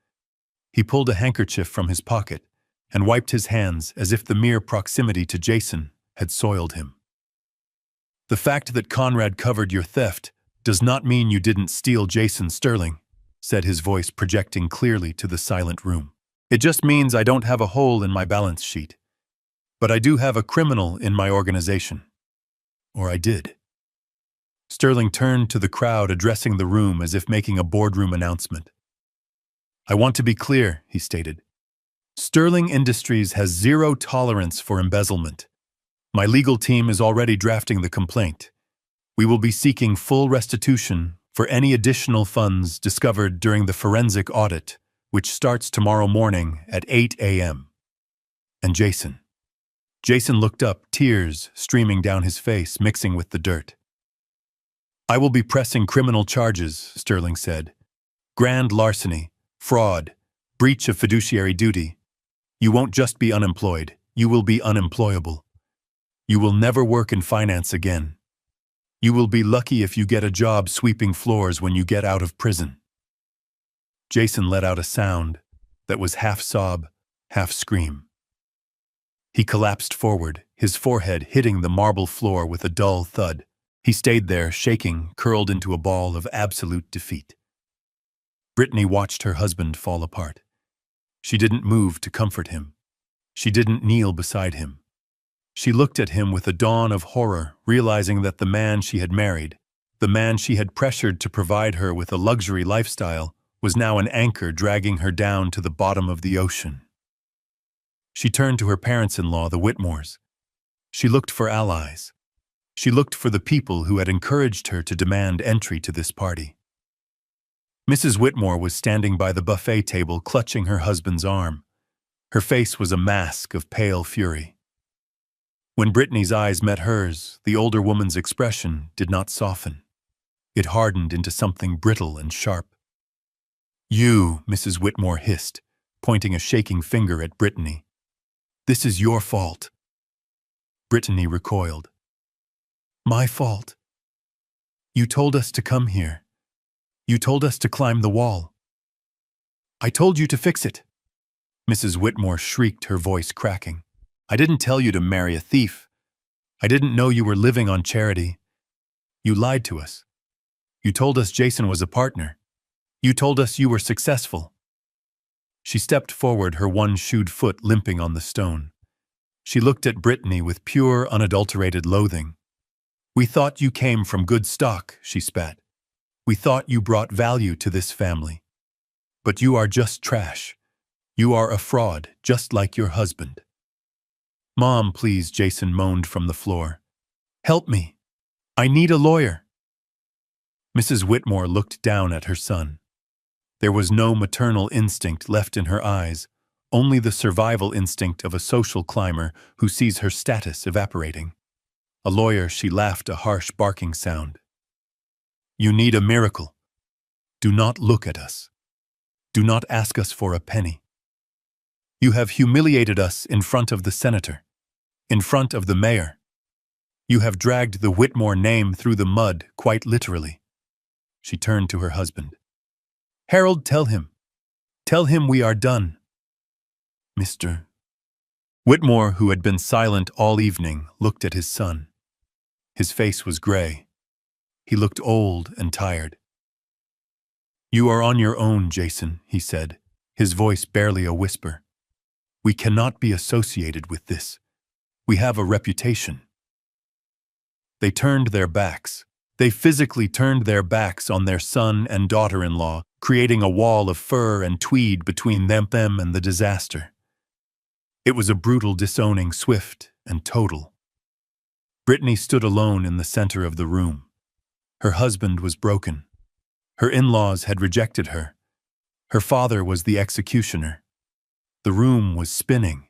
S1: He pulled a handkerchief from his pocket and wiped his hands as if the mere proximity to Jason had soiled him. "The fact that Conrad covered your theft does not mean you didn't steal Jason, Sterling," said his voice projecting clearly to the silent room. "It just means I don't have a hole in my balance sheet. But I do have a criminal in my organization. Or I did." Sterling turned to the crowd, addressing the room as if making a boardroom announcement. "I want to be clear," he stated. "Sterling Industries has zero tolerance for embezzlement. My legal team is already drafting the complaint. We will be seeking full restitution for any additional funds discovered during the forensic audit, which starts tomorrow morning at 8 a.m. And Jason looked up, tears streaming down his face, mixing with the dirt. "I will be pressing criminal charges," Sterling said. "Grand larceny, fraud, breach of fiduciary duty. You won't just be unemployed, you will be unemployable. You will never work in finance again. You will be lucky if you get a job sweeping floors when you get out of prison." Jason let out a sound that was half sob, half scream. He collapsed forward, his forehead hitting the marble floor with a dull thud. He stayed there, shaking, curled into a ball of absolute defeat. Brittany watched her husband fall apart. She didn't move to comfort him. She didn't kneel beside him. She looked at him with a dawn of horror, realizing that the man she had married, the man she had pressured to provide her with a luxury lifestyle, was now an anchor dragging her down to the bottom of the ocean. She turned to her parents-in-law, the Whitmores. She looked for allies. She looked for the people who had encouraged her to demand entry to this party. Mrs. Whitmore was standing by the buffet table, clutching her husband's arm. Her face was a mask of pale fury. When Brittany's eyes met hers, the older woman's expression did not soften. It hardened into something brittle and sharp. "You," Mrs. Whitmore hissed, pointing a shaking finger at Brittany. "This is your fault." Brittany recoiled. "My fault? You told us to come here. You told us to climb the wall. I told you to fix it." Mrs. Whitmore shrieked, her voice cracking. "I didn't tell you to marry a thief. I didn't know you were living on charity. You lied to us. You told us Jason was a partner. You told us you were successful." She stepped forward, her one-shoed foot limping on the stone. She looked at Brittany with pure, unadulterated loathing. "We thought you came from good stock," she spat. "We thought you brought value to this family. But you are just trash. You are a fraud, just like your husband." "Mom, please," Jason moaned from the floor. "Help me. I need a lawyer." Mrs. Whitmore looked down at her son. There was no maternal instinct left in her eyes, only the survival instinct of a social climber who sees her status evaporating. A lawyer, she laughed, a harsh barking sound. "You need a miracle. Do not look at us. Do not ask us for a penny. You have humiliated us in front of the senator, in front of the mayor. You have dragged the Whitmore name through the mud, quite literally." She turned to her husband. "Harold, tell him. Tell him we are done." Mr. Whitmore, who had been silent all evening, looked at his son. His face was gray. He looked old and tired. "You are on your own, Jason," he said, his voice barely a whisper. "We cannot be associated with this. We have a reputation." They turned their backs. They physically turned their backs on their son and daughter-in-law, creating a wall of fur and tweed between them and the disaster. It was a brutal disowning, swift and total. Brittany stood alone in the center of the room. Her husband was broken. Her in-laws had rejected her. Her father was the executioner. The room was spinning.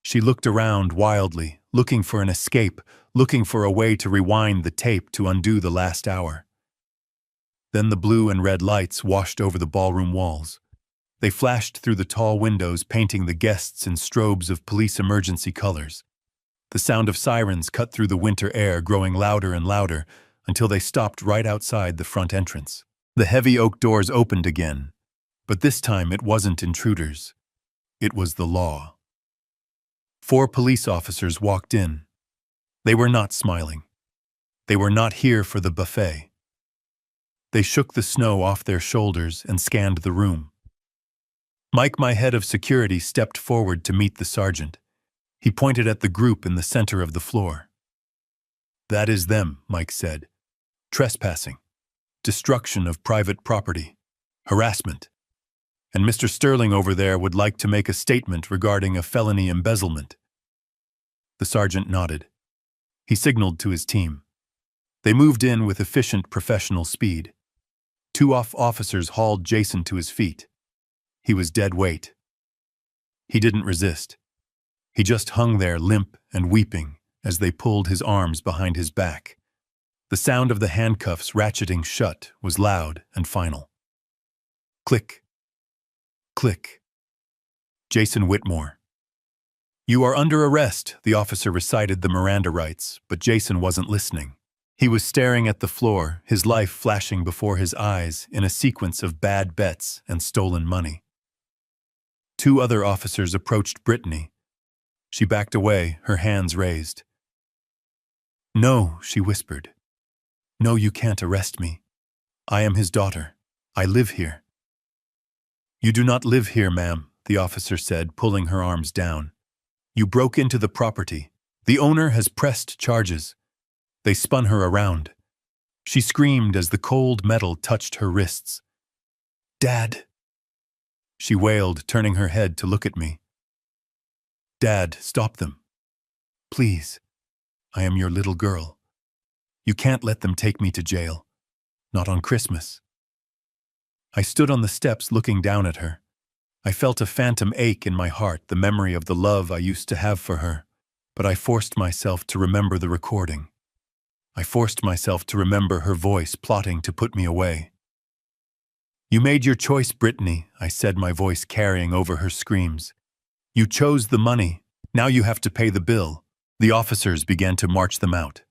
S1: She looked around wildly, looking for an escape, looking for a way to rewind the tape to undo the last hour. Then the blue and red lights washed over the ballroom walls. They flashed through the tall windows, painting the guests in strobes of police emergency colors. The sound of sirens cut through the winter air, growing louder and louder, until they stopped right outside the front entrance. The heavy oak doors opened again, but this time it wasn't intruders. It was the law. 4 police officers walked in. They were not smiling. They were not here for the buffet. They shook the snow off their shoulders and scanned the room. Mike, my head of security, stepped forward to meet the sergeant. He pointed at the group in the center of the floor. "That is them," Mike said. "Trespassing, destruction of private property, harassment. And Mr. Sterling over there would like to make a statement regarding a felony embezzlement." The sergeant nodded. He signaled to his team. They moved in with efficient professional speed. 2 officers hauled Jason to his feet. He was dead weight. He didn't resist. He just hung there, limp and weeping, as they pulled his arms behind his back. The sound of the handcuffs ratcheting shut was loud and final. Click. Click. Jason Whitmore. "You are under arrest," the officer recited the Miranda rights, but Jason wasn't listening. He was staring at the floor, his life flashing before his eyes in a sequence of bad bets and stolen money. 2 other officers approached Brittany. She backed away, her hands raised. "No," she whispered. "No, you can't arrest me. I am his daughter. I live here." "You do not live here, ma'am," the officer said, pulling her arms down. "You broke into the property. The owner has pressed charges. They spun her around. She screamed as the cold metal touched her wrists. Dad, she wailed, turning her head to look at me. Dad, stop them. Please. I am your little girl. You can't let them take me to jail. Not on Christmas. I stood on the steps looking down at her. I felt a phantom ache in my heart, the memory of the love I used to have for her. But I forced myself to remember the recording. I forced myself to remember her voice plotting to put me away. You made your choice, Brittany, I said, my voice carrying over her screams. You chose the money. Now you have to pay the bill. The officers began to march them out.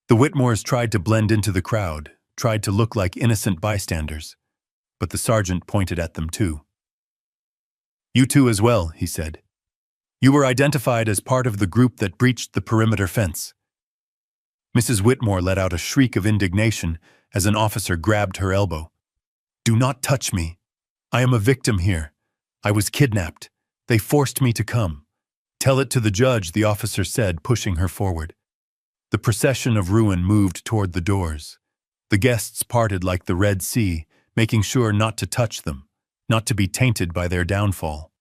S1: The Whitmores tried to blend into the crowd, tried to look like innocent bystanders, but the sergeant pointed at them too. You too as well, he said. You were identified as part of the group that breached the perimeter fence. Mrs. Whitmore let out a shriek of indignation as an officer grabbed her elbow. Do not touch me. I am a victim here. I was kidnapped. They forced me to come. Tell it to the judge, the officer said, pushing her forward. The procession of ruin moved toward the doors. The guests parted like the Red Sea, making sure not to touch them, not to be tainted by their downfall.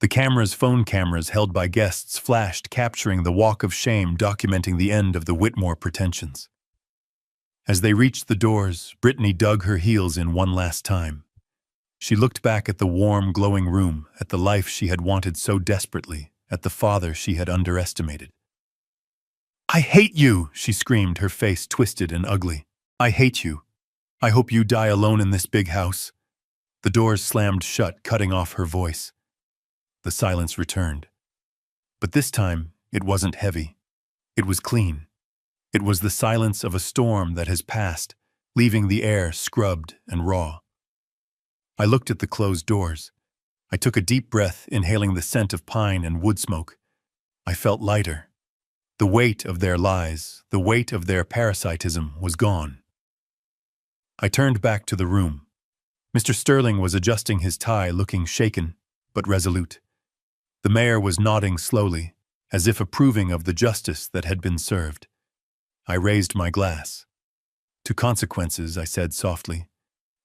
S1: The phone cameras held by guests flashed, capturing the walk of shame, documenting the end of the Whitmore pretensions. As they reached the doors, Brittany dug her heels in one last time. She looked back at the warm, glowing room, at the life she had wanted so desperately, at the father she had underestimated. I hate you, she screamed, her face twisted and ugly. I hate you. I hope you die alone in this big house. The doors slammed shut, cutting off her voice. The silence returned. But this time, it wasn't heavy. It was clean. It was the silence of a storm that has passed, leaving the air scrubbed and raw. I looked at the closed doors. I took a deep breath, inhaling the scent of pine and wood smoke. I felt lighter. The weight of their lies, the weight of their parasitism was gone. I turned back to the room. Mr. Sterling was adjusting his tie, looking shaken, but resolute. The mayor was nodding slowly, as if approving of the justice that had been served. I raised my glass. To consequences, I said softly.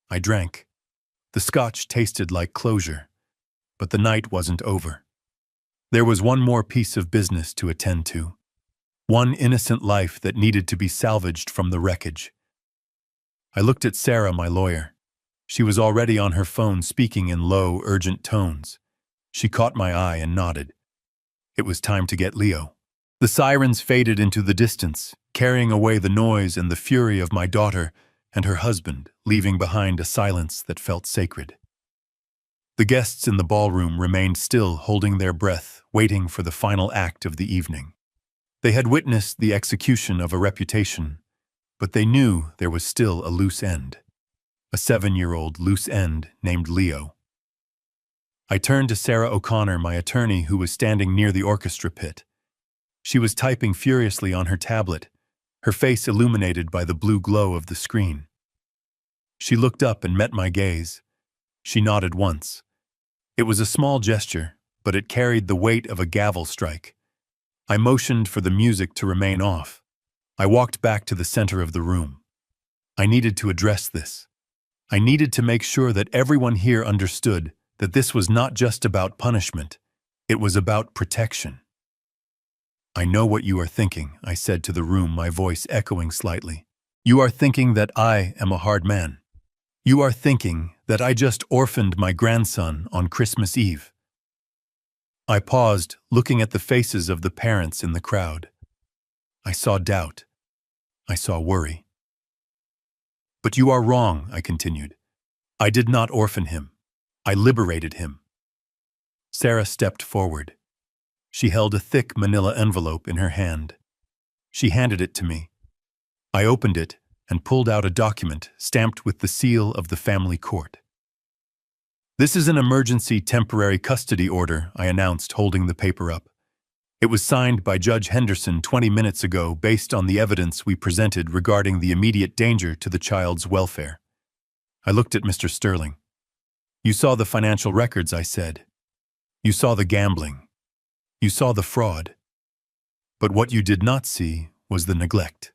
S1: I drank. The scotch tasted like closure, but the night wasn't over. There was one more piece of business to attend to. One innocent life that needed to be salvaged from the wreckage. I looked at Sarah, my lawyer. She was already on her phone, speaking in low, urgent tones. She caught my eye and nodded. It was time to get Leo. The sirens faded into the distance, carrying away the noise and the fury of my daughter and her husband, leaving behind a silence that felt sacred. The guests in the ballroom remained still, holding their breath, waiting for the final act of the evening. They had witnessed the execution of a reputation, but they knew there was still a loose end. A 7-year-old loose end named Leo. I turned to Sarah O'Connor, my attorney, who was standing near the orchestra pit. She was typing furiously on her tablet, her face illuminated by the blue glow of the screen. She looked up and met my gaze. She nodded once. It was a small gesture, but it carried the weight of a gavel strike. I motioned for the music to remain off. I walked back to the center of the room. I needed to address this. I needed to make sure that everyone here understood that this was not just about punishment. It was about protection. I know what you are thinking, I said to the room, my voice echoing slightly. You are thinking that I am a hard man. You are thinking that I just orphaned my grandson on Christmas Eve. I paused, looking at the faces of the parents in the crowd. I saw doubt. I saw worry. But you are wrong, I continued. I did not orphan him. I liberated him. Sarah stepped forward. She held a thick manila envelope in her hand. She handed it to me. I opened it and pulled out a document stamped with the seal of the family court. This is an emergency temporary custody order, I announced, holding the paper up. It was signed by Judge Henderson 20 minutes ago based on the evidence we presented regarding the immediate danger to the child's welfare. I looked at Mr. Sterling. You saw the financial records, I said. You saw the gambling. You saw the fraud. But what you did not see was the neglect.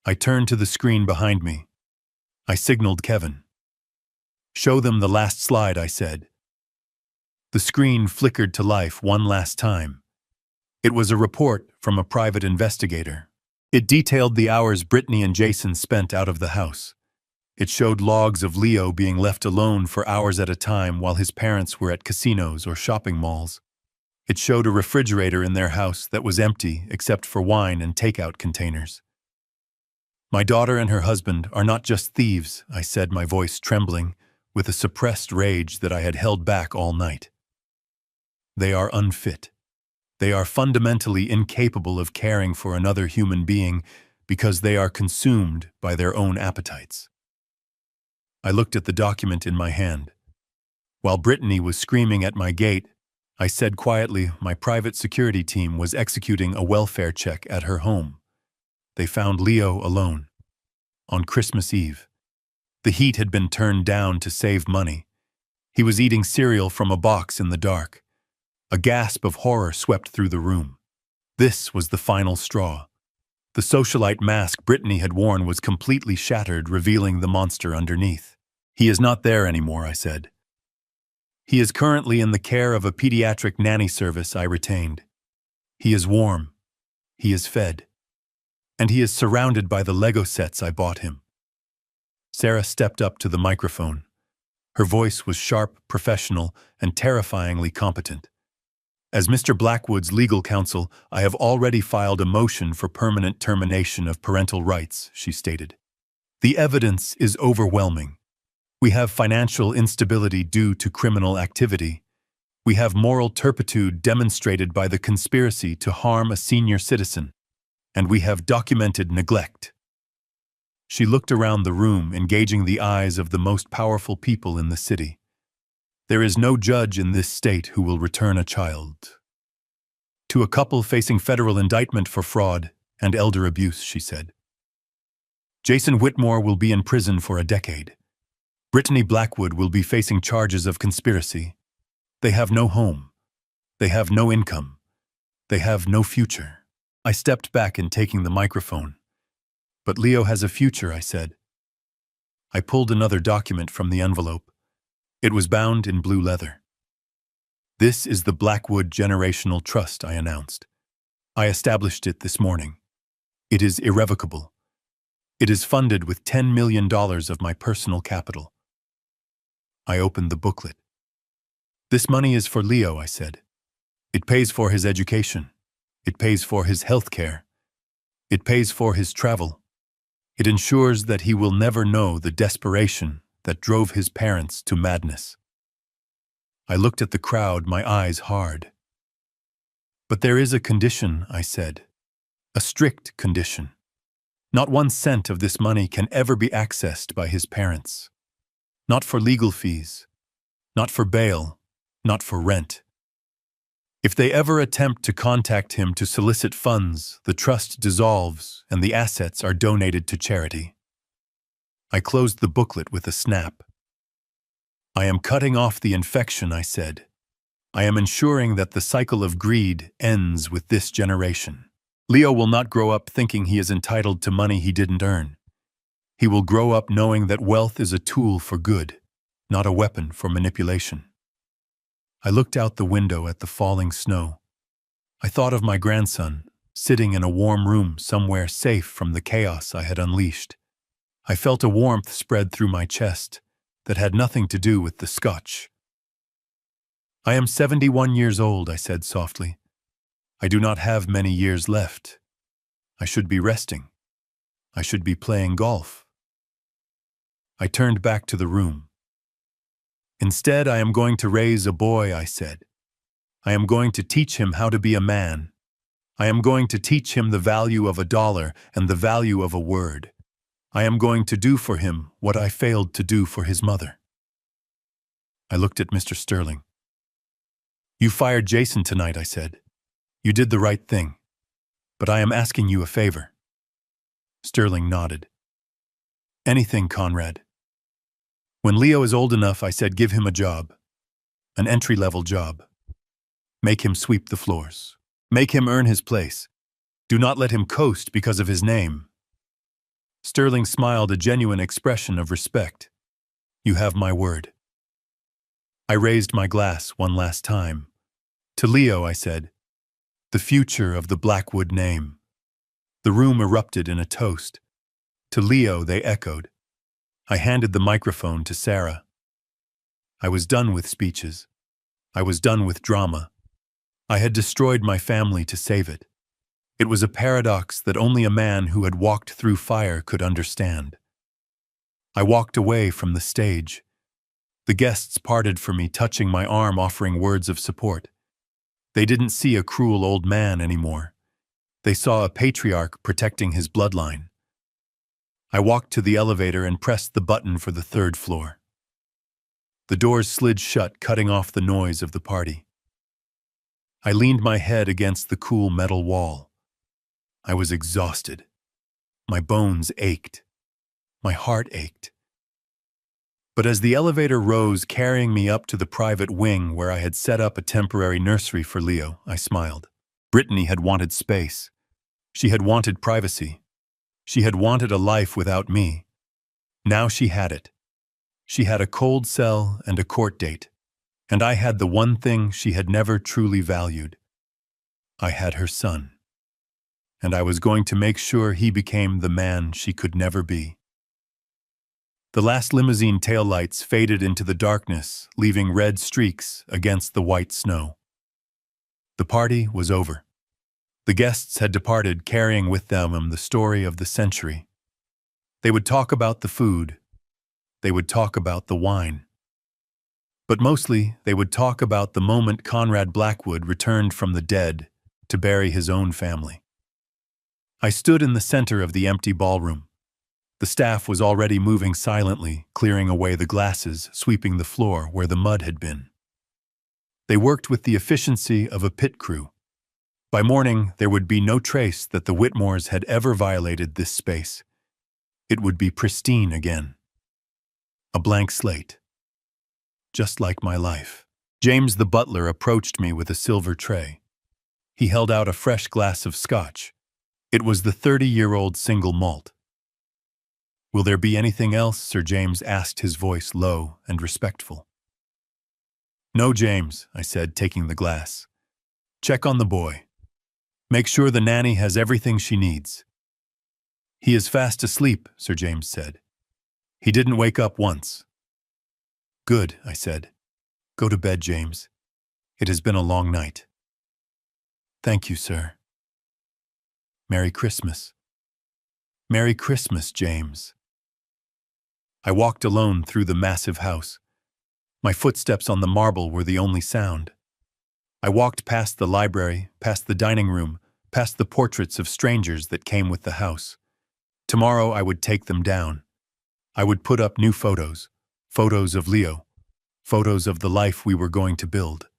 S1: I turned to the screen behind me. I signaled Kevin. "Show them the last slide," I said. The screen flickered to life one last time. It was a report from a private investigator. It detailed the hours Brittany and Jason spent out of the house. It showed logs of Leo being left alone for hours at a time while his parents were at casinos or shopping malls. It showed a refrigerator in their house that was empty except for wine and takeout containers. "My daughter and her husband are not just thieves," I said, my voice trembling with a suppressed rage that I had held back all night. "They are unfit. They are fundamentally incapable of caring for another human being because they are consumed by their own appetites." I looked at the document in my hand. While Brittany was screaming at my gate, I said quietly my private security team was executing a welfare check at her home. They found Leo alone. On Christmas Eve. The heat had been turned down to save money. He was eating cereal from a box in the dark. A gasp of horror swept through the room. This was the final straw. The socialite mask Brittany had worn was completely shattered, revealing the monster underneath. "He is not there anymore," I said. "He is currently in the care of a pediatric nanny service I retained. He is warm. He is fed. And he is surrounded by the Lego sets I bought him." Sarah stepped up to the microphone. Her voice was sharp, professional, and terrifyingly competent. "As Mr. Blackwood's legal counsel, I have already filed a motion for permanent termination of parental rights," she stated. "The evidence is overwhelming. We have financial instability due to criminal activity. We have moral turpitude demonstrated by the conspiracy to harm a senior citizen. And we have documented neglect." She looked around the room, engaging the eyes of the most powerful people in the city. "There is no judge in this state who will return a child to a couple facing federal indictment for fraud and elder abuse," she said. "Jason Whitmore will be in prison for a decade. Brittany Blackwood will be facing charges of conspiracy. They have no home. They have no income. They have no future." I stepped back in taking the microphone. "But Leo has a future," I said. I pulled another document from the envelope. It was bound in blue leather. "This is the Blackwood Generational Trust," I announced. "I established it this morning. It is irrevocable. It is funded with $10 million of my personal capital." I opened the booklet. "This money is for Leo," I said. "It pays for his education. It pays for his health care. It pays for his travel. It ensures that he will never know the desperation that drove his parents to madness." I looked at the crowd, my eyes hard. "But there is a condition," I said. "A strict condition. Not 1 cent of this money can ever be accessed by his parents. Not for legal fees. Not for bail. Not for rent. If they ever attempt to contact him to solicit funds, the trust dissolves and the assets are donated to charity." I closed the booklet with a snap. "I am cutting off the infection," I said. "I am ensuring that the cycle of greed ends with this generation. Leo will not grow up thinking he is entitled to money he didn't earn. He will grow up knowing that wealth is a tool for good, not a weapon for manipulation." I looked out the window at the falling snow. I thought of my grandson, sitting in a warm room somewhere safe from the chaos I had unleashed. I felt a warmth spread through my chest that had nothing to do with the scotch. "I am 71 years old," I said softly. "I do not have many years left. I should be resting. I should be playing golf." I turned back to the room. "Instead, I am going to raise a boy," I said. "I am going to teach him how to be a man. I am going to teach him the value of $1 and the value of a word. I am going to do for him what I failed to do for his mother." I looked at Mr. Sterling. "You fired Jason tonight," I said. "You did the right thing. But I am asking you a favor." Sterling nodded. "Anything, Conrad." "When Leo is old enough," I said, "give him a job. An entry-level job. Make him sweep the floors." Make him earn his place. Do not let him coast because of his name." Sterling smiled a genuine expression of respect. "You have my word." I raised my glass one last time. "To Leo," I said, "the future of the Blackwood name." The room erupted in a toast. "To Leo," they echoed. I handed the microphone to Sarah. I was done with speeches. I was done with drama. I had destroyed my family to save it. It was a paradox that only a man who had walked through fire could understand. I walked away from the stage. The guests parted from me, touching my arm, offering words of support. They didn't see a cruel old man anymore. They saw a patriarch protecting his bloodline. I walked to the elevator and pressed the button for the 3rd floor. The doors slid shut, cutting off the noise of the party. I leaned my head against the cool metal wall. I was exhausted. My bones ached. My heart ached. But as the elevator rose, carrying me up to the private wing where I had set up a temporary nursery for Leo, I smiled. Brittany had wanted space. She had wanted privacy. She had wanted a life without me. Now she had it. She had a cold cell and a court date. And I had the one thing she had never truly valued. I had her son. And I was going to make sure he became the man she could never be. The last limousine taillights faded into the darkness, leaving red streaks against the white snow. The party was over. The guests had departed, carrying with them the story of the century. They would talk about the food. They would talk about the wine. But mostly, they would talk about the moment Conrad Blackwood returned from the dead to bury his own family. I stood in the center of the empty ballroom. The staff was already moving silently, clearing away the glasses, sweeping the floor where the mud had been. They worked with the efficiency of a pit crew. By morning, there would be no trace that the Whitmores had ever violated this space. It would be pristine again. A blank slate. Just like my life. James the butler approached me with a silver tray. He held out a fresh glass of scotch. It was the 30-year-old single malt. "Will there be anything else?" Sir James asked, his voice low and respectful. "No, James," I said, taking the glass. "Check on the boy. Make sure the nanny has everything she needs." "He is fast asleep," Sir James said. "He didn't wake up once." "Good," I said. "Go to bed, James. It has been a long night." "Thank you, sir." "Merry Christmas." "Merry Christmas, James." I walked alone through the massive house. My footsteps on the marble were the only sound. I walked past the library, past the dining room, past the portraits of strangers that came with the house. Tomorrow I would take them down. I would put up new photos, photos of Leo, photos of the life we were going to build.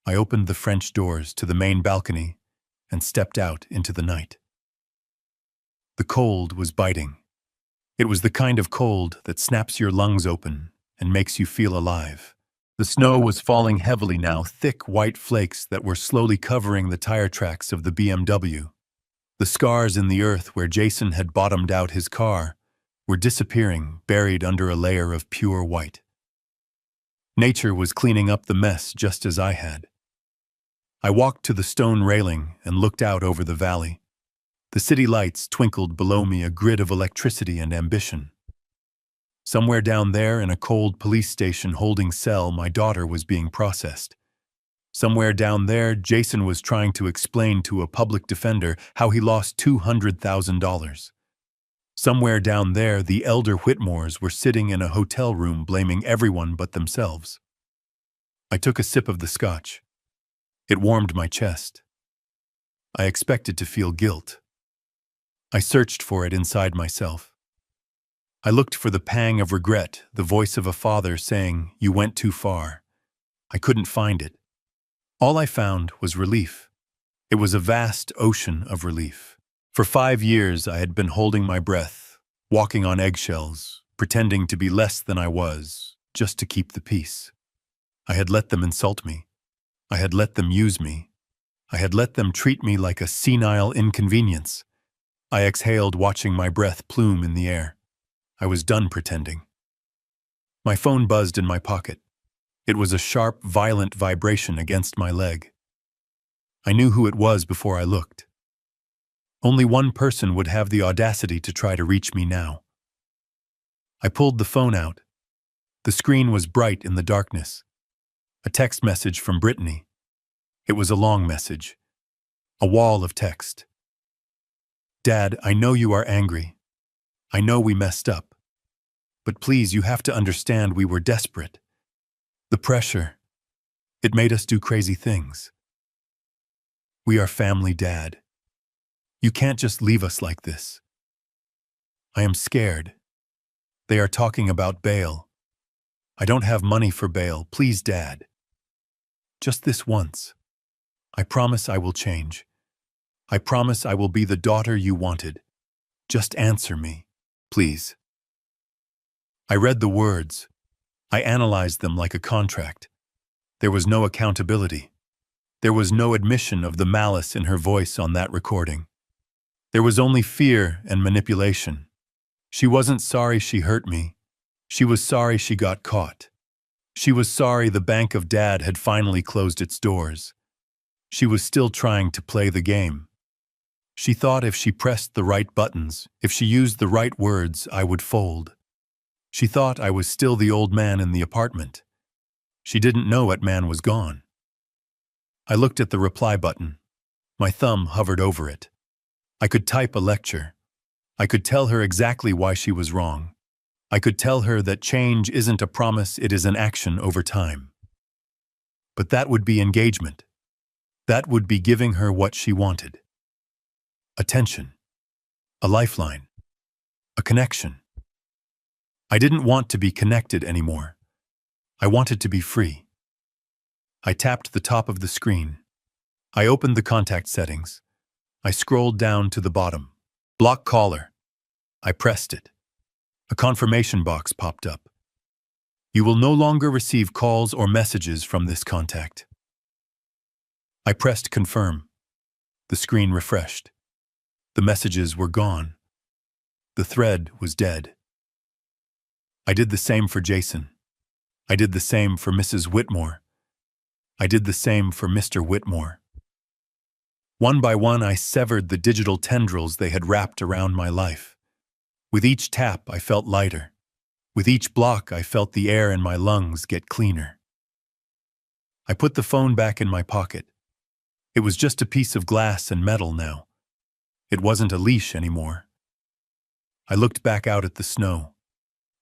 S1: I opened the French doors to the main balcony and stepped out into the night. The cold was biting. It was the kind of cold that snaps your lungs open and makes you feel alive. The snow was falling heavily now, thick white flakes that were slowly covering the tire tracks of the BMW. The scars in the earth where Jason had bottomed out his car were disappearing, buried under a layer of pure white. Nature was cleaning up the mess just as I had. I walked to the stone railing and looked out over the valley. The city lights twinkled below me, a grid of electricity and ambition. Somewhere down there in a cold police station holding cell, my daughter was being processed. Somewhere down there, Jason was trying to explain to a public defender how he lost $200,000. Somewhere down there, the elder Whitmores were sitting in a hotel room blaming everyone but themselves. I took a sip of the scotch. It warmed my chest. I expected to feel guilt. I searched for it inside myself. I looked for the pang of regret, the voice of a father saying, "You went too far." I couldn't find it. All I found was relief. It was a vast ocean of relief. For 5 years I had been holding my breath, walking on eggshells, pretending to be less than I was, just to keep the peace. I had let them insult me. I had let them use me. I had let them treat me like a senile inconvenience. I exhaled, watching my breath plume in the air. I was done pretending. My phone buzzed in my pocket. It was a sharp, violent vibration against my leg. I knew who it was before I looked. Only one person would have the audacity to try to reach me now. I pulled the phone out. The screen was bright in the darkness. A text message from Brittany. It was a long message. A wall of text. Dad, I know you are angry. I know we messed up. But please, you have to understand we were desperate. The pressure, it made us do crazy things. We are family, Dad. You can't just leave us like this. I am scared. They are talking about bail. I don't have money for bail. Please, Dad. Just this once. I promise I will change. I promise I will be the daughter you wanted. Just answer me, please. I read the words. I analyzed them like a contract. There was no accountability. There was no admission of the malice in her voice on that recording. There was only fear and manipulation. She wasn't sorry she hurt me. She was sorry she got caught. She was sorry the bank of Dad had finally closed its doors. She was still trying to play the game. She thought if she pressed the right buttons, if she used the right words, I would fold. She thought I was still the old man in the apartment. She didn't know that man was gone. I looked at the reply button. My thumb hovered over it. I could type a lecture. I could tell her exactly why she was wrong. I could tell her that change isn't a promise, it is an action over time. But that would be engagement. That would be giving her what she wanted. Attention. A lifeline. A connection. I didn't want to be connected anymore. I wanted to be free. I tapped the top of the screen. I opened the contact settings. I scrolled down to the bottom. Block caller. I pressed it. A confirmation box popped up. You will no longer receive calls or messages from this contact. I pressed confirm. The screen refreshed. The messages were gone. The thread was dead. I did the same for Jason. I did the same for Mrs. Whitmore. I did the same for Mr. Whitmore. One by one, I severed the digital tendrils they had wrapped around my life. With each tap, I felt lighter. With each block, I felt the air in my lungs get cleaner. I put the phone back in my pocket. It was just a piece of glass and metal now. It wasn't a leash anymore. I looked back out at the snow.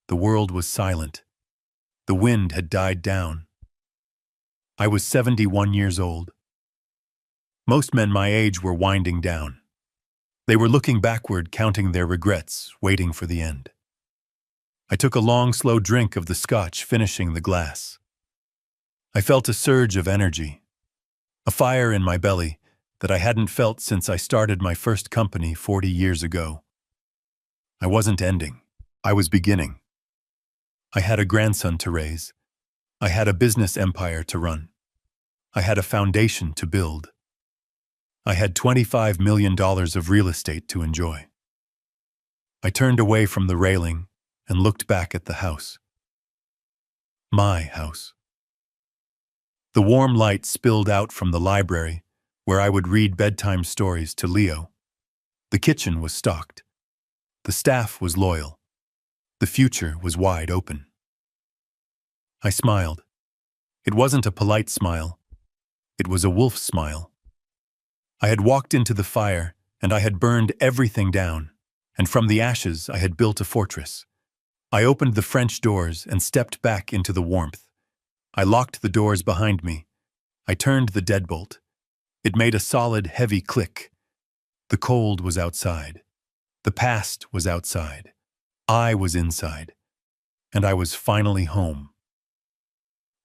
S1: The world was silent. The wind had died down. I was 71 years old. Most men my age were winding down. They were looking backward, counting their regrets, waiting for the end. I took a long, slow drink of the scotch, finishing the glass. I felt a surge of energy, a fire in my belly that I hadn't felt since I started my first company 40 years ago. I wasn't ending. I was beginning. I had a grandson to raise. I had a business empire to run. I had a foundation to build. I had $25 million of real estate to enjoy. I turned away from the railing and looked back at the house. My house. The warm light spilled out from the library, where I would read bedtime stories to Leo. The kitchen was stocked. The staff was loyal. The future was wide open. I smiled. It wasn't a polite smile. It was a wolf smile. I had walked into the fire, and I had burned everything down, and from the ashes I had built a fortress. I opened the French doors and stepped back into the warmth. I locked the doors behind me. I turned the deadbolt. It made a solid, heavy click. The cold was outside. The past was outside. I was inside. And I was finally home.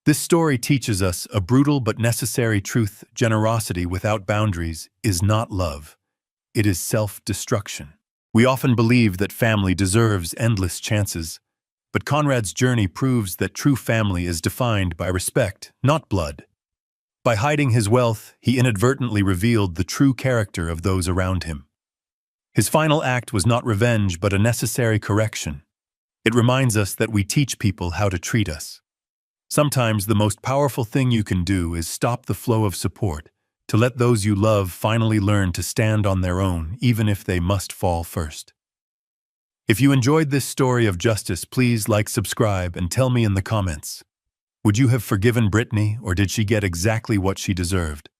S1: This story teaches us a brutal but necessary truth: generosity without boundaries is not love. It is self-destruction. We often believe that family deserves endless chances, but Conrad's journey proves that true family is defined by respect, not blood. By hiding his wealth, he inadvertently revealed the true character of those around him. His final act was not revenge but a necessary correction. It reminds us that we teach people how to treat us. Sometimes the most powerful thing you can do is stop the flow of support, to let those you love finally learn to stand on their own, even if they must fall first. If you enjoyed this story of justice, please like, subscribe, and tell me in the comments. Would you have forgiven Brittany, or did she get exactly what she deserved?